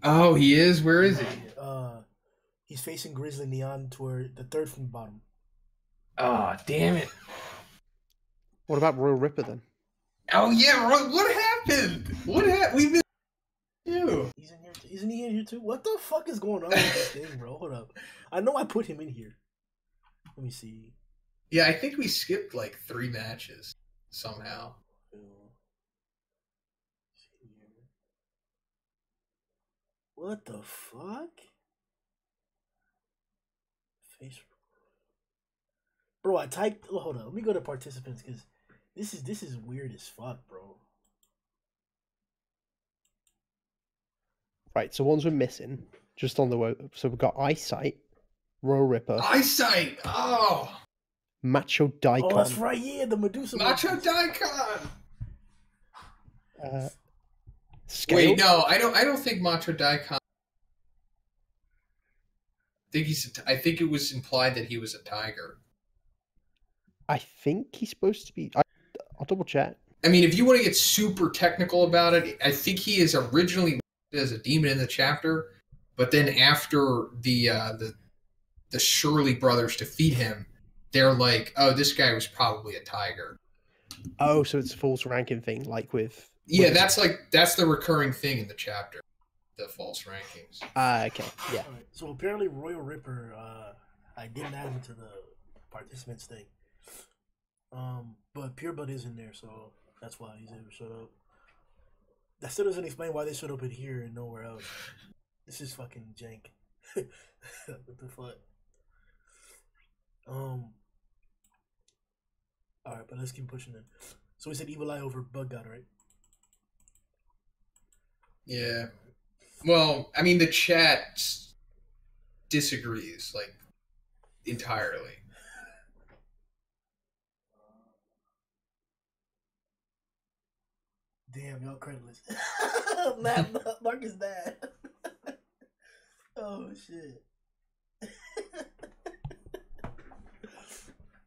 Oh, he is? Where is he? He's facing Grizzly Neon toward the 3rd from the bottom. Oh, damn it. What about Royal Ripper, then? Oh, yeah. What happened? We've been... Ew. He's in here. Isn't he in here, too? What the fuck is going on with this thing, bro? Hold up. I know I put him in here. Let me see. Yeah, I think we skipped like 3 matches somehow. What the fuck? Face. Bro, I typed. Oh, hold on. Let me go to participants because this is weird as fuck, bro. Right, so ones we're missing just on the way. So we've got Eyesight, Royal Ripper, Eyesight. Oh, Macho Daikon. Oh, that's right. Yeah, the Medusa. Macho monkeys. Daikon. Scale. Wait, no, I don't think Macho Daikon. I think it was implied that he was a tiger. I think he's supposed to be. I'll double check. I mean, if you want to get super technical about it, I think he is originally as a demon in the chapter, but then after the Shirley brothers defeat him, they're like, oh, this guy was probably a tiger. Oh, so it's a false ranking thing, like with. Yeah, that's the recurring thing in the chapter, the false rankings. Okay, yeah. All right, so apparently Royal Ripper, I didn't add him to the participants thing. But Pure Blood is in there, so that's why he's able to show up. That still doesn't explain why they showed up in here and nowhere else. This is fucking jank. What the fuck? Alright, but let's keep pushing it. So we said Evil Eye over Bug God, right? Yeah. Well, I mean, the chat disagrees, like, entirely. Damn, y'all creditless. Mark is bad. Oh, shit.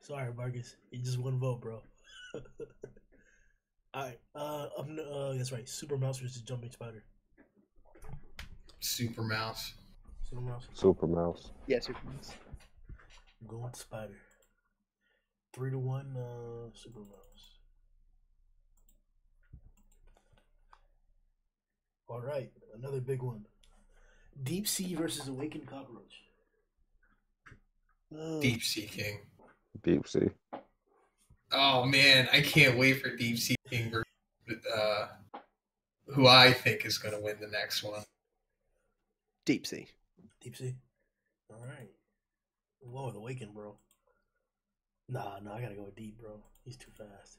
Sorry, Marcus. You just one vote, bro. Alright, that's right. Super Mouse versus Jumping Spider. Super Mouse. Super Mouse. Super Mouse. Yeah, Super Mouse. I'm going with Spider. 3-1, Super Mouse. Alright, another big one. Deep Sea versus Awakened Cockroach. Deep Sea King. Deep Sea. Oh, man, I can't wait for Deep Sea King versus who I think is going to win the next one. Deep Sea. Deep Sea. Alright. Whoa, with Awakened, bro. Nah, I gotta go with Deep, bro. He's too fast.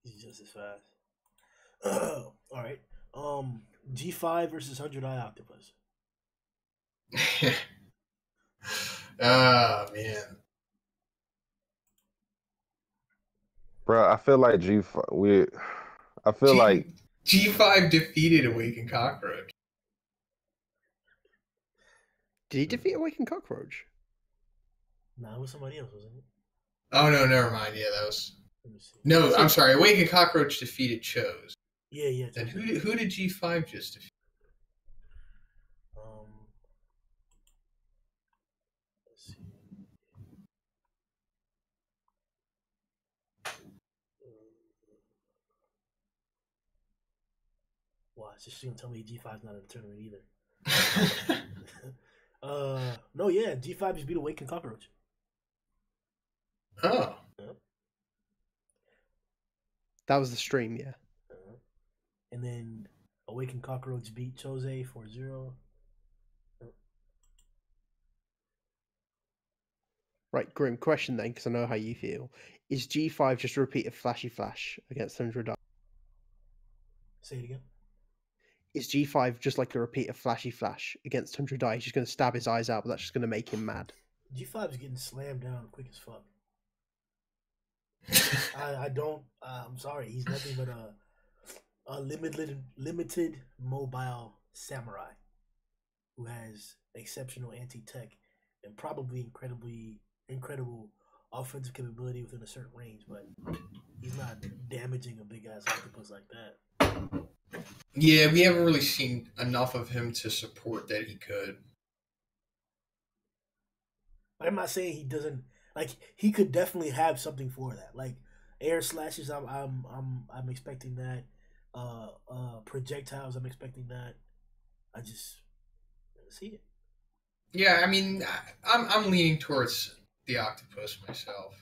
He's just as fast. Alright. G5 versus 100 Eye Octopus. Oh, man. Bro, I feel like I feel like G5 defeated Awakened Cockroach. Did he defeat Awakened Cockroach? Nah, it was somebody else, wasn't it? Oh, no, never mind. Yeah, that was... Let me see. No, I'm sorry. Awakened Cockroach defeated Choze. Yeah. Then who did G5 just defeat? Let's see. Wow, it's just gonna tell me G5's not in the tournament either. No, yeah, G5 just beat Awakened Cockroach. Oh. That was the stream, yeah. And then Awakened Cockroach beat Choze 4-0. Right, Grimm, question then, because I know how you feel. Is G5 just a repeat of Flashy Flash against 100 Eye? Say it again. Hmm. Is G5 just like a repeat of Flashy Flash against 100 Eye? He's just going to stab his eyes out, but that's just going to make him mad. G5 is getting slammed down quick as fuck. I'm sorry. He's nothing but a limited mobile samurai who has exceptional anti-tech and probably incredible offensive capability within a certain range, but he's not damaging a big ass octopus like that. Yeah, we haven't really seen enough of him to support that he could. I'm not saying he doesn't. Like, he could definitely have something for that. Like air slashes, I'm expecting that. Projectiles, I'm expecting that. I just see it. Yeah, I mean, I'm leaning towards the octopus myself.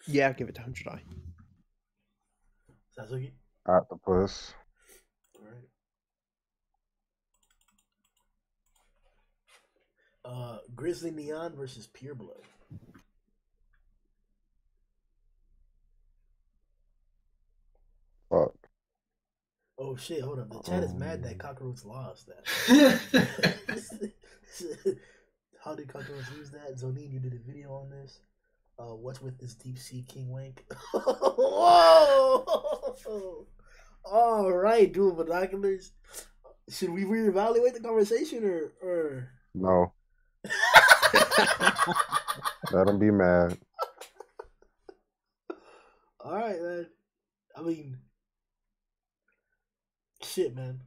Yeah, I'll give it to 100 Eye. Satsuki? Octopus. Grizzly Neon versus Pureblood. Fuck. Oh shit! Hold up. The chat is mad that Cockroach lost that. How did Cockroach lose that? Zhoniin, you did a video on this. What's with this deep sea king wank? Whoa! All right, dual binoculars. Should we reevaluate the conversation or? No. Let them be mad. All right, man. I mean, shit, man.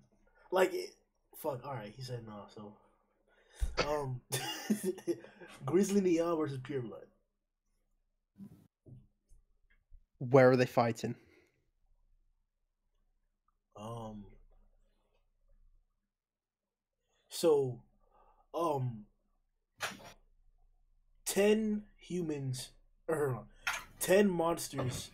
Like, fuck. All right, he said no. So, Grizzly Neon versus Pureblood. Where are they fighting? So, 10 humans or 10 monsters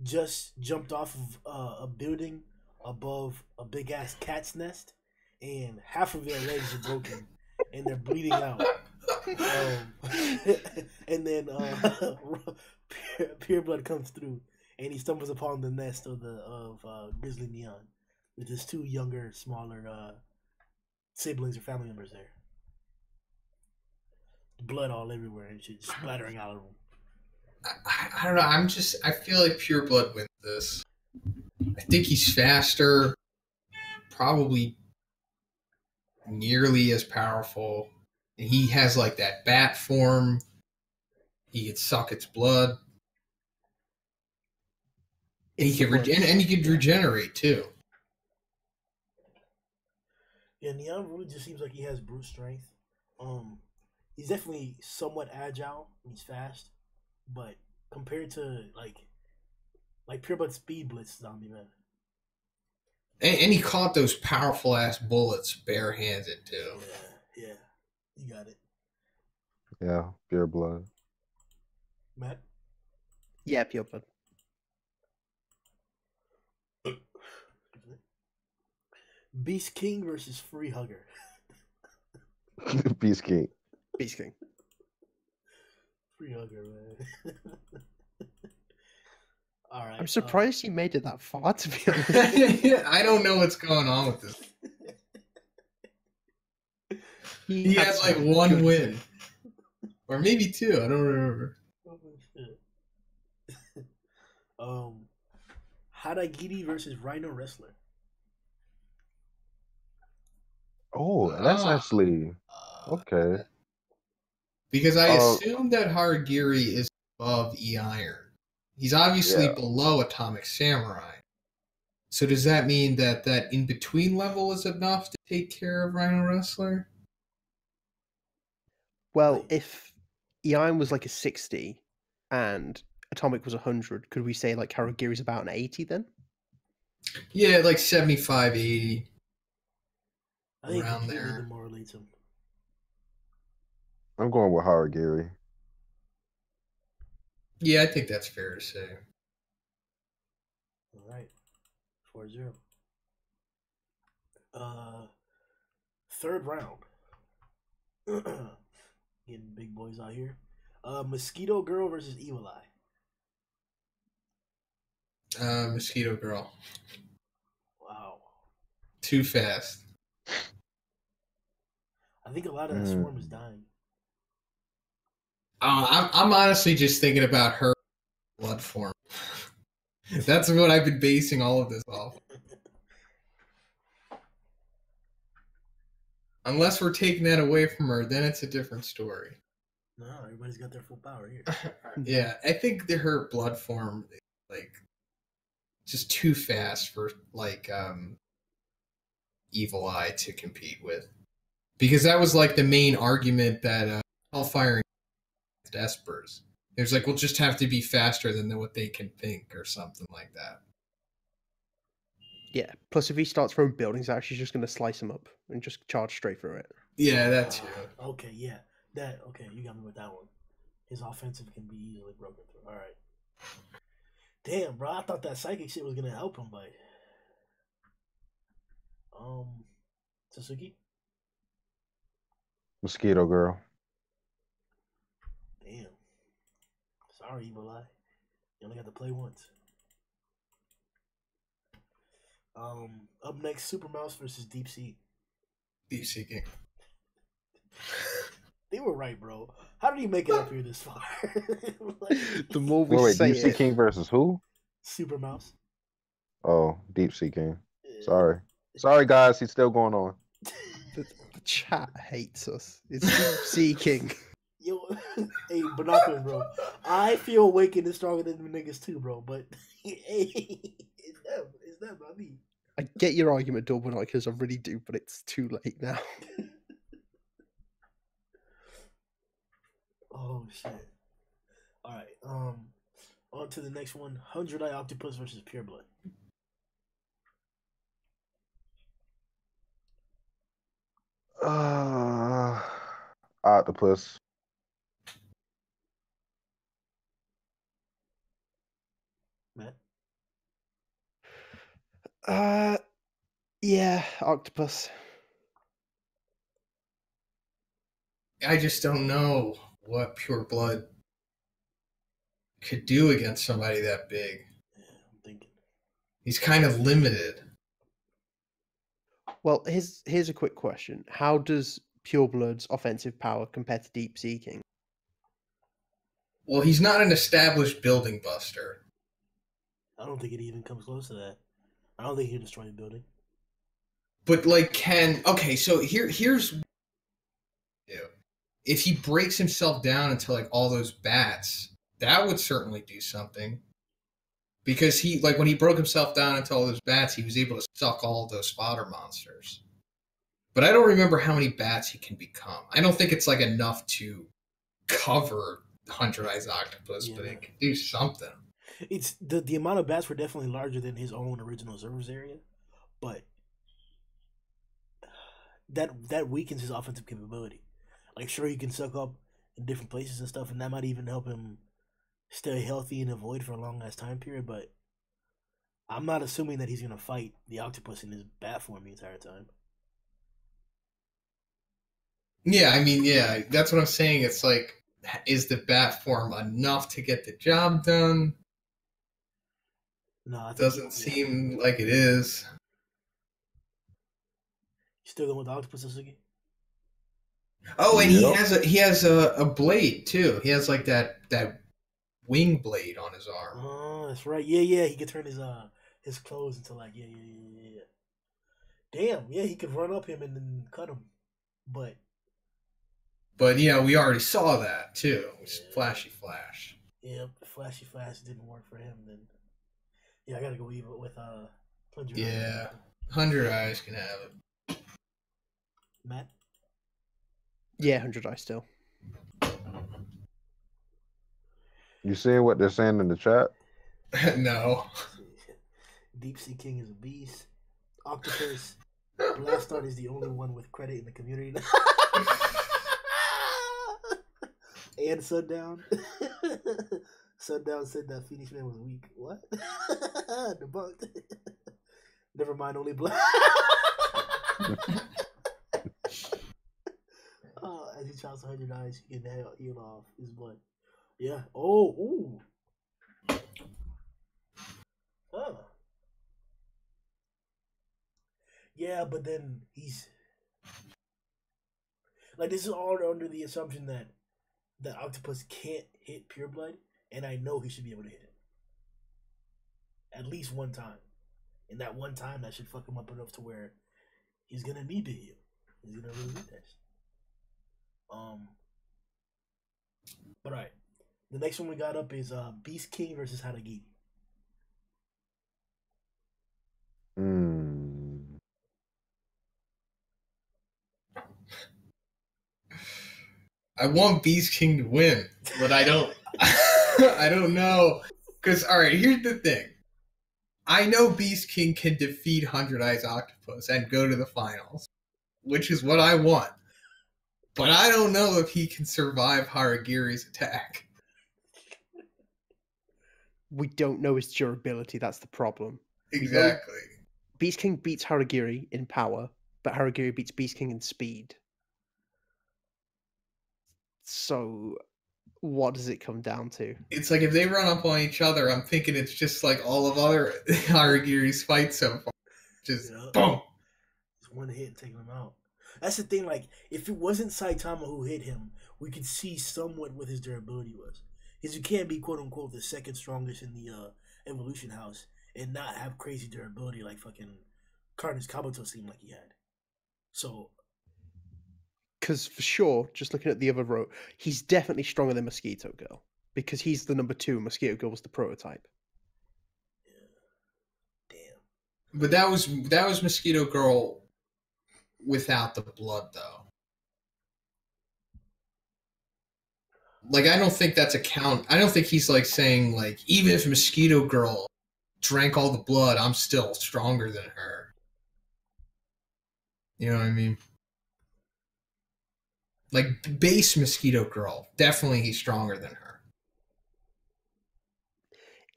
just jumped off of a building above a big ass cat's nest, and half of their legs are broken and they're bleeding out. And then Pureblood comes through and he stumbles upon the nest of Grizzly Neon with his two younger, smaller siblings or family members there. Blood all everywhere and shit splattering out of them. I don't know. I feel like Pureblood wins this. I think he's faster, probably nearly as powerful, and he has like that bat form. He can suck its blood, and he can regenerate too. Yeah, Neon really just seems like he has brute strength. He's definitely somewhat agile. He's fast, but compared to like Pureblood Speed Blitz zombie man. And he caught those powerful ass bullets barehanded too. Yeah, you got it. Yeah, Pureblood. Matt? Yeah, Pureblood. Beast King versus Free Hugger. Beast King. Beast King. Free Hugger, man. All right. I'm surprised he made it that far, to be honest. I don't know what's going on with this. He has like one win. Or maybe two. I don't remember. Oh, shit. Haragiri versus Rhino Wrestler. Oh, that's actually okay. Because I assume that Haragiri is above E-Iron. He's obviously below Atomic Samurai. So does that mean that in-between level is enough to take care of Rhino Wrestler? Well, if E-Iron was like a 60 and Atomic was 100, could we say like Haragiri's about an 80 then? Yeah, like 75, 80. I think around there. Demoralize him. I'm going with Haragiri. Yeah, I think that's fair to say. All right. 4-0. Third round. Getting big boys out here. Mosquito Girl versus Evil Eye. Mosquito Girl. Wow. Too fast. I think a lot of that swarm is dying. I'm honestly just thinking about her blood form. That's what I've been basing all of this off. Unless we're taking that away from her, then it's a different story. No, everybody's got their full power here. Yeah, I think her blood form is like just too fast for like Evil Eye to compete with. Because that was like the main argument that Hellfire and Espers. It was like, we'll just have to be faster than what they can think or something like that. Yeah, plus if he starts throwing buildings out, she's just going to slice them up and just charge straight through it. Yeah, that too. Okay, yeah. Okay, you got me with that one. His offensive can be easily broken through. All right. Damn, bro, I thought that psychic shit was going to help him, but... Satsuki? Mosquito girl. Damn. Sorry, Evil Eye. You only got to play once. Up next, Super Mouse versus Deep Sea. Deep Sea King. They were right, bro. How did he make it up here this far? Like, The more we Wait, say Deep Sea it, King versus who? Super Mouse. Oh, Deep Sea King. Yeah. Sorry. Sorry, guys. He's still going on. the chat hates us. It's Deep Sea King. Yo, hey, binoculars, bro. I feel awakened and stronger than the niggas too, bro. But hey, it's them, not me. I get your argument, Double Binoculars, I really do, but it's too late now. Oh shit. All right. On to the next one. 100-Eye Octopus versus Pureblood. Octopus. Matt. Yeah, Octopus. I just don't know what Pure Blood could do against somebody that big. Yeah, I'm thinking. He's kind of limited. Well, here's a quick question. How does Pureblood's offensive power compare to Deep Sea King? Well, he's not an established building buster. I don't think it even comes close to that. I don't think he can destroy a building. But so here's if he breaks himself down into like all those bats, that would certainly do something. Because he when he broke himself down into all those bats, he was able to suck all those spotter monsters. But I don't remember how many bats he can become. I don't think it's like enough to cover 100 Eyes Octopus, but it can do something. It's the amount of bats were definitely larger than his own original service area, but that weakens his offensive capability. Like, sure, he can suck up in different places and stuff, and that might even help him stay healthy and avoid for a long ass time period. But I'm not assuming that he's gonna fight the octopus in his bat form the entire time. Yeah, I mean, yeah, that's what I'm saying. It's like, is the bat form enough to get the job done? No, it doesn't seem like it is. You still going with the octopus, Satsuki? Oh, and he has a blade too. He has like that wing blade on his arm. Oh, that's right. Yeah. He could turn his clothes into like yeah. Damn, yeah, he could run up him and then cut him, but we already saw that too. It was flashy flash. Yeah, flashy flash didn't work for him. Then yeah, I gotta go with 100. Yeah, 100 Eyes can have it. Matt. Yeah, 100 Eyes still. You seeing what they're saying in the chat? No. Deep Sea King is a beast. Octopus. Blastard is the only one with credit in the community. And Sundown. Sundown said that Phoenix Man was weak. What? Debunked. Never mind, only black. As he chops 100 eyes, he can heal off his blood. Yeah. Oh, ooh. Huh. Yeah, but then he's like, this is all under the assumption that Octopus can't hit Pure Blood, and I know he should be able to hit it at least one time. And that one time, that should fuck him up enough to where he's gonna need to heal. He's gonna really need that. But alright, the next one we got up is Beast King versus Haragiri. I want Beast King to win, but I don't. I don't know. Because, alright, here's the thing. I know Beast King can defeat 100 Eyes Octopus and go to the finals, which is what I want. But I don't know if he can survive Haragiri's attack. We don't know his durability, that's the problem. Exactly. Beast King beats Haragiri in power, but Haragiri beats Beast King in speed. So, what does it come down to? It's like if they run up on each other, I'm thinking it's just like all of other Harigiri's fights so far. Just boom. Just one hit and taking him out. That's the thing, like, if it wasn't Saitama who hit him, we could see somewhat what his durability was. Because you can't be, quote-unquote, the second strongest in the Evolution House and not have crazy durability like fucking Carnage Kabuto seemed like he had. So... Because for sure, just looking at the other row, he's definitely stronger than Mosquito Girl. Because he's the number 2, Mosquito Girl was the prototype. Yeah. Damn. But that was Mosquito Girl without the blood, though. Like, I don't think that's a count. I don't think he's like saying, like, even if Mosquito Girl drank all the blood, I'm still stronger than her. You know what I mean? Like, base Mosquito Girl, definitely he's stronger than her.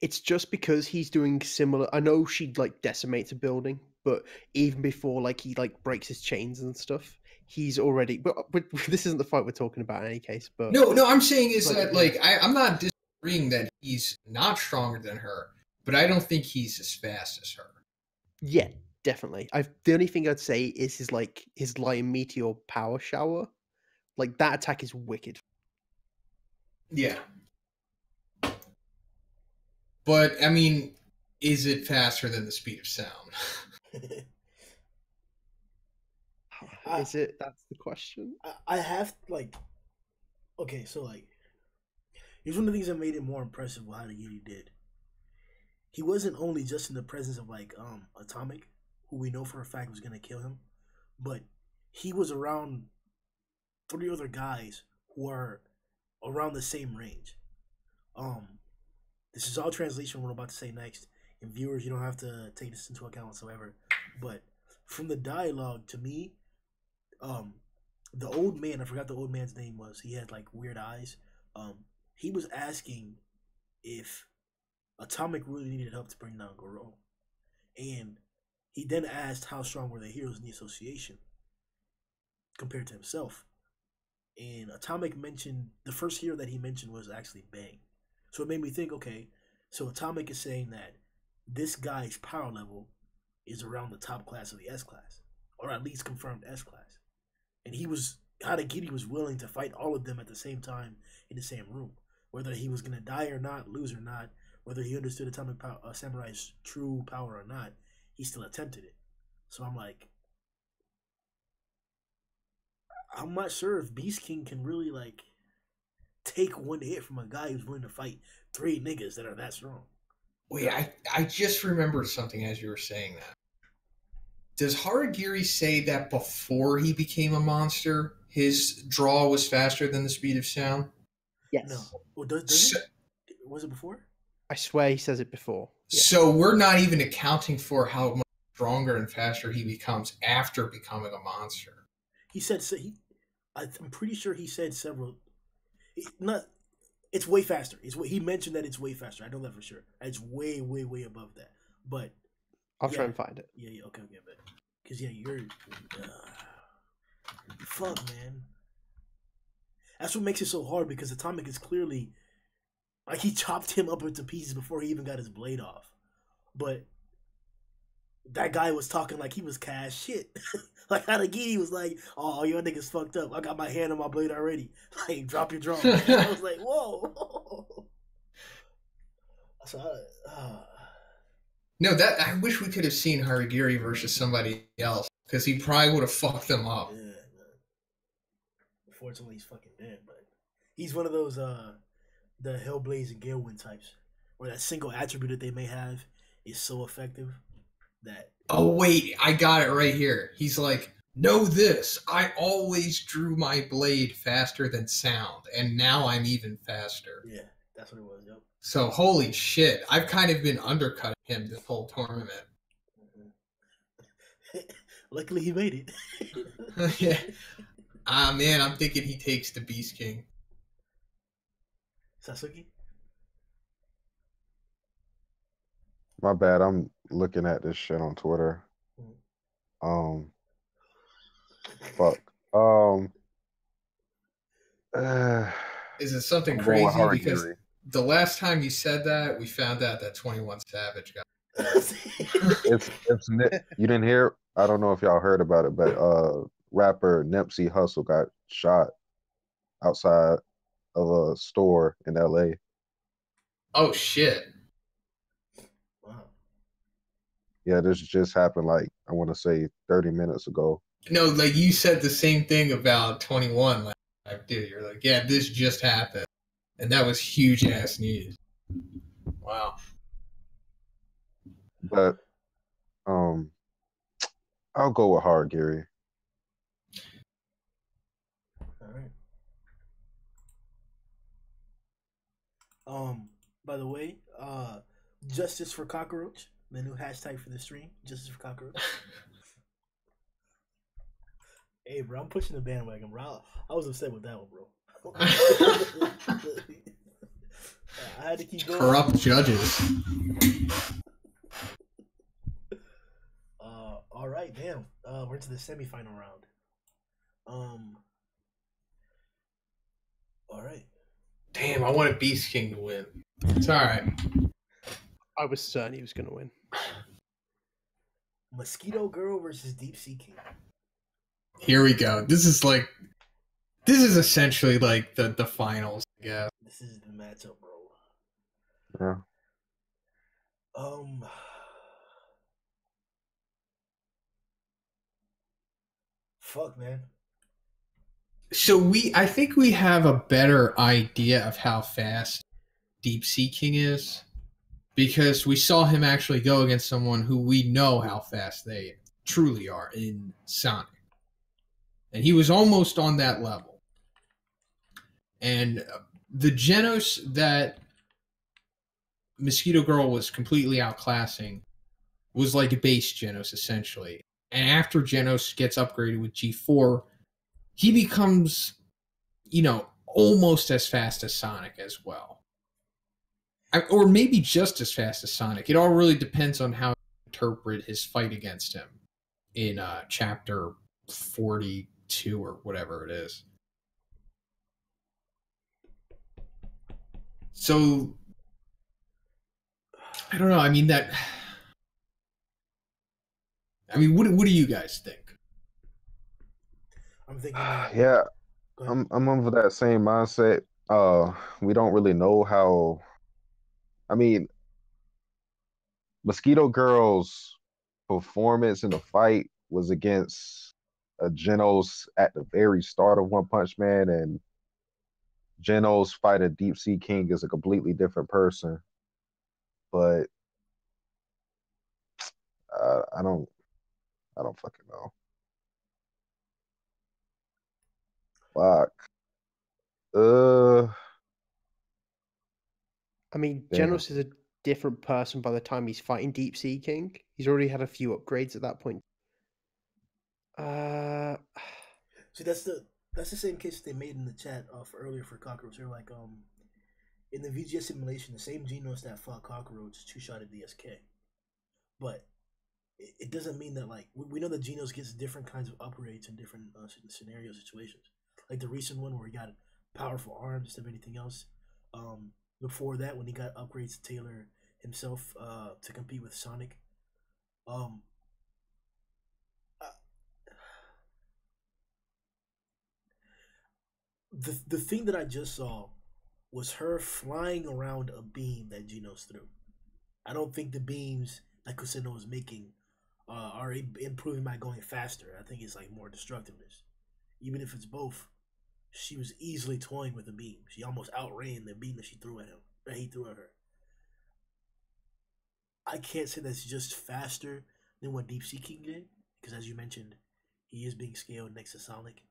It's just because he's doing similar. I know she like decimates a building, but even before like he like breaks his chains and stuff, he's already. But this isn't the fight we're talking about in any case. But no, I'm saying is that like I'm not disagreeing that he's not stronger than her, but I don't think he's as fast as her. Yeah, definitely. The only thing I'd say is his Lion Meteor power shower. Like, that attack is wicked. Yeah. But, I mean, is it faster than the speed of sound? Is it? That's the question. I have, like... Okay, so, like... Here's one of the things that made it more impressive what Harigiri did. He wasn't only just in the presence of, like, Atomic, who we know for a fact was going to kill him, but he was around 3 other guys who are around the same range. This is all translation what I'm about to say next. And viewers, you don't have to take this into account whatsoever. But from the dialogue, to me, the old man, I forgot the old man's name was. He had like weird eyes. He was asking if Atomic really needed help to bring down Goro. And he then asked how strong were the heroes in the association compared to himself. And Atomic mentioned, the first hero that he mentioned was actually Bang. So it made me think, okay, so Atomic is saying that this guy's power level is around the top class of the S class, or at least confirmed S class. And Harigiri was willing to fight all of them at the same time in the same room. Whether he was going to die or not, lose or not, whether he understood Atomic Samurai's true power or not, he still attempted it. So I'm like, I'm not sure if Beast King can really, like, take one hit from a guy who's willing to fight 3 niggas that are that strong. Wait, I just remembered something as you were saying that. Does Harigiri say that before he became a monster, his draw was faster than the speed of sound? Yes. No. Well, does it? Was it before? I swear he says it before. Yeah. So we're not even accounting for how much stronger and faster he becomes after becoming a monster. He said I'm pretty sure he said several. It's way faster. He mentioned that it's way faster. I know that for sure. It's way, way, way above that. But I'll try and find it. Yeah, okay, but because you're fuck, man. That's what makes it so hard because Atomic is clearly like he chopped him up into pieces before he even got his blade off. But that guy was talking like he was cash shit. Like Harigiri was like, "Oh, your niggas fucked up. I got my hand on my blade already. Like, drop your drum." I was like, "Whoa." So, no, I wish we could have seen Harigiri versus somebody else because he probably would have fucked them up. Yeah, unfortunately, he's fucking dead. But he's one of those the Hellblaze and Galewind types, where that single attribute that they may have is so effective that. Oh, wait, I got it right here. He's like, know this, I always drew my blade faster than sound, and now I'm even faster. Yeah, that's what it was, yep. So, holy shit, I've kind of been undercutting him this whole tournament. Mm-hmm. Luckily, he made it. Yeah. Man, I'm thinking he takes the Beast King. Satsuki? My bad, I'm looking at this shit on Twitter. Fuck. Is it something I'm going with crazy? Because Hargiri. the last time you said that, we found out that 21 Savage got. You didn't hear. I don't know if y'all heard about it, but rapper Nipsey Hussle got shot outside of a store in L.A. Oh shit! Wow. Yeah, this just happened. Like I want to say 30 minutes ago. No, like you said the same thing about 21. Like, dude, you're like, yeah, this just happened, and that was huge ass news. Wow. But I'll go with Hargiri. All right. By the way, Justice for Cockroach, the new hashtag for the stream. Justice for Cockroach. Hey, bro, I'm pushing the bandwagon, bro. I was upset with that one, bro. I had to keep going. Corrupt judges. All right, damn. We're into the semifinal round. All right. Damn, I wanted Beast King to win. It's all right. I was certain he was going to win. Mosquito Girl versus Deep Sea King. Here we go. This is essentially like the finals. Yeah. This is the matchup, bro. Yeah. Fuck, man. So I think we have a better idea of how fast Deep Sea King is because we saw him actually go against someone who we know how fast they truly are in Sonic. And he was almost on that level. And the Genos that Mosquito Girl was completely outclassing was like a base Genos, essentially. And after Genos gets upgraded with G4, he becomes, almost as fast as Sonic as well. Or maybe just as fast as Sonic. It all really depends on how you interpret his fight against him in Chapter 42 or whatever it is. So, I don't know. What do you guys think? I'm thinking. Yeah, I'm over that same mindset. We don't really know how. I mean, Mosquito Girl's performance in the fight was against a Genos at the very start of One Punch Man, and Genos fighting Deep Sea King is a completely different person. But I don't fucking know. Fuck. I mean, Damn. Genos is a different person by the time he's fighting Deep Sea King. He's already had a few upgrades at that point. See, that's the same case they made in the chat for earlier for Cockroach. They're like, in the VGS simulation, the same Genos that fought Cockroach two-shotted the SK. But it doesn't mean that, like, we know that Genos gets different kinds of upgrades in different scenario situations. Like the recent one where he got powerful arms instead of anything else. Before that, when he got upgrades to tailor himself to compete with Sonic. The thing that I just saw was her flying around a beam that Genos threw. I don't think the beams that Kuseno was making are improving by going faster. I think it's like more destructiveness. Even if it's both, she was easily toying with the beam. She almost outran the beam that she threw at him, that he threw at her. I can't say that's just faster than what Deep Sea King did, because as you mentioned, he is being scaled next to Sonic.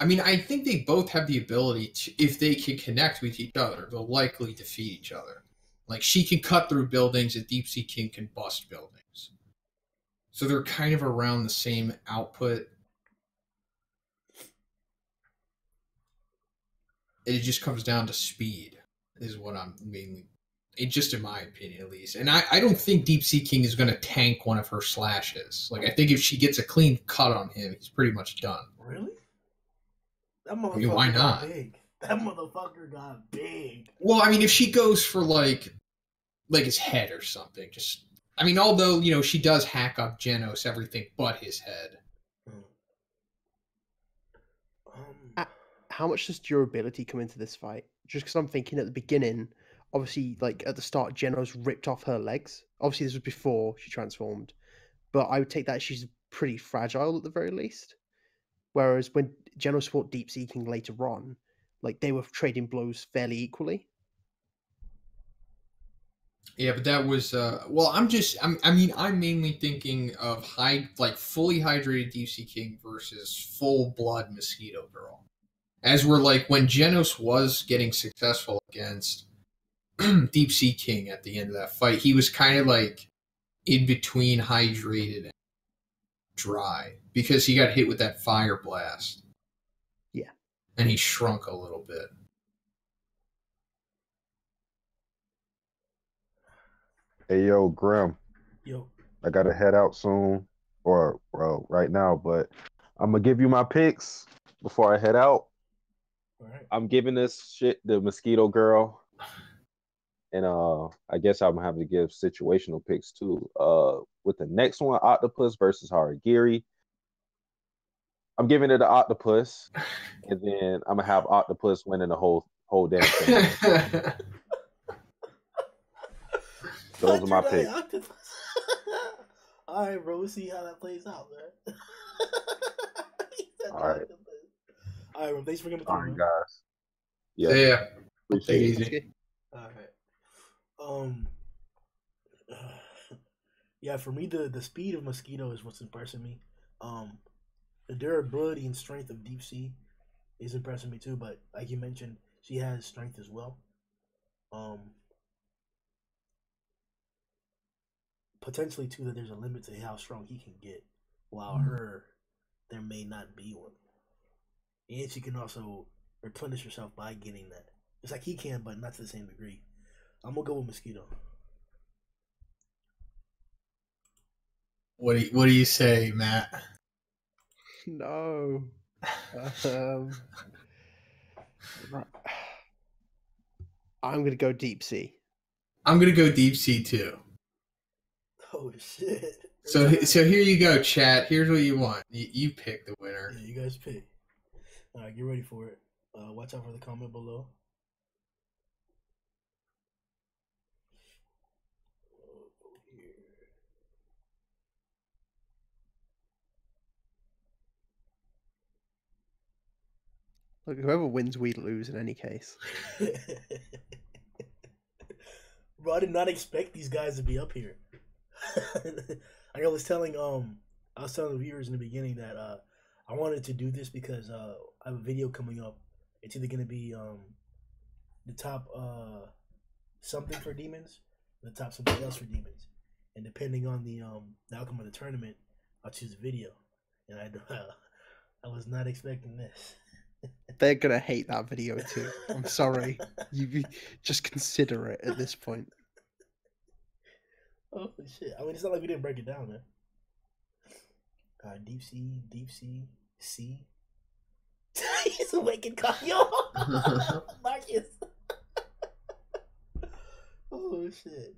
I think they both have the ability to, if they can connect with each other, they'll likely defeat each other. Like, she can cut through buildings and Deep Sea King can bust buildings. So they're kind of around the same output. It just comes down to speed, is what I'm mainly just in my opinion at least. And I don't think Deep Sea King is going to tank one of her slashes. Like, I think if she gets a clean cut on him, he's pretty much done. Really? That motherfucker I mean, why not? got big. That motherfucker got big. Well, I mean, if she goes for like his head or something, just I mean, although she does hack up Genos everything but his head. How much does durability come into this fight? Just because I'm thinking at the beginning, obviously, like at the start, Genos ripped off her legs. Obviously, this was before she transformed, but I would take that she's pretty fragile at the very least. Whereas when Genos fought Deep Sea King later on, like they were trading blows fairly equally. Yeah, but that was well. I'm mainly thinking of fully hydrated Deep Sea King versus full blood Mosquito Girl. As we're like when Genos was getting successful against Deep Sea King at the end of that fight, he was kind of like in between hydrated and dry because he got hit with that fire blast. Yeah, and he shrunk a little bit. Hey, yo, Grimm. Yo. I gotta head out soon, or well, right now. But I'm gonna give you my picks before I head out. All right. I'm giving this shit the Mosquito Girl, and I guess I'm gonna have to give situational picks too. With the next one, Octopus versus Harigiri. I'm giving it to Octopus, and then I'm gonna have Octopus winning the whole damn thing. Those are my picks. All right, bro. We'll see how that plays out, man. All right. All right, bro. Thanks for coming through. All right, guys. Yeah. Appreciate it. it. All right. Yeah, for me, the speed of Mosquito is what's impressing me. The durability and strength of Deep Sea is impressing me too. But like you mentioned, she has strength as well. Potentially too that there's a limit to how strong he can get, while there may not be one. And she can also replenish herself by getting that. It's like he can, but not to the same degree. I'm gonna go with Mosquito. What do you say, Matt? No. I'm gonna go Deep Sea. I'm gonna go Deep Sea too. Oh shit! So here you go, chat. Here's what you want. You pick the winner. Yeah, you guys pick. All right, get ready for it. Watch out for the comment below. Look, whoever wins, we lose in any case. Bro, I did not expect these guys to be up here. Like I was telling the viewers in the beginning that I wanted to do this because I have a video coming up. It's either gonna be the top something for demons, the top something else for demons, and depending on the outcome of the tournament, I'll choose a video. And I was not expecting this. They're gonna hate that video too. I'm sorry. You just consider it at this point. Oh shit! I mean, it's not like we didn't break it down, man. Deep sea, sea. He's awakened, yo, Marcus. Oh shit!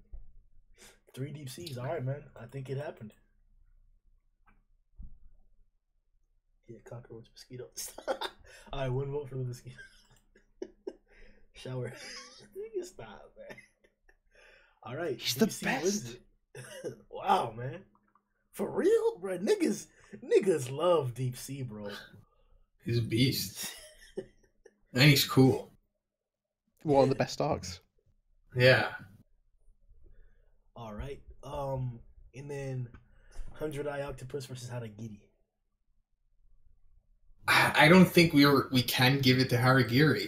3 deep seas. All right, man. I think it happened. Yeah, cockroach, mosquitoes. All right, 1 vote for the mosquito. Shower. You can stop, man. All right, he's the best. Wow, man. For real, bro. Niggas love Deep Sea, bro. He's a beast. And he's cool. One of the best arcs. Yeah. All right. And then 100-Eye Octopus versus Harigiri. I don't think we can give it to Harigiri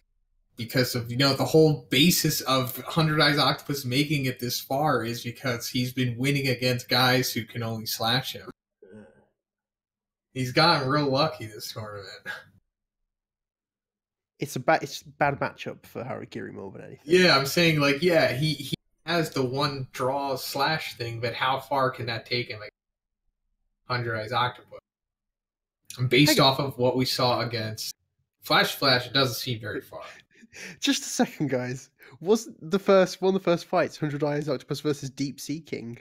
because of the whole basis of 100 Eyes Octopus making it this far is because he's been winning against guys who can only slash him. He's gotten real lucky this tournament. It's a bad matchup for Harigiri more than anything. Yeah, I'm saying he has the one draw slash thing, but how far can that take him? Like 100 Eyes Octopus. And based off of what we saw against Flash, it doesn't seem very far. Just a second, guys. Was one of the first fights 100 Eyes Octopus versus Deep Sea King?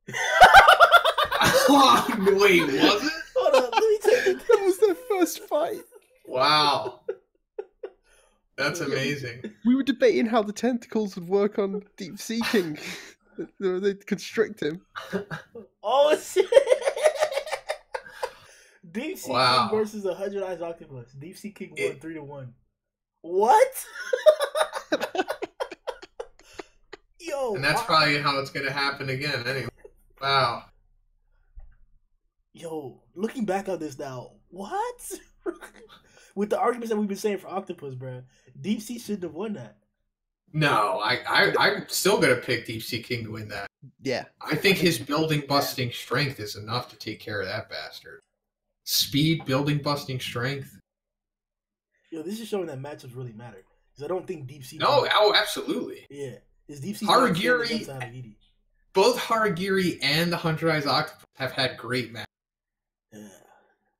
Wait, was it? Hold on, let me take it. That was their first fight. Wow. That's amazing. We were debating how the tentacles would work on Deep Sea King. They'd constrict him. Oh shit! Deep Sea Wow. King versus 100 Eyes Octopus. Deep Sea King won 3-1. What? Yo, And that's probably how it's going to happen again anyway. Wow. Yo, looking back on this now, what? With the arguments that we've been saying for Octopus, bro, Deep Sea shouldn't have won that. No, I'm still going to pick Deep Sea King to win that. Yeah. I think his building busting strength is enough to take care of that bastard. Speed, building busting strength. Yo, this is showing that matchups really matter. Because I don't think Deep Sea. No, absolutely. Yeah, is Deep Sea. Haragiri. Both Haragiri and the 100 Eyes Octopus have had great matches. Yeah.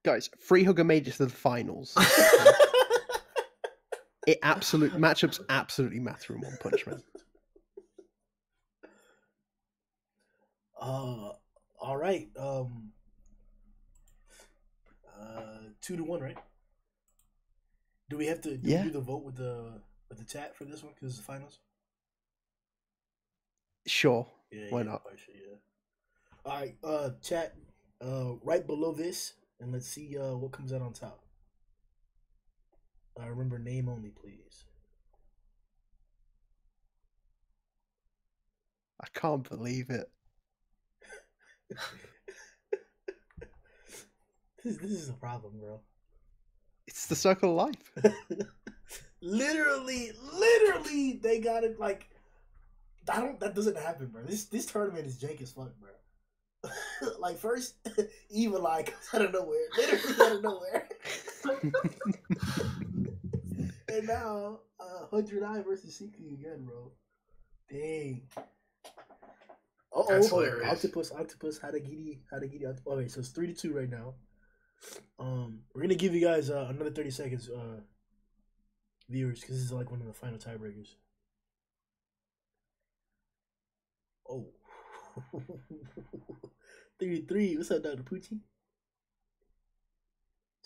Guys, Free Hugger made it to the finals. Matchups absolutely matter in One Punch Man. All right. 2-1, right? Do we have to do the vote with the chat for this one because it's the finals? Sure. Yeah, why not? Yeah. All right, chat. Right below this, and let's see what comes out on top. Remember, name only, please. I can't believe it. This is a problem, bro. It's the circle of life. literally, they got it. Like, that doesn't happen, bro. This tournament is jank as fuck, bro. Like, first, Evil Eye comes out of nowhere. Literally out of nowhere. And now, 100 Eye versus Seeking again, bro. Dang. Octopus, Hadagiri. Okay, so it's 3-2 right now. We're gonna give you guys another 30 seconds, viewers, because this is like one of the final tiebreakers. Oh. 3-3. What's up, Dr. Poochie?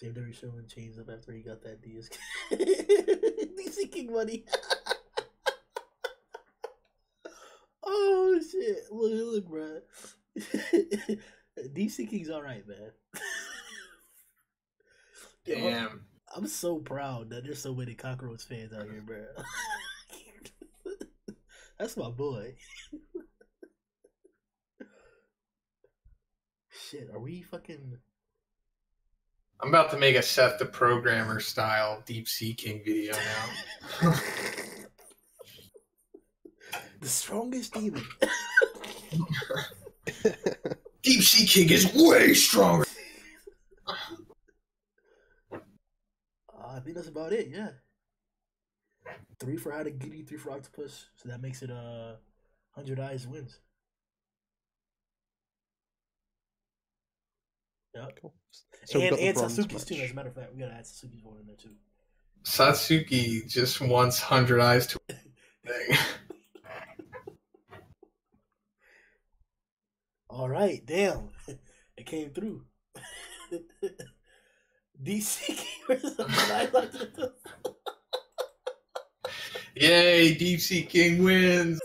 James W. showing chains up after he got that DSK. DC King money. Oh shit! Look, bro. DC King's all right, man. Damn. I'm so proud that there's so many Cockroach fans out here, bro. That's my boy. Shit, are we fucking... I'm about to make a Seth the Programmer style Deep Sea King video now. The strongest demon. Deep Sea King is way stronger. I think that's about it, yeah. 3 for Hadagiri, 3 for Octopus. So that makes it 100 Eyes wins. Yeah. Cool. So and and Satsuki's too, as a matter of fact. We gotta add Satsuki's vote in there too. Satsuki just wants 100 Eyes to thing. All right, damn. It came through. DC versus 100 Eyes. Yay, Deep Sea King wins.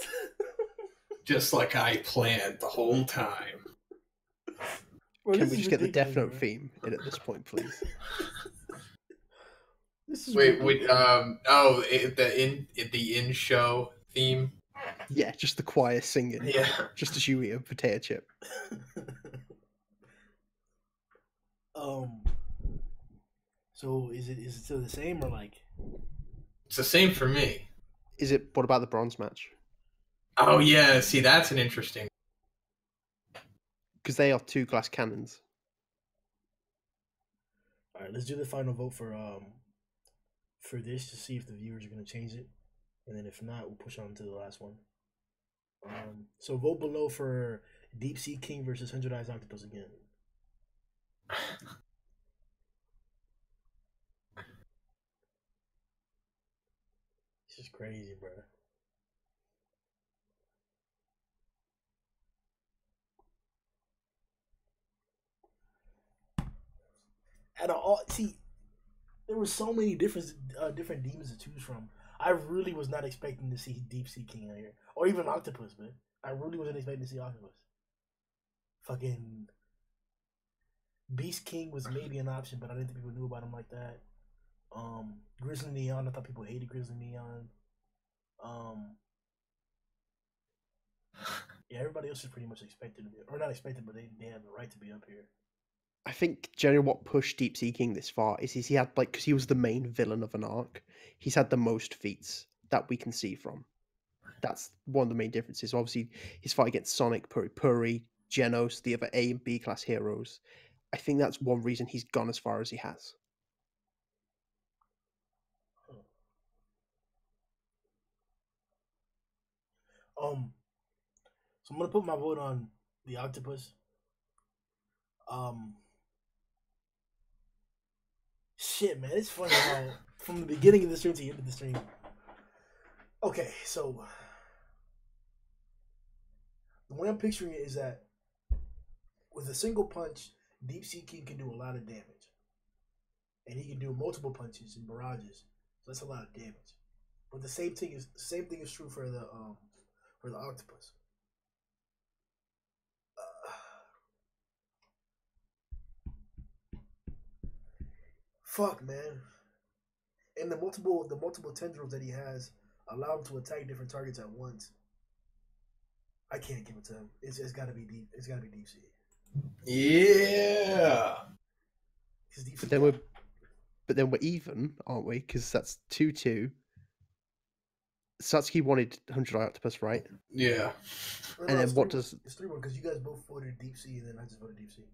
Just like I planned the whole time. Bro, Can we just get the Death Note bro. theme in at this point, please? This is Wait, ridiculous. the in-show theme? Yeah, just the choir singing. Yeah. Just as you eat a potato chip. So is it still the same or like? It's the same for me. What about the bronze match? Oh, yeah, see, that's an interesting... Because they are 2 glass cannons. All right, let's do the final vote for this to see if the viewers are gonna change it, and then if not, we'll push on to the last one. So vote below for Deep Sea King versus 100 Eyes Octopus again. It's just crazy, bro. There were so many different demons to choose from. I really was not expecting to see Deep Sea King out here, or even Octopus, man. I really wasn't expecting to see Octopus. Fucking Beast King was maybe an option, but I didn't think people knew about him like that. Grizzly Neon, I thought people hated Grizzly Neon. Yeah, everybody else is pretty much expected to be, or not expected, but they have the right to be up here. I think generally what pushed Deep Sea King this far is he had, like, because he was the main villain of an arc, he's had the most feats that we can see from. That's one of the main differences. Obviously, his fight against Sonic, Puri Puri, Genos, the other A and B class heroes. I think that's one reason he's gone as far as he has. So I'm gonna put my vote on the Octopus. Shit, man, it's funny how from the beginning of the stream to the end of the stream. Okay, so the way I'm picturing it is that with a single punch, Deep Sea King can do a lot of damage, and he can do multiple punches and barrages. So that's a lot of damage. But the same thing is true for the Octopus. Fuck, man. And the multiple tendrils that he has allow him to attack different targets at once. I can't give it to him. It's gotta be deep. It's gotta be Deep Sea. Yeah. But then we're even, aren't we? Because that's 2-2. Satsuki wanted 100 Eye Octopus, right? Yeah. And then what does... It's 3-1 because you guys both voted Deep Sea and then I just voted Deep Sea.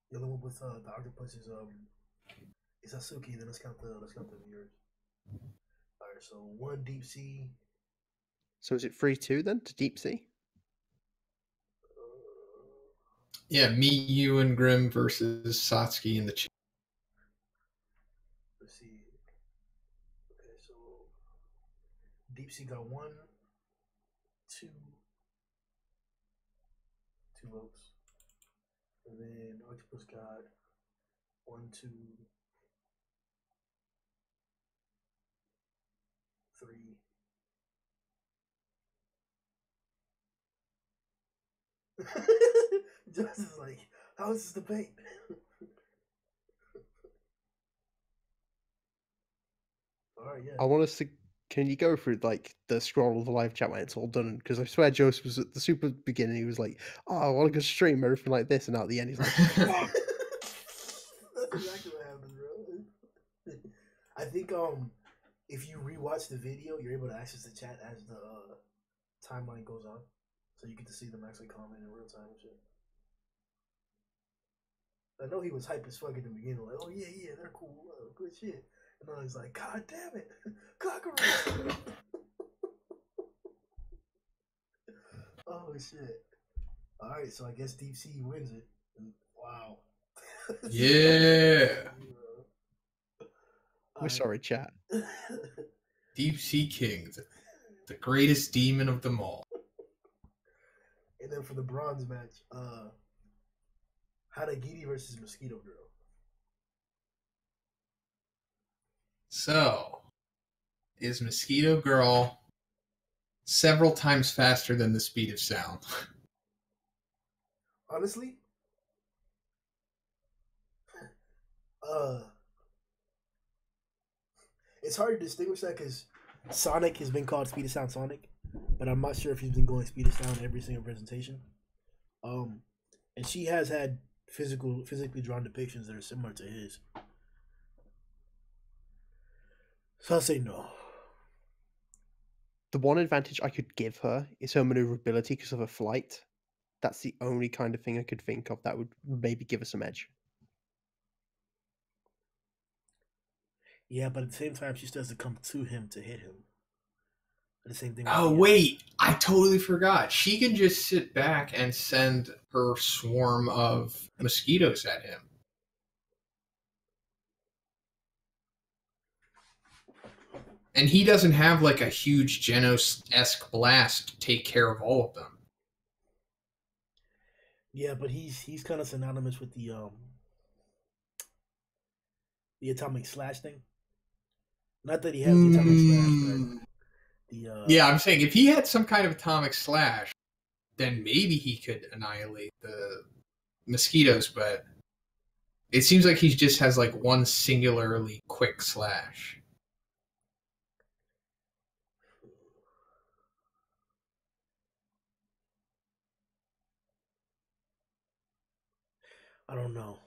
The other one with the Octopus is Satsuki. Then let's count the viewers. All right, so 1 Deep Sea. So is it 3-2 then to Deep Sea? Yeah, me, you, and Grimm versus Satsuki in the chat. Let's see. Okay, so Deep Sea got 1, 2 votes. And then Octopus got 1, 2, 3. Just is like, how is this debate? All right, yeah. I want us to... Can you go through, like, the scroll of the live chat when it's all done? Because I swear Joseph was at the super beginning. He was like, oh, I want to go stream, everything like this. And at the end, he's like, fuck. That's exactly what happened, bro. I think if you rewatch the video, you're able to access the chat as the timeline goes on. So you get to see them actually comment in real time and shit. I know he was hype as fuck at the beginning, like, oh yeah, they're cool, good shit. And I was like, God damn it, cockroach! Oh shit! All right, so I guess Deep Sea wins it. Wow. Yeah. We're sorry, chat. Deep Sea King, the greatest demon of them all. And then for the bronze match, Hadagiri versus Mosquito Girl. So, is Mosquito Girl several times faster than the speed of sound? Honestly, it's hard to distinguish that because Sonic has been called Speed of Sound Sonic, but I'm not sure if he's been going Speed of Sound every single presentation. And she has had physically drawn depictions that are similar to his. So I'll say no. The one advantage I could give her is her maneuverability because of her flight. That's the only kind of thing I could think of that would maybe give her some edge. Yeah, but at the same time, she still has to come to him to hit him. The same thing. Oh, wait. I totally forgot. She can just sit back and send her swarm of mosquitoes at him. And he doesn't have like a huge Genos-esque blast to take care of all of them. Yeah, but he's kind of synonymous with the atomic slash thing. Not that he has the atomic slash, but yeah, I'm saying if he had some kind of atomic slash, then maybe he could annihilate the mosquitoes, but it seems like he just has like one singularly quick slash. I don't know.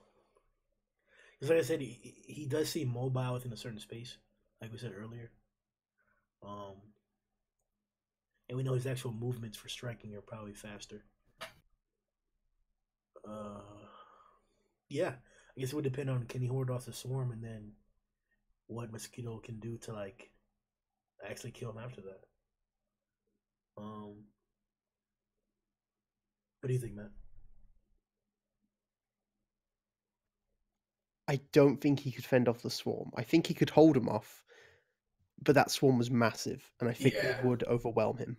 Because like I said, he does seem mobile within a certain space, like we said earlier. And we know his actual movements for striking are probably faster. Yeah, I guess it would depend on can he ward off the swarm and then what Mosquito can do to like actually kill him after that. What do you think, Matt? I don't think he could fend off the swarm. I think he could hold him off, but that swarm was massive, and I think it would overwhelm him.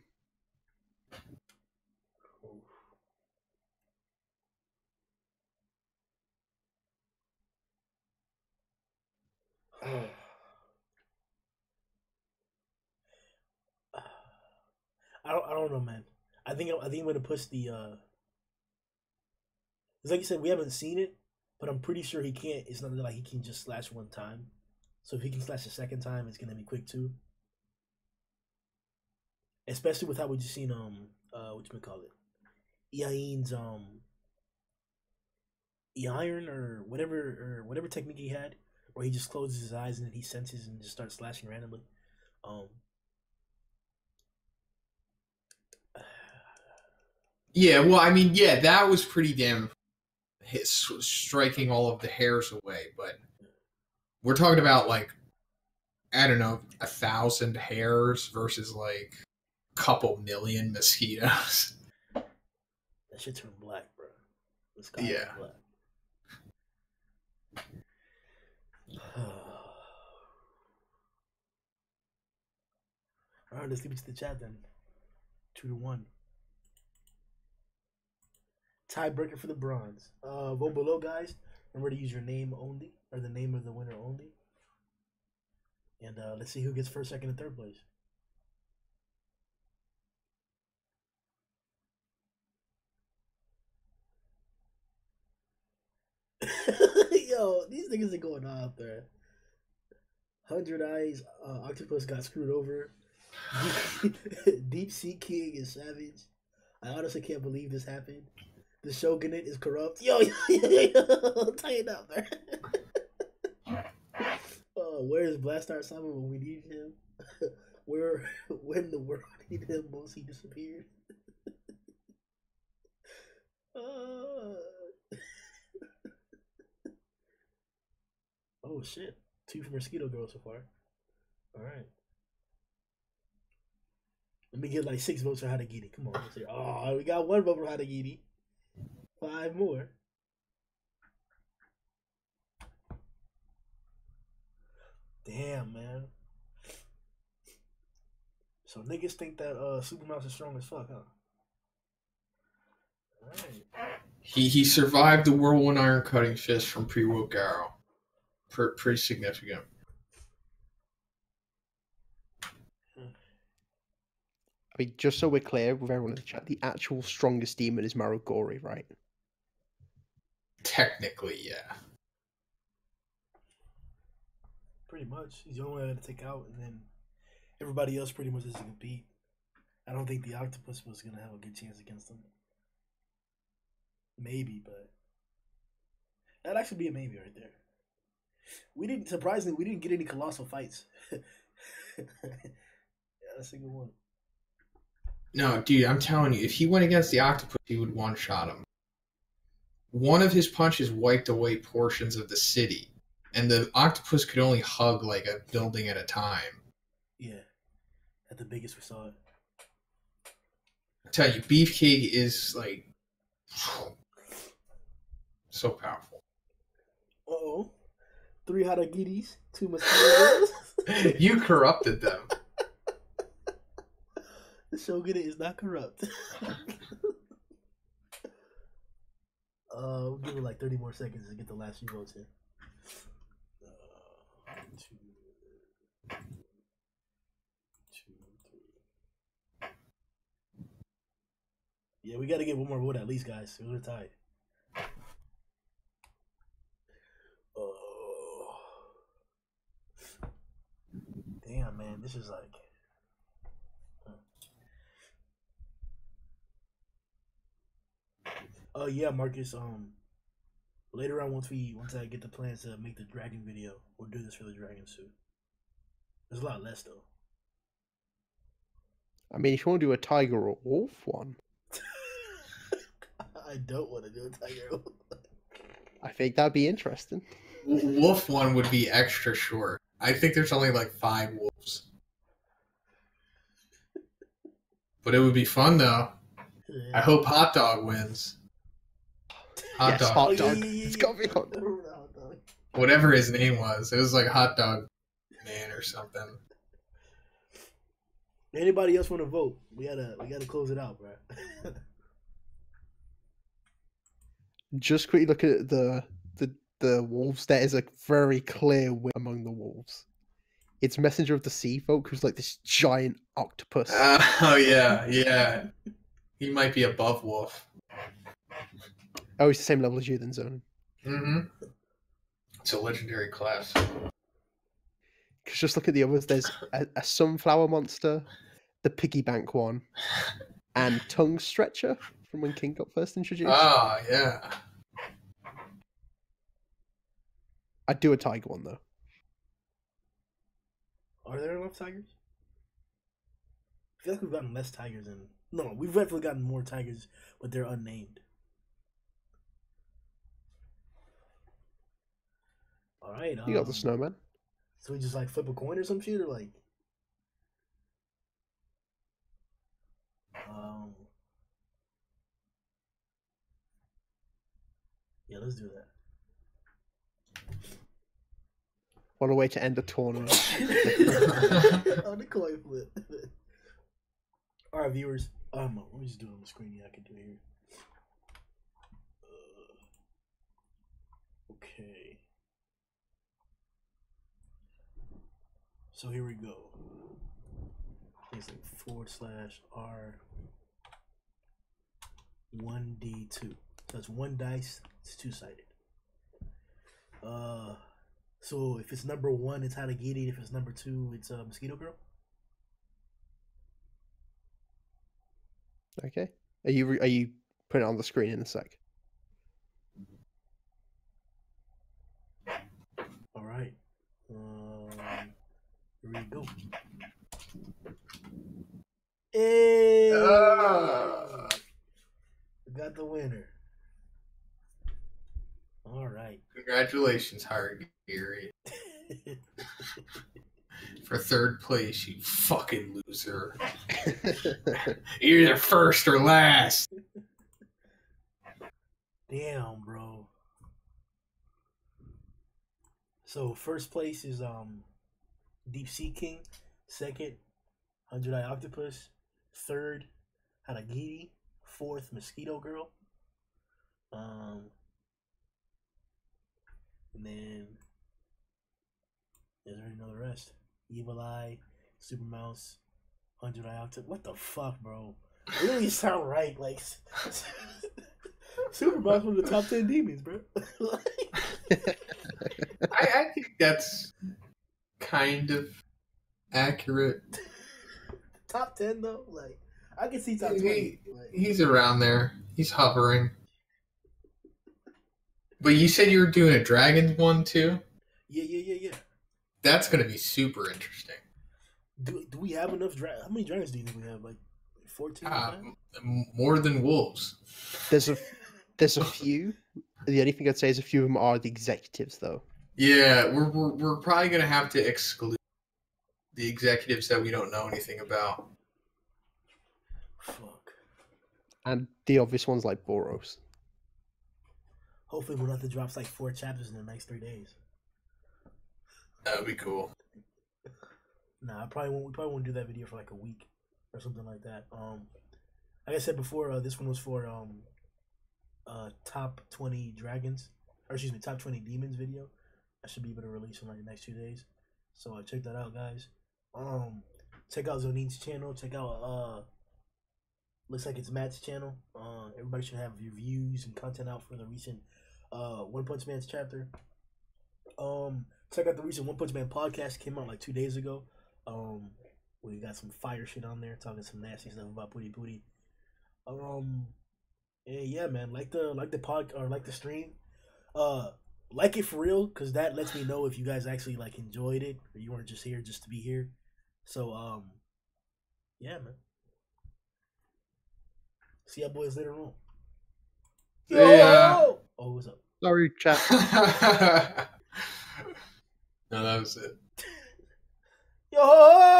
I don't know, man. I think I'm gonna push the. It's like you said, we haven't seen it, but I'm pretty sure he can't. It's not like he can just slash one time. So if he can slash a second time, it's gonna be quick too. Especially with how we just seen whatchamacallit, Iain's iron or whatever technique he had, where he just closes his eyes and then he senses and just starts slashing randomly. Yeah, well, I mean, yeah, that was pretty damn striking all of the hairs away, but we're talking about like, I don't know, 1,000 hairs versus like a couple million mosquitoes. That shit turned black, bro. The sky Yeah. black. All right, let's leave it to the chat then. 2-1. Tiebreaker for the bronze. Vote below, guys. Remember to use your name only, or the name of the winner only. And let's see who gets first, second, and third place. Yo, these niggas are going out there. 100 Eyes, Octopus got screwed over. Deep Sea King is savage. I honestly can't believe this happened. The Shogunate is corrupt. Yo, tighten up, man. Where is Blastar Sama when we need him? When the world needed him most, he disappeared. Oh shit! 2 for Mosquito Girl so far. All right. Let me get like 6 votes for Hadagiri. Come on, let's see. Oh, we got 1 vote for Hadagiri. 5 more. Damn, man. So niggas think that Supermouse is strong as fuck, huh? Alright. He survived the whirlwind iron cutting fist from pre-woke arrow. Pretty significant. I mean, just so we're clear with everyone in the chat, the actual strongest demon is Marogori, right? Technically, yeah. Pretty much. He's the only one to take out, and then everybody else pretty much doesn't compete. I don't think the Octopus was going to have a good chance against him. Maybe, but that'd actually be a maybe right there. Surprisingly, we didn't get any colossal fights. Yeah, a single one. No, dude, I'm telling you, if he went against the Octopus, he would one-shot him. One of his punches wiped away portions of the city. and the octopus could only hug like a building at a time. Yeah, at the biggest we saw it. I tell you, Beefcake is like so powerful. Uh-oh. 3 haragiris, 2 mosquitoes. You corrupted them. The Shogun is not corrupt. We'll give it like 30 more seconds to get the last few votes in. 2, 3. Yeah, we got to get one more vote at least, guys. We're tied. Damn, man, this is like. Oh yeah, Marcus. Later on, once I get the plans to make the dragon video, we'll do this for the dragon suit. There's a lot less though. I mean, if you want to do a tiger or wolf one, I don't want to do a tiger. I think that'd be interesting. Wolf one would be extra short. I think there's only like 5 wolves. But it would be fun though. Yeah. I hope Hot Dog wins. Hot Dog. Hot dog. Yeah. It's got to be hot dog. Whatever his name was. It was like Hot Dog Man or something. Anybody else want to vote? We gotta close it out, bro. Just quickly look at the wolves. There is a very clear win among the wolves. It's Messenger of the Sea folk, who's like this giant octopus. Oh yeah. He might be above Wolf. Oh, he's the same level as you then, Zhoniin. Mm-hmm. It's a legendary class. Because just look at the others. There's a sunflower monster, the piggy bank one, and tongue stretcher from when King got first introduced. Ah, yeah. I'd do a tiger one though. Are there enough tigers? I feel like we've gotten less tigers than... No, we've definitely gotten more tigers, but they're unnamed. Alright. You got the snowman. So we just like flip a coin or some shit, or like... Yeah, let's do that. What a way to end a tournament. On the coin flip. Alright, viewers. Let me just do it on the screen. Yeah, I can do it here. Okay. So here we go. It's like /R 1D2. So that's 1 dice. It's 2-sided. So if it's number 1, it's Hanagiri. If it's number 2, it's Mosquito Girl. Okay. Are you putting it on the screen in a sec? All right. Here we go. Hey! Got the winner. All right. Congratulations, Hargiri. For 3rd place, you fucking loser. You're either first or last. Damn, bro. So 1st place is Deep Sea King. 2nd, 100-Eye Octopus. 3rd, Hanagiri. 4th, Mosquito Girl. And then there's already know the rest. Evil Eye, Super Mouse, 100-Eye Octopus. What the fuck, bro? It really sound right. Like Super Mouse was the top 10 demons, bro. I think that's kind of accurate. Top 10 though, like I can see top 20. He's around there. He's hovering. But you said you were doing a dragon one too? Yeah. That's gonna be super interesting. Do we have enough dragons? How many dragons do you think we have? Like 14? More than wolves. There's a few. The only thing I'd say is a few of them are the executives, though. Yeah, we're probably gonna have to exclude the executives that we don't know anything about. Fuck. And the obvious ones like Boros. Hopefully we'll have to drop like 4 chapters in the next 3 days. That would be cool. Nah, we probably won't do that video for like a week or something like that. Like I said before, this one was for top 20 dragons, or excuse me, top 20 demons video. I should be able to release in like the next 2 days. So check that out, guys. Check out Zhoniin's channel. Check out Looks Like It's Matt's channel. Everybody should have reviews and content out for the recent One Punch Man's chapter. Check out the recent One Punch Man podcast, came out like 2 days ago. We got some fire shit on there, talking some nasty stuff about Pooty Pooty. And yeah, man, like the pod or like the stream. Like it for real, cause that lets me know if you guys actually like enjoyed it or you weren't just here just to be here. So yeah, man. See y'all boys later on. Yeah. Oh, what's up? Sorry, chat. No, that was it. Yo.